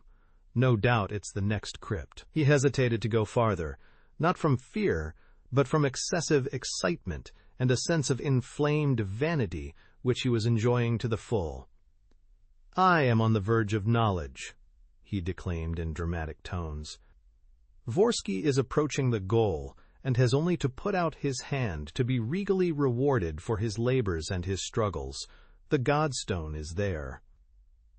No doubt it's the next crypt. He hesitated to go farther, not from fear, but from excessive excitement and a sense of inflamed vanity which he was enjoying to the full. I am on the verge of knowledge, he declaimed in dramatic tones. Vorsky is approaching the goal, and has only to put out his hand to be regally rewarded for his labors and his struggles. The Godstone is there.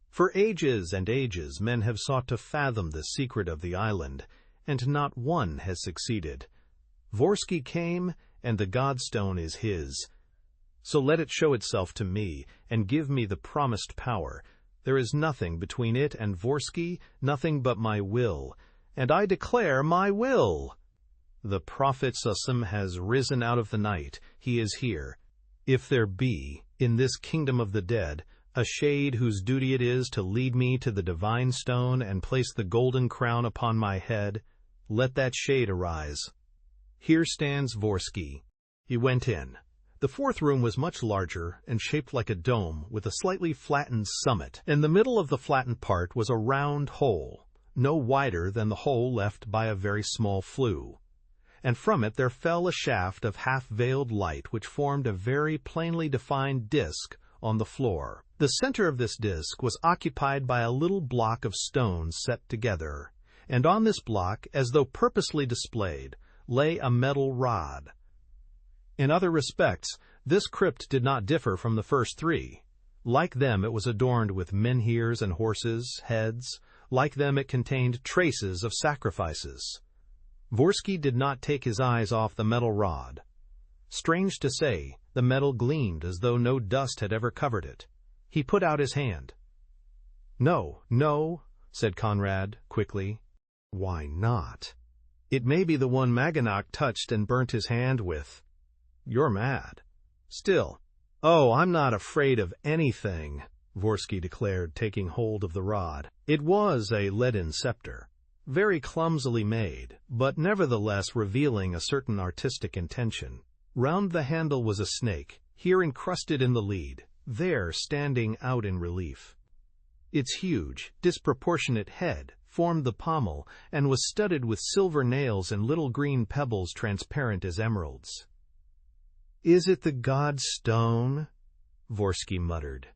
For ages and ages men have sought to fathom the secret of the island, and not one has succeeded. Vorsky came, and the Godstone is his. So let it show itself to me, and give me the promised power. There is nothing between it and Vorsky, nothing but my will, and I declare my will. The prophet Susem has risen out of the night. He is here. If there be, in this kingdom of the dead, a shade whose duty it is to lead me to the divine stone and place the golden crown upon my head, let that shade arise. Here stands Vorsky. He went in. The fourth room was much larger and shaped like a dome with a slightly flattened summit. In the middle of the flattened part was a round hole, no wider than the hole left by a very small flue, and from it there fell a shaft of half-veiled light which formed a very plainly defined disk on the floor. The center of this disk was occupied by a little block of stones set together, and on this block, as though purposely displayed, lay a metal rod. In other respects, this crypt did not differ from the first three. Like them, it was adorned with menhirs and horses' heads. Like them, it contained traces of sacrifices. Vorsky did not take his eyes off the metal rod. Strange to say, the metal gleamed as though no dust had ever covered it. He put out his hand. "No, no," said Conrad, quickly. "Why not? It may be the one Maginot touched and burnt his hand with. You're mad. Still, oh, I'm not afraid of anything," Vorsky declared, taking hold of the rod. It was a leaden scepter, very clumsily made, but nevertheless revealing a certain artistic intention. Round the handle was a snake, here encrusted in the lead, there standing out in relief. Its huge, disproportionate head formed the pommel and was studded with silver nails and little green pebbles transparent as emeralds. "Is it the god stone?" Vorsky muttered.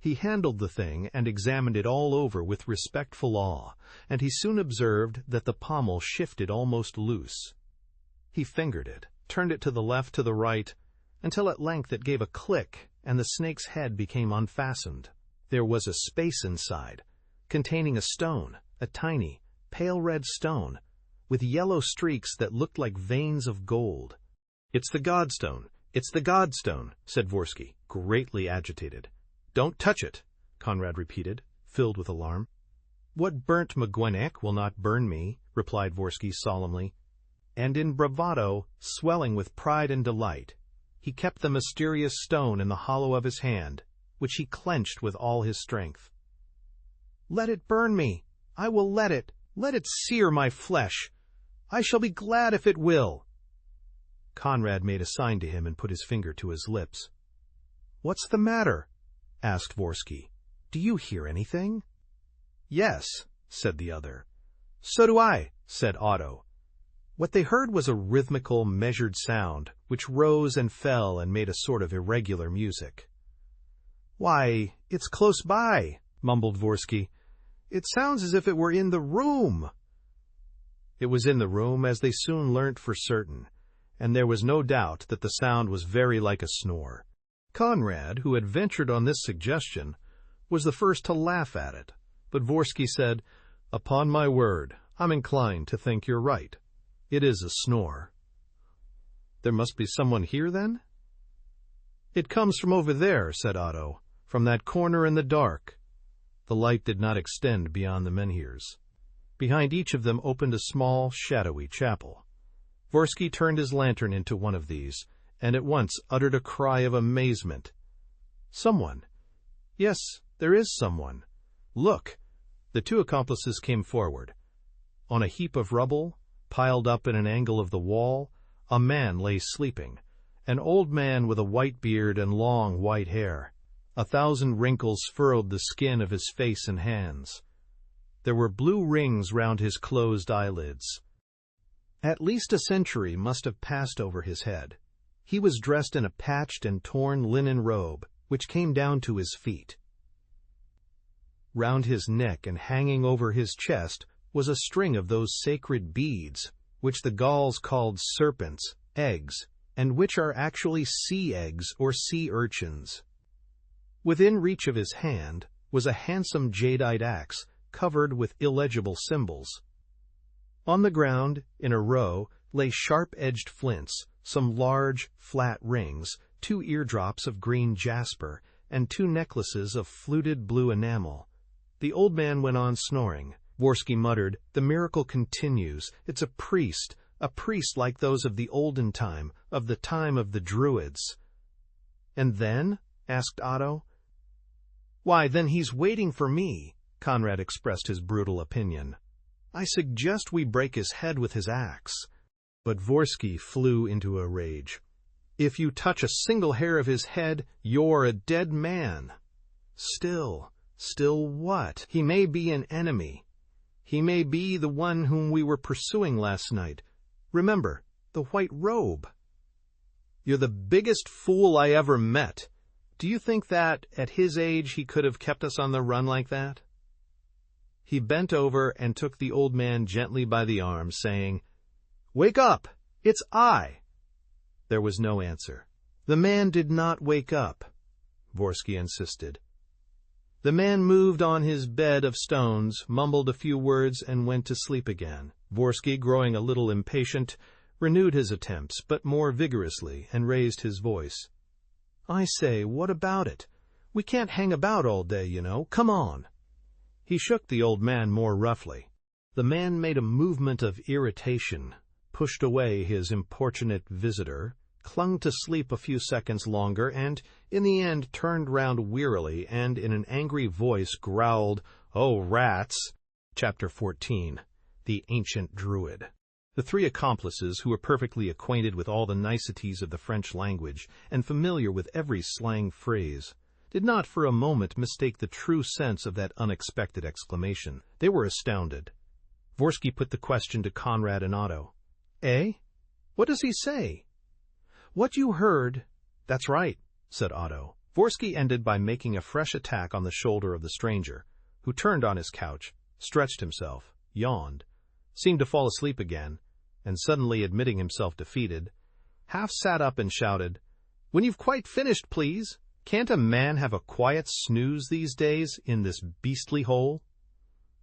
He handled the thing and examined it all over with respectful awe, and he soon observed that the pommel shifted almost loose. He fingered it, turned it to the left, to the right, until at length it gave a click and the snake's head became unfastened. There was a space inside, containing a stone, a tiny, pale red stone, with yellow streaks that looked like veins of gold. "It's the godstone, it's the godstone," said Vorsky, greatly agitated. "Don't touch it," Conrad repeated, filled with alarm. "What burnt Mgwenek will not burn me," replied Vorsky solemnly. And in bravado, swelling with pride and delight, he kept the mysterious stone in the hollow of his hand, which he clenched with all his strength. "Let it burn me! I will let it! Let it sear my flesh! I shall be glad if it will!" Conrad made a sign to him and put his finger to his lips. "What's the matter?" asked Vorsky. "Do you hear anything?" "Yes," said the other. "So do I," said Otto. What they heard was a rhythmical, measured sound, which rose and fell and made a sort of irregular music. "Why, it's close by," mumbled Vorsky. "It sounds as if it were in the room." It was in the room, as they soon learnt for certain, and there was no doubt that the sound was very like a snore. Conrad, who had ventured on this suggestion, was the first to laugh at it, but Vorsky said, "Upon my word, I'm inclined to think you're right. It is a snore." "There must be someone here, then?" "It comes from over there," said Otto, "from that corner in the dark." The light did not extend beyond the menhirs. Behind each of them opened a small, shadowy chapel. Vorsky turned his lantern into one of these, and at once uttered a cry of amazement. "Someone! Yes, there is someone. Look!" The two accomplices came forward. On a heap of rubble, piled up in an angle of the wall, a man lay sleeping, an old man with a white beard and long white hair. 1,000 wrinkles furrowed the skin of his face and hands. There were blue rings round his closed eyelids. At least a century must have passed over his head. He was dressed in a patched and torn linen robe, which came down to his feet. Round his neck and hanging over his chest was a string of those sacred beads, which the Gauls called serpents, eggs, and which are actually sea eggs or sea urchins. Within reach of his hand was a handsome jadeite axe covered with illegible symbols. On the ground, in a row, lay sharp-edged flints, some large, flat rings, 2 eardrops of green jasper, and 2 necklaces of fluted blue enamel. The old man went on snoring. Vorsky muttered, "The miracle continues. It's a priest like those of the olden time, of the time of the Druids." "And then?" asked Otto. "Why, then he's waiting for me," Conrad expressed his brutal opinion. "I suggest we break his head with his axe." But Vorsky flew into a rage. "If you touch a single hair of his head, you're a dead man." Still what? He may be an enemy. He may be the one whom we were pursuing last night. Remember, the white robe." "You're the biggest fool I ever met. Do you think that, at his age, he could have kept us on the run like that?" He bent over and took the old man gently by the arm, saying, "Wake up! It's I!" There was no answer. "The man did not wake up," Vorsky insisted. The man moved on his bed of stones, mumbled a few words, and went to sleep again. Vorsky, growing a little impatient, renewed his attempts, but more vigorously, and raised his voice. "I say, what about it? We can't hang about all day, you know. Come on." He shook the old man more roughly. The man made a movement of irritation, pushed away his importunate visitor, clung to sleep a few seconds longer, and in the end turned round wearily and in an angry voice growled, "Oh, rats!" Chapter 14. The Ancient Druid. The 3 accomplices, who were perfectly acquainted with all the niceties of the French language and familiar with every slang phrase, did not for a moment mistake the true sense of that unexpected exclamation. They were astounded. Vorsky put the question to Conrad and Otto. "Eh? What does he say?" "What you heard—" "That's right," said Otto. Vorsky ended by making a fresh attack on the shoulder of the stranger, who turned on his couch, stretched himself, yawned, seemed to fall asleep again, and suddenly admitting himself defeated, half sat up and shouted, "When you've quite finished, please! Can't a man have a quiet snooze these days, in this beastly hole?"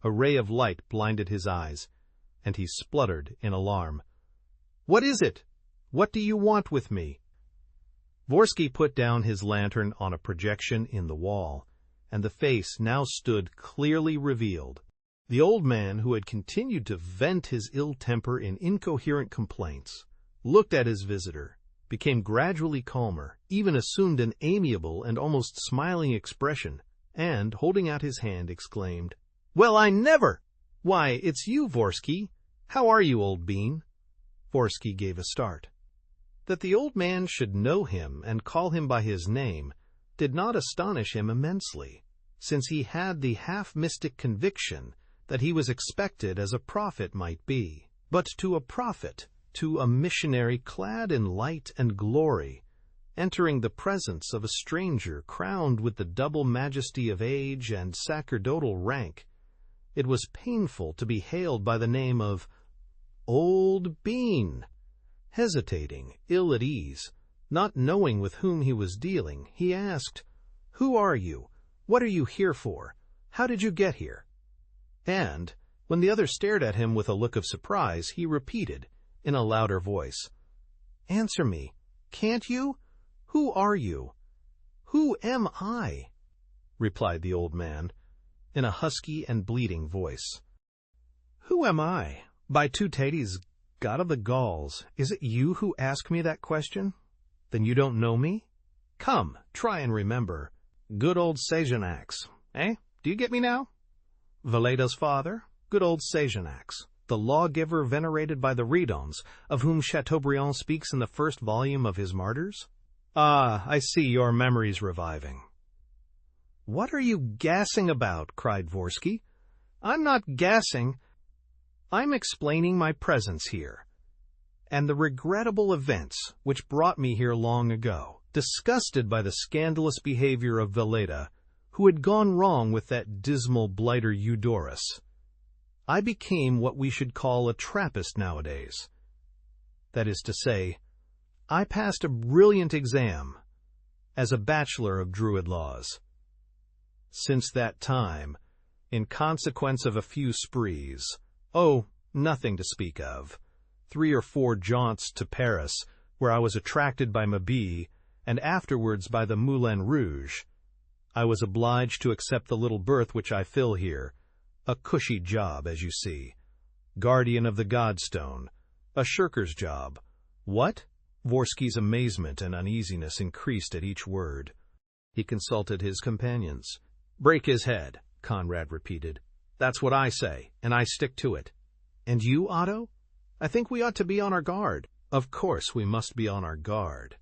A ray of light blinded his eyes, and he spluttered in alarm. "What is it? What do you want with me?" Vorsky put down his lantern on a projection in the wall, and the face now stood clearly revealed. The old man, who had continued to vent his ill temper in incoherent complaints, looked at his visitor, became gradually calmer, even assumed an amiable and almost smiling expression, and, holding out his hand, exclaimed, "Well, I never! Why, it's you, Vorsky! How are you, old bean?" Vorsky gave a start. That the old man should know him and call him by his name did not astonish him immensely, since he had the half-mystic conviction that he was expected as a prophet might be. But to a prophet, to a missionary clad in light and glory, entering the presence of a stranger crowned with the double majesty of age and sacerdotal rank, it was painful to be hailed by the name of Old Bean. Hesitating, ill at ease, not knowing with whom he was dealing, he asked, "Who are you? What are you here for? How did you get here?" And, when the other stared at him with a look of surprise, he repeated, in a louder voice, "Answer me, can't you? Who are you?" "Who am I?" replied the old man, in a husky and bleating voice. "Who am I? By Teutates, God of the Gauls, is it you who ask me that question? Then you don't know me? Come, try and remember. Good old Sejonax, eh? Do you get me now? Valeda's father, good old Sejonax, the lawgiver venerated by the Redons, of whom Chateaubriand speaks in the first volume of his Martyrs? Ah, I see your memory's reviving." "What are you gassing about?" cried Vorsky. "I'm not gassing. I'm explaining my presence here, and the regrettable events which brought me here long ago. Disgusted by the scandalous behavior of Veleda, who had gone wrong with that dismal blighter Eudorus, I became what we should call a Trappist nowadays. That is to say, I passed a brilliant exam as a bachelor of Druid laws. Since that time, in consequence of a few sprees, nothing to speak of, 3 or 4 jaunts to Paris, where I was attracted by Mabille, and afterwards by the Moulin Rouge. I was obliged to accept the little berth which I fill here. A cushy job, as you see. Guardian of the Godstone. A shirker's job. What? Vorsky's amazement and uneasiness increased at each word. He consulted his companions. Break his head, Conrad repeated. That's what I say, and I stick to it. And you, Otto? I think we ought to be on our guard. Of course we must be on our guard.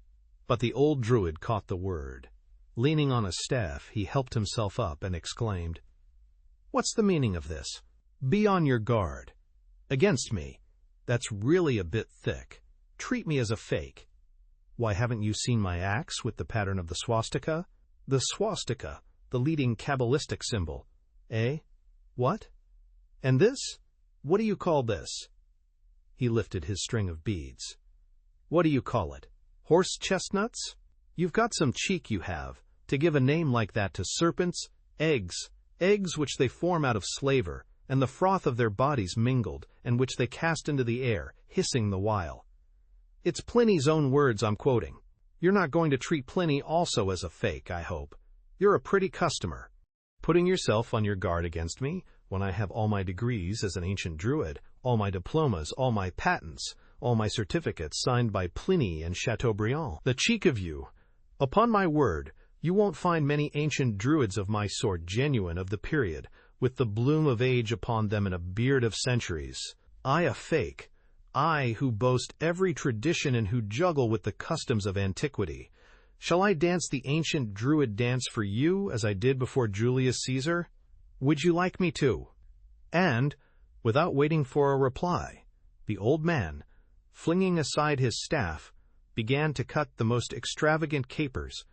But the old Druid caught the word. Leaning on a staff, he helped himself up and exclaimed, What's the meaning of this? Be on your guard. Against me. That's really a bit thick. Treat me as a fake. Why, haven't you seen my axe with the pattern of the swastika? The swastika, the leading Kabbalistic symbol. Eh? What? And this? What do you call this? He lifted his string of beads. What do you call it? Horse chestnuts? You've got some cheek, you have, to give a name like that to serpents, eggs which they form out of slaver, and the froth of their bodies mingled, and which they cast into the air, hissing the while. It's Pliny's own words I'm quoting. You're not going to treat Pliny also as a fake, I hope. You're a pretty customer. Putting yourself on your guard against me, when I have all my degrees as an ancient Druid, all my diplomas, all my patents, all my certificates signed by Pliny and Chateaubriand. The cheek of you! Upon my word, you won't find many ancient Druids of my sort genuine of the period, with the bloom of age upon them and a beard of centuries. I a fake. I who boast every tradition and who juggle with the customs of antiquity. Shall I dance the ancient Druid dance for you as I did before Julius Caesar? Would you like me to? And, without waiting for a reply, the old man, flinging aside his staff, began to cut the most extravagant capers,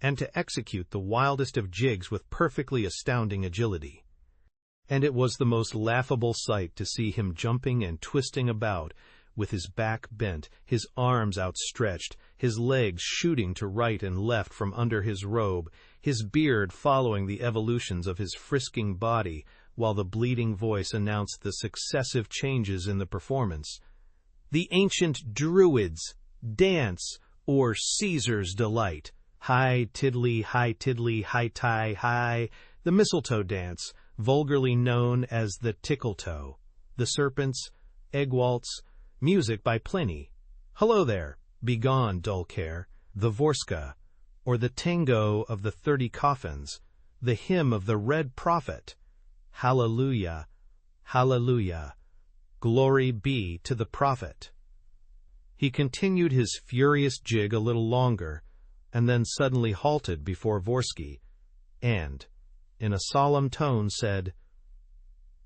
and to execute the wildest of jigs with perfectly astounding agility. And it was the most laughable sight to see him jumping and twisting about, with his back bent, his arms outstretched, his legs shooting to right and left from under his robe, his beard following the evolutions of his frisking body, while the bleeding voice announced the successive changes in the performance. The ancient Druids dance, or Caesar's delight. High tiddly, high tie, high, the mistletoe dance, vulgarly known as the tickle-toe, the serpents, egg waltz, music by Pliny. Hello there, begone, dull care, the Vorska, or the tango of the 30 coffins, the hymn of the Red Prophet. Hallelujah, hallelujah, glory be to the prophet. He continued his furious jig a little longer, and then suddenly halted before Vorsky, and, in a solemn tone, said,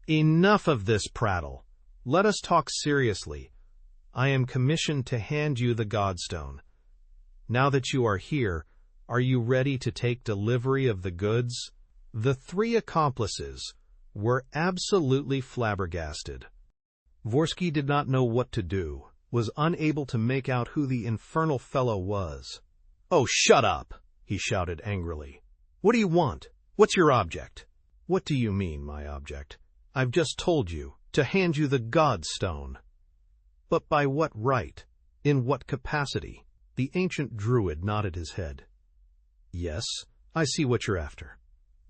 Enough of this prattle. Let us talk seriously. I am commissioned to hand you the Godstone. Now that you are here, are you ready to take delivery of the goods? The three accomplices were absolutely flabbergasted. Vorsky did not know what to do, was unable to make out who the infernal fellow was. Oh, shut up, he shouted angrily. What do you want? What's your object? What do you mean, my object? I've just told you, to hand you the Godstone. But by what right? In what capacity? The ancient Druid nodded his head. Yes, I see what you're after.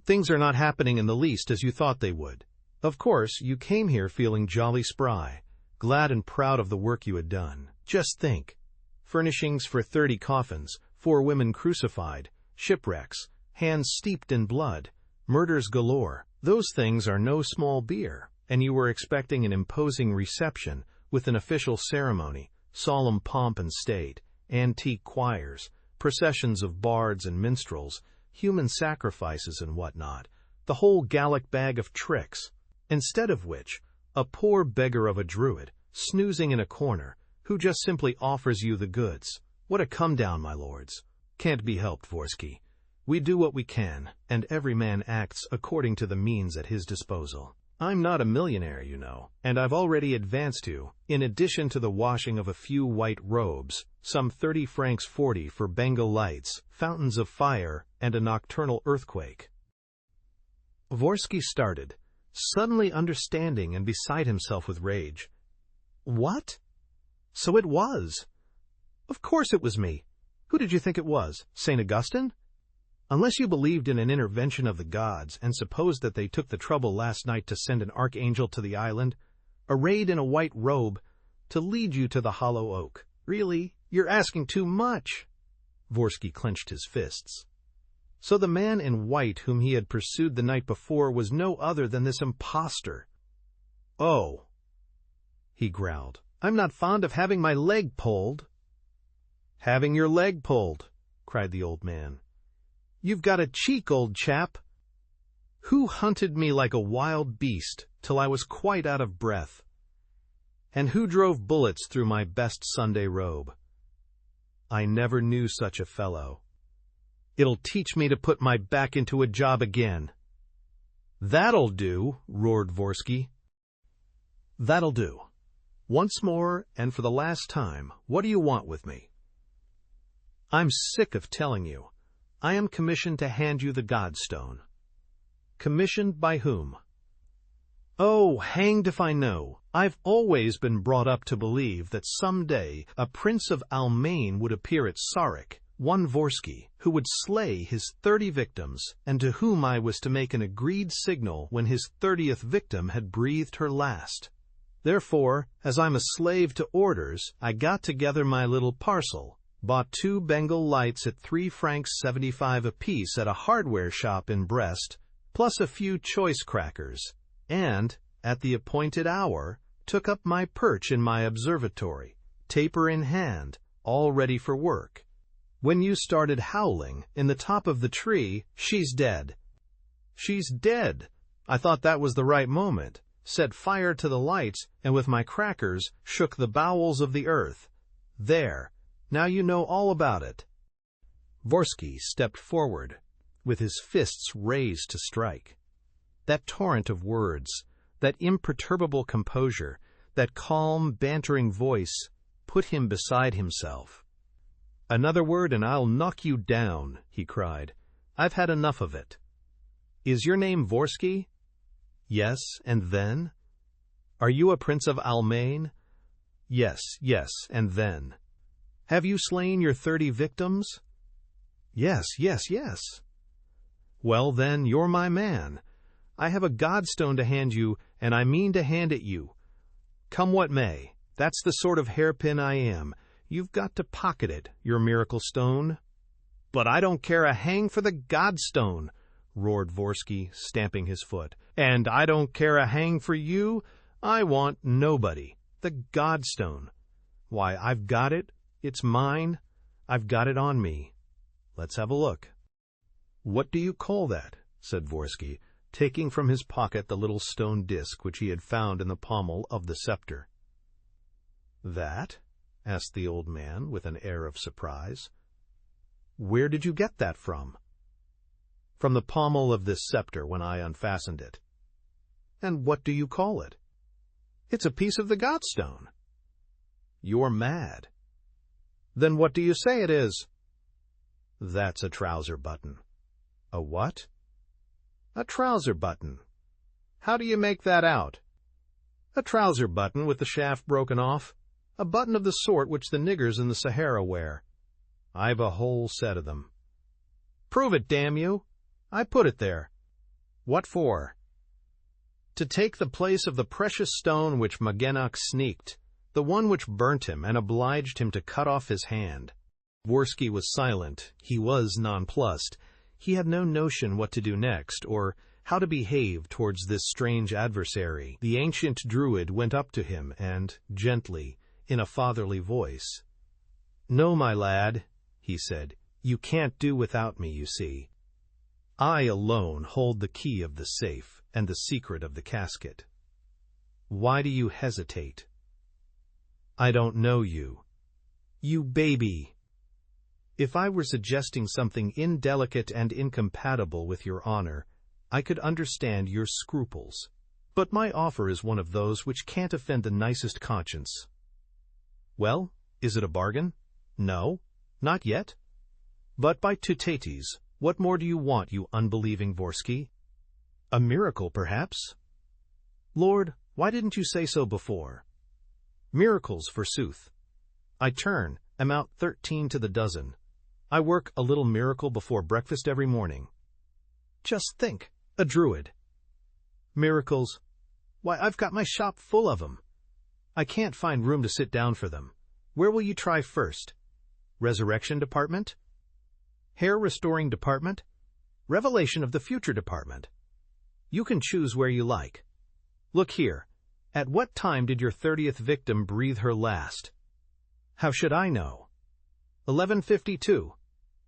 Things are not happening in the least as you thought they would. Of course, you came here feeling jolly spry, glad and proud of the work you had done. Just think. Furnishings for 30 coffins, 4 women crucified, shipwrecks, hands steeped in blood, murders galore. Those things are no small beer, and you were expecting an imposing reception with an official ceremony, solemn pomp and state, antique choirs, processions of bards and minstrels, human sacrifices and whatnot, the whole Gallic bag of tricks, instead of which, a poor beggar of a Druid, snoozing in a corner, who just simply offers you the goods. What a come-down, my lords. Can't be helped, Vorsky. We do what we can, and every man acts according to the means at his disposal. I'm not a millionaire, you know, and I've already advanced you, in addition to the washing of a few white robes, some 30 francs 40 for Bengal lights, fountains of fire, and a nocturnal earthquake. Vorsky started, suddenly understanding and beside himself with rage. What? So it was. Of course it was me. Who did you think it was, St. Augustine? Unless you believed in an intervention of the gods and supposed that they took the trouble last night to send an archangel to the island, arrayed in a white robe, to lead you to the hollow oak. Really, you're asking too much. Vorsky clenched his fists. So the man in white whom he had pursued the night before was no other than this impostor. Oh, he growled, I'm not fond of having my leg pulled. Having your leg pulled, cried the old man. You've got a cheek, old chap. Who hunted me like a wild beast till I was quite out of breath? And who drove bullets through my best Sunday robe? I never knew such a fellow. It'll teach me to put my back into a job again. That'll do, roared Vorsky. That'll do. Once more, and for the last time, what do you want with me? I'm sick of telling you. I am commissioned to hand you the Godstone. Commissioned by whom? Oh, hanged if I know. I've always been brought up to believe that someday a prince of Almain would appear at Sarek, one Vorsky, who would slay his 30 victims, and to whom I was to make an agreed signal when his 30th victim had breathed her last. Therefore, as I'm a slave to orders, I got together my little parcel, bought 2 Bengal lights at 3 francs 75 apiece at a hardware shop in Brest, plus a few choice crackers, and, at the appointed hour, took up my perch in my observatory, taper in hand, all ready for work. When you started howling, in the top of the tree, she's dead. She's dead. I thought that was the right moment, set fire to the lights, and with my crackers shook the bowels of the earth. There. Now you know all about it. Vorsky stepped forward, with his fists raised to strike. That torrent of words, that imperturbable composure, that calm, bantering voice, put him beside himself. Another word and I'll knock you down, he cried. I've had enough of it. Is your name Vorsky? Yes, and then? Are you a prince of Almain? Yes, and then? Have you slain your 30 victims? Yes. Well, then, you're my man. I have a Godstone to hand you, and I mean to hand it you. Come what may, that's the sort of hairpin I am. You've got to pocket it, your miracle stone. But I don't care a hang for the Godstone, roared Vorsky, stamping his foot. And I don't care a hang for you. I want nobody. The Godstone. Why, I've got it. It's mine. I've got it on me. Let's have a look. What do you call that? Said Vorsky, taking from his pocket the little stone disc which he had found in the pommel of the scepter. That? Asked the old man with an air of surprise. Where did you get that from? From the pommel of this scepter when I unfastened it. And what do you call it? It's a piece of the Godstone. You're mad. Then what do you say it is? That's a trouser button. A what? A trouser button. How do you make that out? A trouser button with the shaft broken off. A button of the sort which the niggers in the Sahara wear. I've a whole set of them. Prove it, damn you. I put it there. What for? To take the place of the precious stone which Magenach sneaked, the one which burnt him and obliged him to cut off his hand. Vorsky was silent. He was nonplussed. He had no notion what to do next, or how to behave towards this strange adversary. The ancient Druid went up to him and, gently, in a fatherly voice, No, my lad, he said, you can't do without me, you see. I alone hold the key of the safe and the secret of the casket. Why do you hesitate? I don't know you. You baby! If I were suggesting something indelicate and incompatible with your honor, I could understand your scruples. But my offer is one of those which can't offend the nicest conscience. Well, is it a bargain? No, not yet. But by Tutates, what more do you want, you unbelieving Vorsky? A miracle, perhaps? Lord, why didn't you say so before? Miracles, forsooth. I turn, am out 13 to the dozen. I work a little miracle before breakfast every morning. Just think, a druid. Miracles? Why, I've got my shop full of them. I can't find room to sit down for them. Where will you try first? Resurrection department? Hair restoring department? Revelation of the future department? You can choose where you like. Look here. At what time did your 30th victim breathe her last? How should I know? 11:52.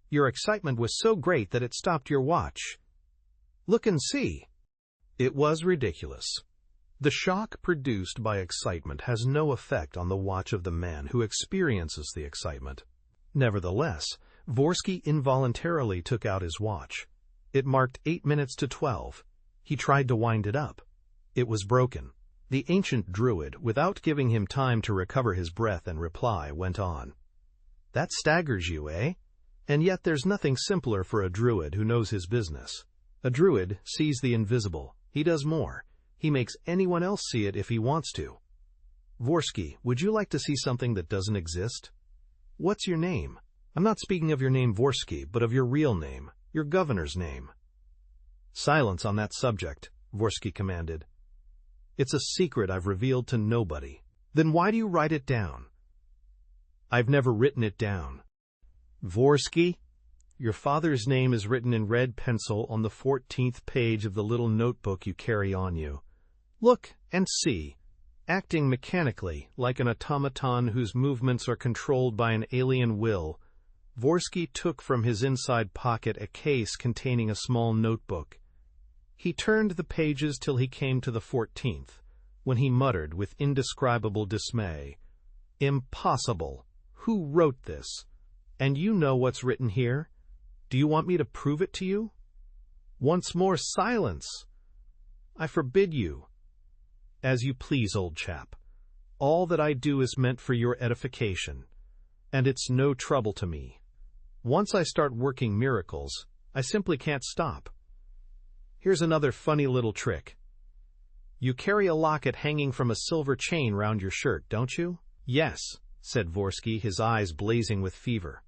Your excitement was so great that it stopped your watch. Look and see. It was ridiculous. The shock produced by excitement has no effect on the watch of the man who experiences the excitement. Nevertheless, Vorsky involuntarily took out his watch. It marked 8 minutes to 12. He tried to wind it up. It was broken. The ancient druid, without giving him time to recover his breath and reply, went on. That staggers you, eh? And yet there's nothing simpler for a druid who knows his business. A druid sees the invisible. He does more. He makes anyone else see it if he wants to. Vorsky, would you like to see something that doesn't exist? What's your name? I'm not speaking of your name Vorsky, but of your real name, your governor's name. Silence on that subject, Vorsky commanded. It's a secret I've revealed to nobody. Then why do you write it down? I've never written it down. Vorsky, your father's name is written in red pencil on the 14th page of the little notebook you carry on you. Look and see. Acting mechanically, like an automaton whose movements are controlled by an alien will, Vorsky took from his inside pocket a case containing a small notebook. He turned the pages till he came to the 14th, when he muttered with indescribable dismay, "Impossible! Who wrote this? And you know what's written here? Do you want me to prove it to you? Once more, silence! I forbid you. As you please, old chap. All that I do is meant for your edification, and it's no trouble to me. Once I start working miracles, I simply can't stop. Here's another funny little trick. You carry a locket hanging from a silver chain round your shirt, don't you? Yes, said Vorsky, his eyes blazing with fever.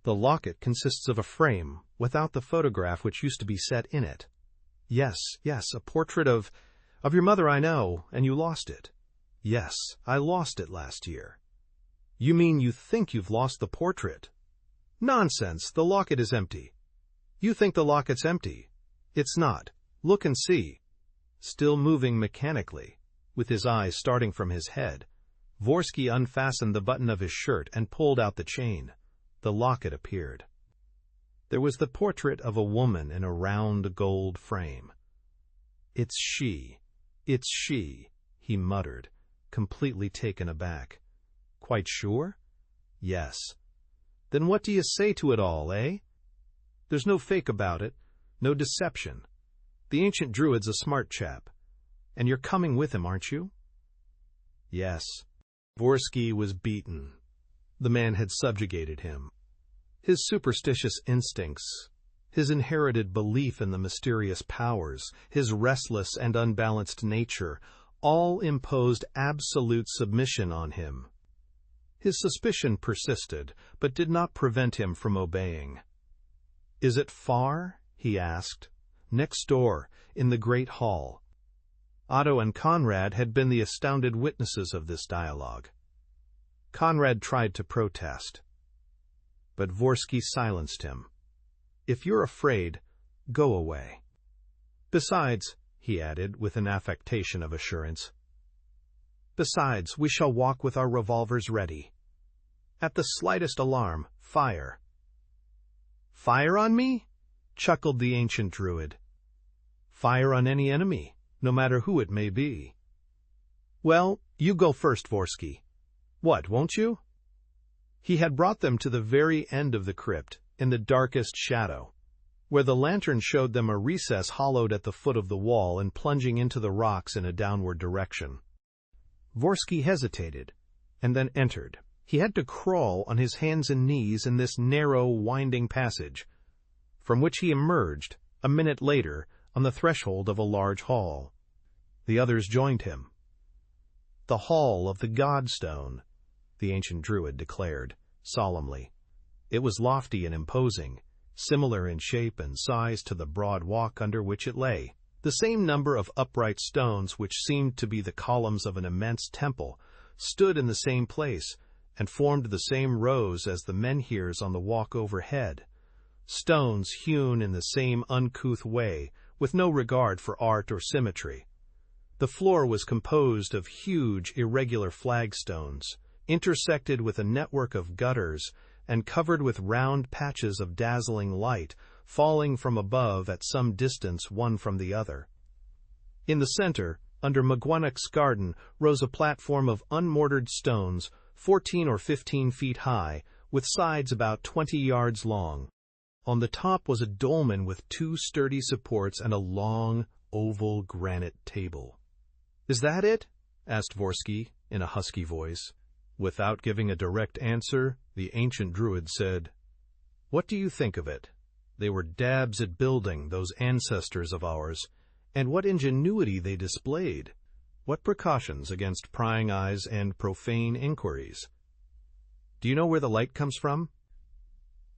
The locket consists of a frame, without the photograph which used to be set in it. Yes, a portrait of your mother, I know, and you lost it. Yes, I lost it last year. You mean you think you've lost the portrait? Nonsense, the locket is empty. You think the locket's empty. It's not. Look and see. Still moving mechanically, with his eyes starting from his head, Vorsky unfastened the button of his shirt and pulled out the chain. The locket appeared. There was the portrait of a woman in a round gold frame. It's she, he muttered, completely taken aback. Quite sure? Yes. Then what do you say to it all, eh? There's no fake about it, no deception. The ancient druid's a smart chap. And you're coming with him, aren't you? Yes. Vorsky was beaten. The man had subjugated him. His superstitious instincts, his inherited belief in the mysterious powers, his restless and unbalanced nature, all imposed absolute submission on him. His suspicion persisted, but did not prevent him from obeying. Is it far? He asked. Next door, in the great hall. Otto and Conrad had been the astounded witnesses of this dialogue. Conrad tried to protest, but Vorsky silenced him. If you're afraid, go away. Besides, he added with an affectation of assurance, besides, we shall walk with our revolvers ready. At the slightest alarm, fire. Fire on me? Chuckled the ancient druid. Fire on any enemy, no matter who it may be. Well, you go first, Vorsky. What, won't you? He had brought them to the very end of the crypt, in the darkest shadow, where the lantern showed them a recess hollowed at the foot of the wall and plunging into the rocks in a downward direction. Vorsky hesitated, and then entered. He had to crawl on his hands and knees in this narrow, winding passage, from which he emerged, a minute later, on the threshold of a large hall. The others joined him. The Hall of the Godstone, the ancient druid declared, solemnly. It was lofty and imposing, similar in shape and size to the broad walk under which it lay. The same number of upright stones, which seemed to be the columns of an immense temple, stood in the same place, and formed the same rows as the menhirs on the walk overhead. Stones hewn in the same uncouth way, with no regard for art or symmetry. The floor was composed of huge, irregular flagstones, intersected with a network of gutters, and covered with round patches of dazzling light, falling from above at some distance one from the other. In the center, under McGuinnock's garden, rose a platform of unmortared stones, 14 or 15 feet high, with sides about 20 yards long. On the top was a dolmen with 2 sturdy supports and a long, oval granite table. "Is that it?" asked Vorsky, in a husky voice. Without giving a direct answer, the ancient Druid said, "What do you think of it? They were dabs at building, those ancestors of ours, and what ingenuity they displayed! What precautions against prying eyes and profane inquiries! Do you know where the light comes from?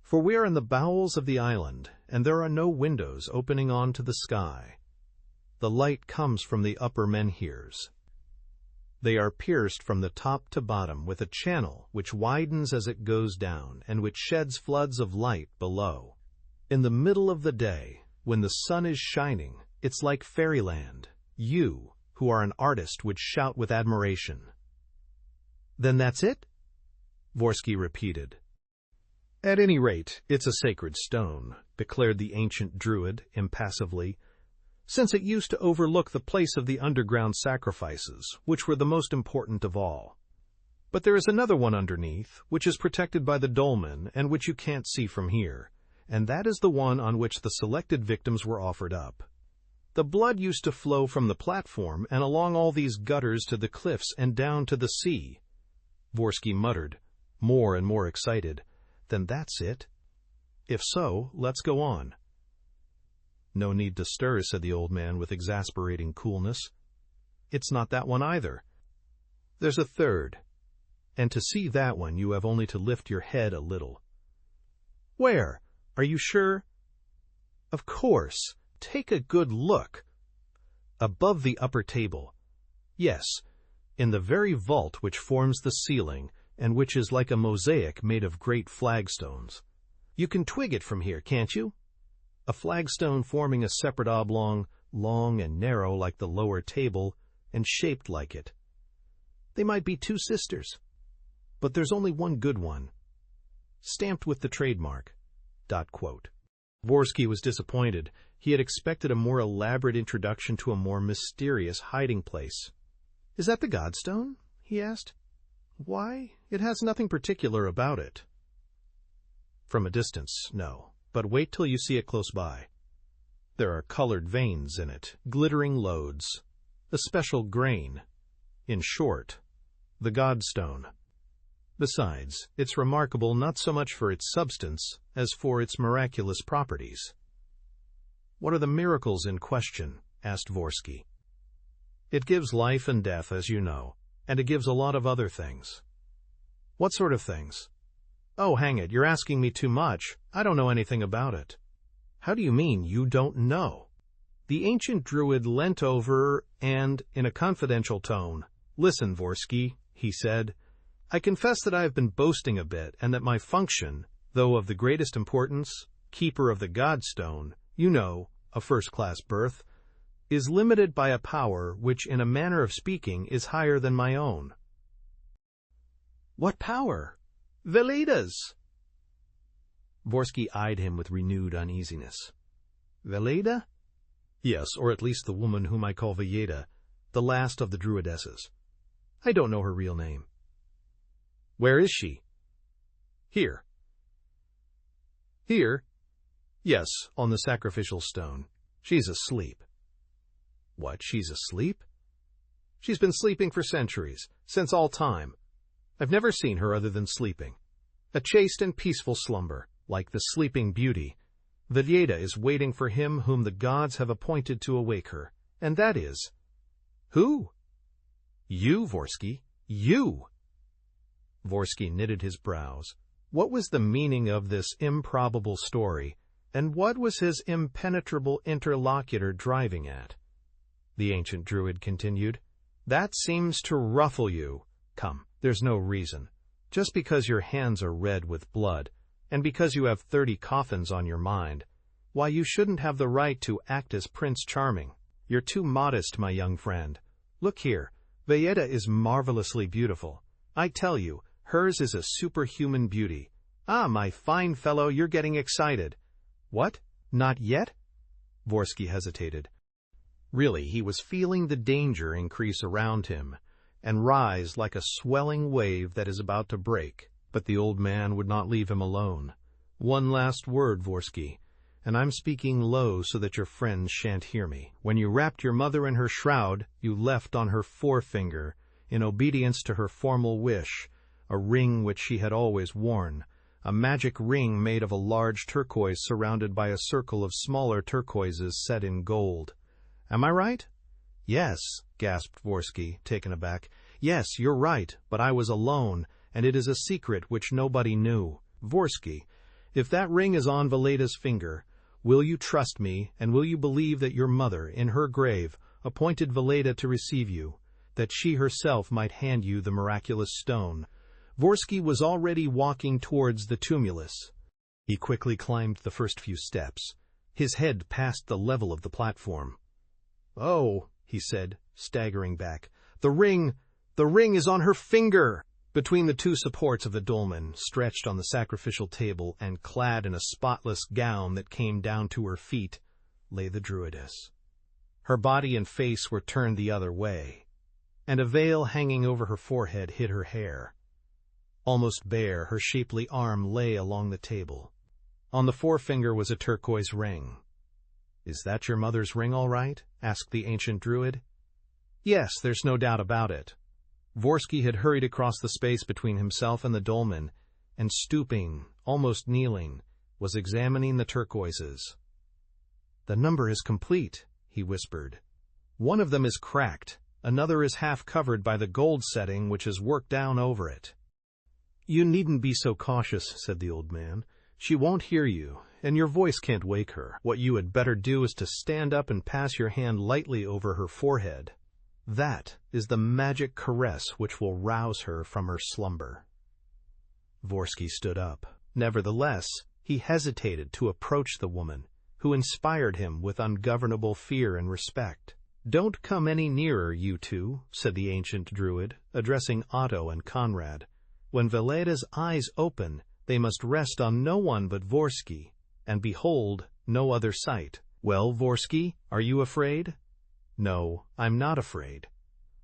For we are in the bowels of the island, and there are no windows opening on to the sky. The light comes from the upper menhirs. They are pierced from the top to bottom with a channel which widens as it goes down, and which sheds floods of light below. In the middle of the day, when the sun is shining, it's like fairyland. You, who are an artist, would shout with admiration." "Then that's it?" Vorsky repeated. "At any rate, it's a sacred stone," declared the ancient Druid impassively, "since it used to overlook the place of the underground sacrifices, which were the most important of all. But there is another one underneath, which is protected by the dolmen, and which you can't see from here, and that is the one on which the selected victims were offered up. The blood used to flow from the platform and along all these gutters to the cliffs and down to the sea." Vorsky muttered, more and more excited, "Then that's it? If so, let's go on." "No need to stir," said the old man with exasperating coolness. "It's not that one either. There's a third, and to see that one you have only to lift your head a little." "Where? Are you sure?" "Of course. Take a good look." "Above the upper table." "Yes, in the very vault which forms the ceiling, and which is like a mosaic made of great flagstones. You can twig it from here, can't you? A flagstone forming a separate oblong, long and narrow like the lower table, and shaped like it. They might be 2 sisters. But there's only one good one. Stamped with the trademark. ... Vorsky was disappointed. He had expected a more elaborate introduction to a more mysterious hiding place. "Is that the Godstone?" he asked. "Why, it has nothing particular about it." "From a distance, no. But wait till you see it close by. There are colored veins in it, glittering lodes, a special grain. In short, the Godstone. Besides, it's remarkable not so much for its substance as for its miraculous properties." "What are the miracles in question?" asked Vorsky. "It gives life and death, as you know, and it gives a lot of other things." "What sort of things?" "Oh, hang it, you're asking me too much. I don't know anything about it." "How do you mean, you don't know?" The ancient Druid leant over and, in a confidential tone, "Listen, Vorsky," he said, "I confess that I have been boasting a bit, and that my function, though of the greatest importance, keeper of the Godstone, you know, a first-class berth, is limited by a power which, in a manner of speaking, is higher than my own." "What power?" "Veleda's." Vorsky eyed him with renewed uneasiness. "Veleda?" "Yes, or at least the woman whom I call Veleda, the last of the Druidesses. I don't know her real name." "Where is she?" "Here." "Here?" "Yes, on the sacrificial stone. She's asleep." "What, she's asleep?" "She's been sleeping for centuries, since all time. I've never seen her other than sleeping. A chaste and peaceful slumber, like the Sleeping Beauty. Veleda is waiting for him whom the gods have appointed to awake her, and that is—" "Who?" "You, Vorsky, you." Vorsky knitted his brows. What was the meaning of this improbable story, and what was his impenetrable interlocutor driving at? The ancient Druid continued. That seems to ruffle you. Come, there's no reason. Just because your hands are red with blood, and because you have 30 coffins on your mind, why you shouldn't have the right to act as Prince Charming. You're too modest, my young friend. Look here, Valletta is marvelously beautiful. I tell you, hers is a superhuman beauty. Ah, my fine fellow, you're getting excited. What? Not yet? Vorsky hesitated. Really, he was feeling the danger increase around him, and rise like a swelling wave that is about to break. But the old man would not leave him alone. One last word, Vorsky, and I'm speaking low so that your friends shan't hear me. When you wrapped your mother in her shroud, you left on her forefinger, in obedience to her formal wish, a ring which she had always worn, a magic ring made of a large turquoise surrounded by a circle of smaller turquoises set in gold. Am I right? Yes, gasped Vorsky, taken aback. Yes, you're right, but I was alone, and it is a secret which nobody knew. Vorsky, if that ring is on Valletta's finger, will you trust me, and will you believe that your mother, in her grave, appointed Valletta to receive you, that she herself might hand you the miraculous stone? Vorsky was already walking towards the tumulus. He quickly climbed the first few steps. His head passed the level of the platform. Oh, he said, staggering back, the ring is on her finger! Between the two supports of the dolmen, stretched on the sacrificial table and clad in a spotless gown that came down to her feet, lay the druidess. Her body and face were turned the other way, and a veil hanging over her forehead hid her hair. Almost bare, her shapely arm lay along the table. On the forefinger was a turquoise ring. "Is that your mother's ring, all right?" asked the ancient druid. "Yes, there's no doubt about it." Vorsky had hurried across the space between himself and the dolmen, and stooping, almost kneeling, was examining the turquoises. "The number is complete," he whispered. "One of them is cracked, another is half covered by the gold setting which is worked down over it." "You needn't be so cautious," said the old man. "She won't hear you, and your voice can't wake her. What you had better do is to stand up and pass your hand lightly over her forehead. That is the magic caress which will rouse her from her slumber." Vorsky stood up. Nevertheless, he hesitated to approach the woman, who inspired him with ungovernable fear and respect. "Don't come any nearer, you two," said the ancient druid, addressing Otto and Conrad. "When Valletta's eyes open, they must rest on no one but Vorsky, and behold no other sight. Well, Vorsky, are you afraid?" "No, I'm not afraid.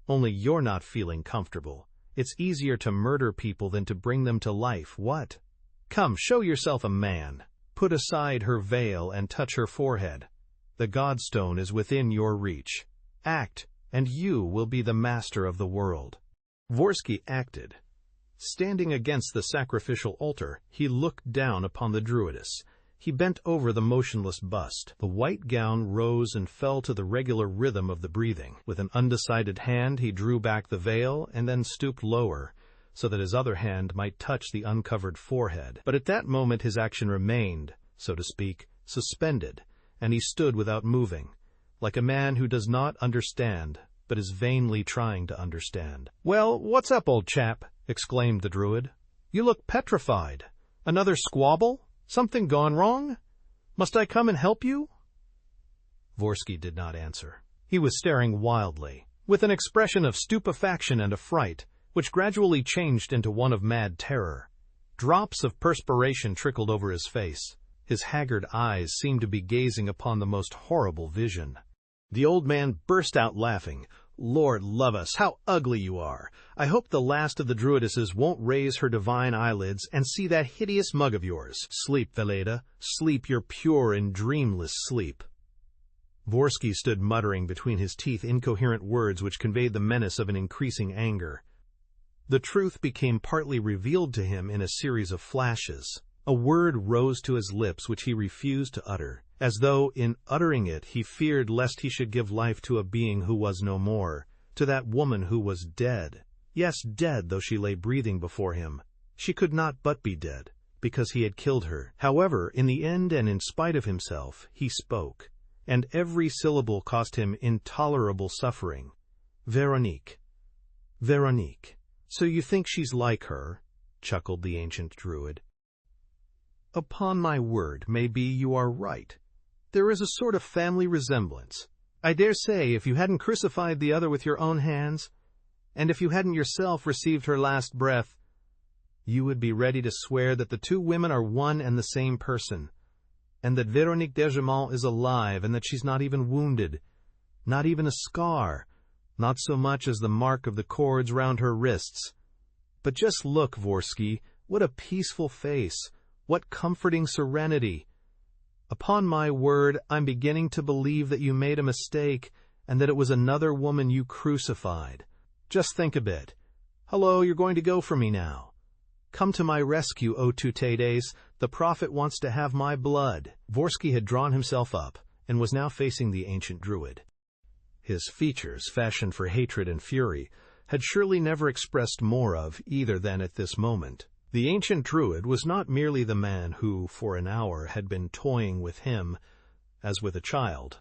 Only you're not feeling comfortable. It's easier to murder people than to bring them to life, what? Come, show yourself a man. Put aside her veil and touch her forehead. The Godstone is within your reach. Act, and you will be the master of the world." Vorsky acted. Standing against the sacrificial altar, he looked down upon the druidess. He bent over the motionless bust. The white gown rose and fell to the regular rhythm of the breathing. With an undecided hand, he drew back the veil and then stooped lower, so that his other hand might touch the uncovered forehead. But at that moment his action remained, so to speak, suspended, and he stood without moving, like a man who does not understand, but is vainly trying to understand. "Well, what's up, old chap?" exclaimed the druid. "You look petrified. Another squabble? Something gone wrong? Must I come and help you?" Vorsky did not answer. He was staring wildly, with an expression of stupefaction and affright, which gradually changed into one of mad terror. Drops of perspiration trickled over his face. His haggard eyes seemed to be gazing upon the most horrible vision. The old man burst out laughing. "Lord love us, how ugly you are! I hope the last of the druidesses won't raise her divine eyelids and see that hideous mug of yours. Sleep, Valletta, sleep your pure and dreamless sleep." Vorsky stood muttering between his teeth incoherent words which conveyed the menace of an increasing anger. The truth became partly revealed to him in a series of flashes. A word rose to his lips which he refused to utter, as though, in uttering it, he feared lest he should give life to a being who was no more, to that woman who was dead. Yes, dead, though she lay breathing before him. She could not but be dead, because he had killed her. However, in the end and in spite of himself, he spoke, and every syllable cost him intolerable suffering. Veronique. Veronique. So you think she's like her? Chuckled the ancient Druid. Upon my word, maybe you are right. There is a sort of family resemblance. I dare say, if you hadn't crucified the other with your own hands, and if you hadn't yourself received her last breath, you would be ready to swear that the two women are one and the same person, and that Veronique d'Ergemont is alive, and that she's not even wounded, not even a scar, not so much as the mark of the cords round her wrists. But just look, Vorsky, what a peaceful face, what comforting serenity. Upon my word, I'm beginning to believe that you made a mistake, and that it was another woman you crucified. Just think a bit. Hello, you're going to go for me now. Come to my rescue, O Tutedes. The prophet wants to have my blood. Vorsky had drawn himself up, and was now facing the ancient Druid. His features, fashioned for hatred and fury, had surely never expressed more of either than at this moment. The ancient Druid was not merely the man who, for an hour, had been toying with him as with a child.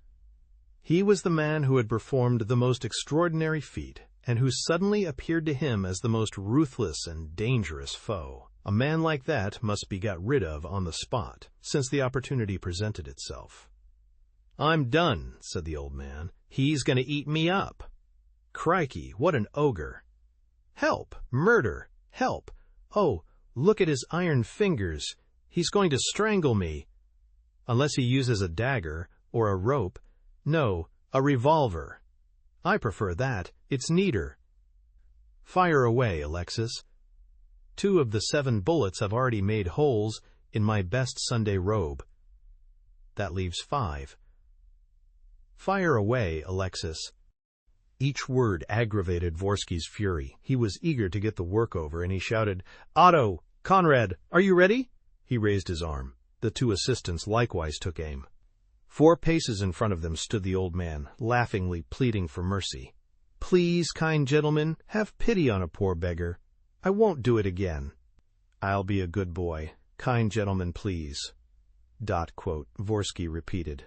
He was the man who had performed the most extraordinary feat, and who suddenly appeared to him as the most ruthless and dangerous foe. A man like that must be got rid of on the spot, since the opportunity presented itself. "I'm done," said the old man. "He's going to eat me up. Crikey, what an ogre! Help! Murder! Help! Oh, look at his iron fingers. He's going to strangle me. Unless he uses a dagger, or a rope. No, a revolver. I prefer that. It's neater. Fire away, Alexis. 2 of the 7 bullets have already made holes in my best Sunday robe. That leaves 5. Fire away, Alexis." Each word aggravated Vorsky's fury. He was eager to get the work over, and he shouted, "Otto! Conrad! Are you ready?" He raised his arm. The 2 assistants likewise took aim. 4 paces in front of them stood the old man, laughingly pleading for mercy. "Please, kind gentlemen, have pity on a poor beggar. I won't do it again." "I'll be a good boy. Kind gentlemen, please." ... Vorsky repeated.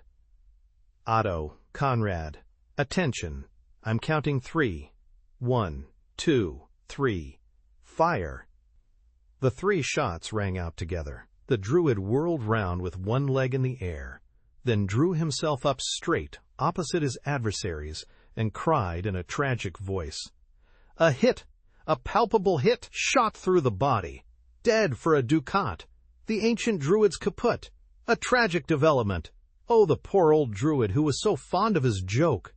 "Otto, Conrad, attention. I'm counting 3. 1, 2, 3. Fire!" The 3 shots rang out together. The Druid whirled round with one leg in the air, then drew himself up straight opposite his adversaries, and cried in a tragic voice, "A hit! A palpable hit! Shot through the body! Dead for a ducat! The ancient Druid's kaput! A tragic development! Oh, the poor old Druid who was so fond of his joke!"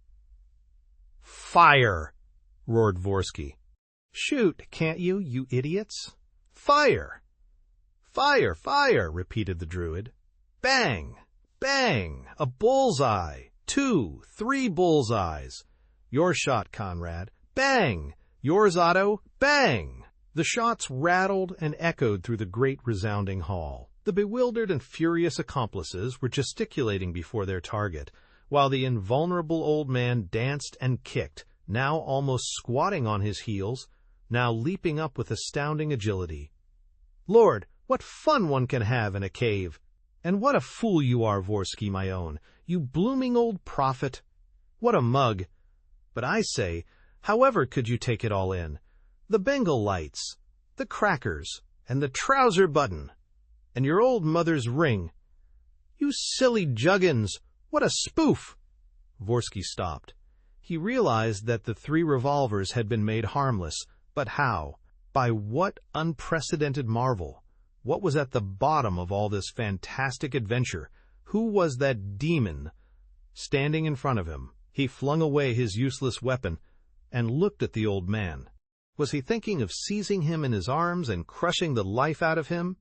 "Fire!" roared Vorsky. "Shoot, can't you, you idiots? Fire! Fire! Fire!" repeated the Druid. "Bang! Bang! A bullseye! 2, 3 bullseyes! Your shot, Conrad! Bang! Yours, Otto! Bang!" The shots rattled and echoed through the great resounding hall. The bewildered and furious accomplices were gesticulating before their target, while the invulnerable old man danced and kicked, now almost squatting on his heels, now leaping up with astounding agility. "Lord, what fun one can have in a cave! And what a fool you are, Vorsky, my own, you blooming old prophet! What a mug! But I say, however could you take it all in? The Bengal lights, the crackers, and the trouser button, and your old mother's ring. You silly juggins! What a spoof!" Vorsky stopped. He realized that the 3 revolvers had been made harmless, but how? By what unprecedented marvel? What was at the bottom of all this fantastic adventure? Who was that demon standing in front of him? He flung away his useless weapon and looked at the old man. Was he thinking of seizing him in his arms and crushing the life out of him?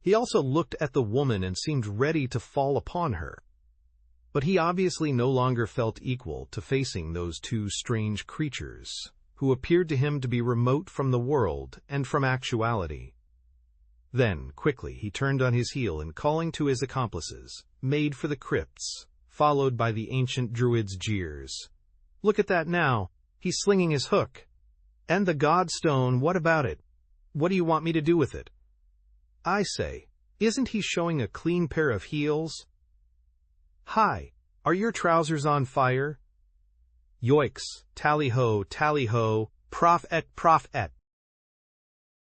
He also looked at the woman and seemed ready to fall upon her. But he obviously no longer felt equal to facing those 2 strange creatures, who appeared to him to be remote from the world and from actuality. Then, quickly, he turned on his heel and, calling to his accomplices, made for the crypts, followed by the ancient Druid's jeers. "Look at that now! He's slinging his hook! And the godstone, what about it? What do you want me to do with it? I say, Isn't he showing a clean pair of heels? Hi, are your trousers on fire? Yoicks, tally-ho, prof et,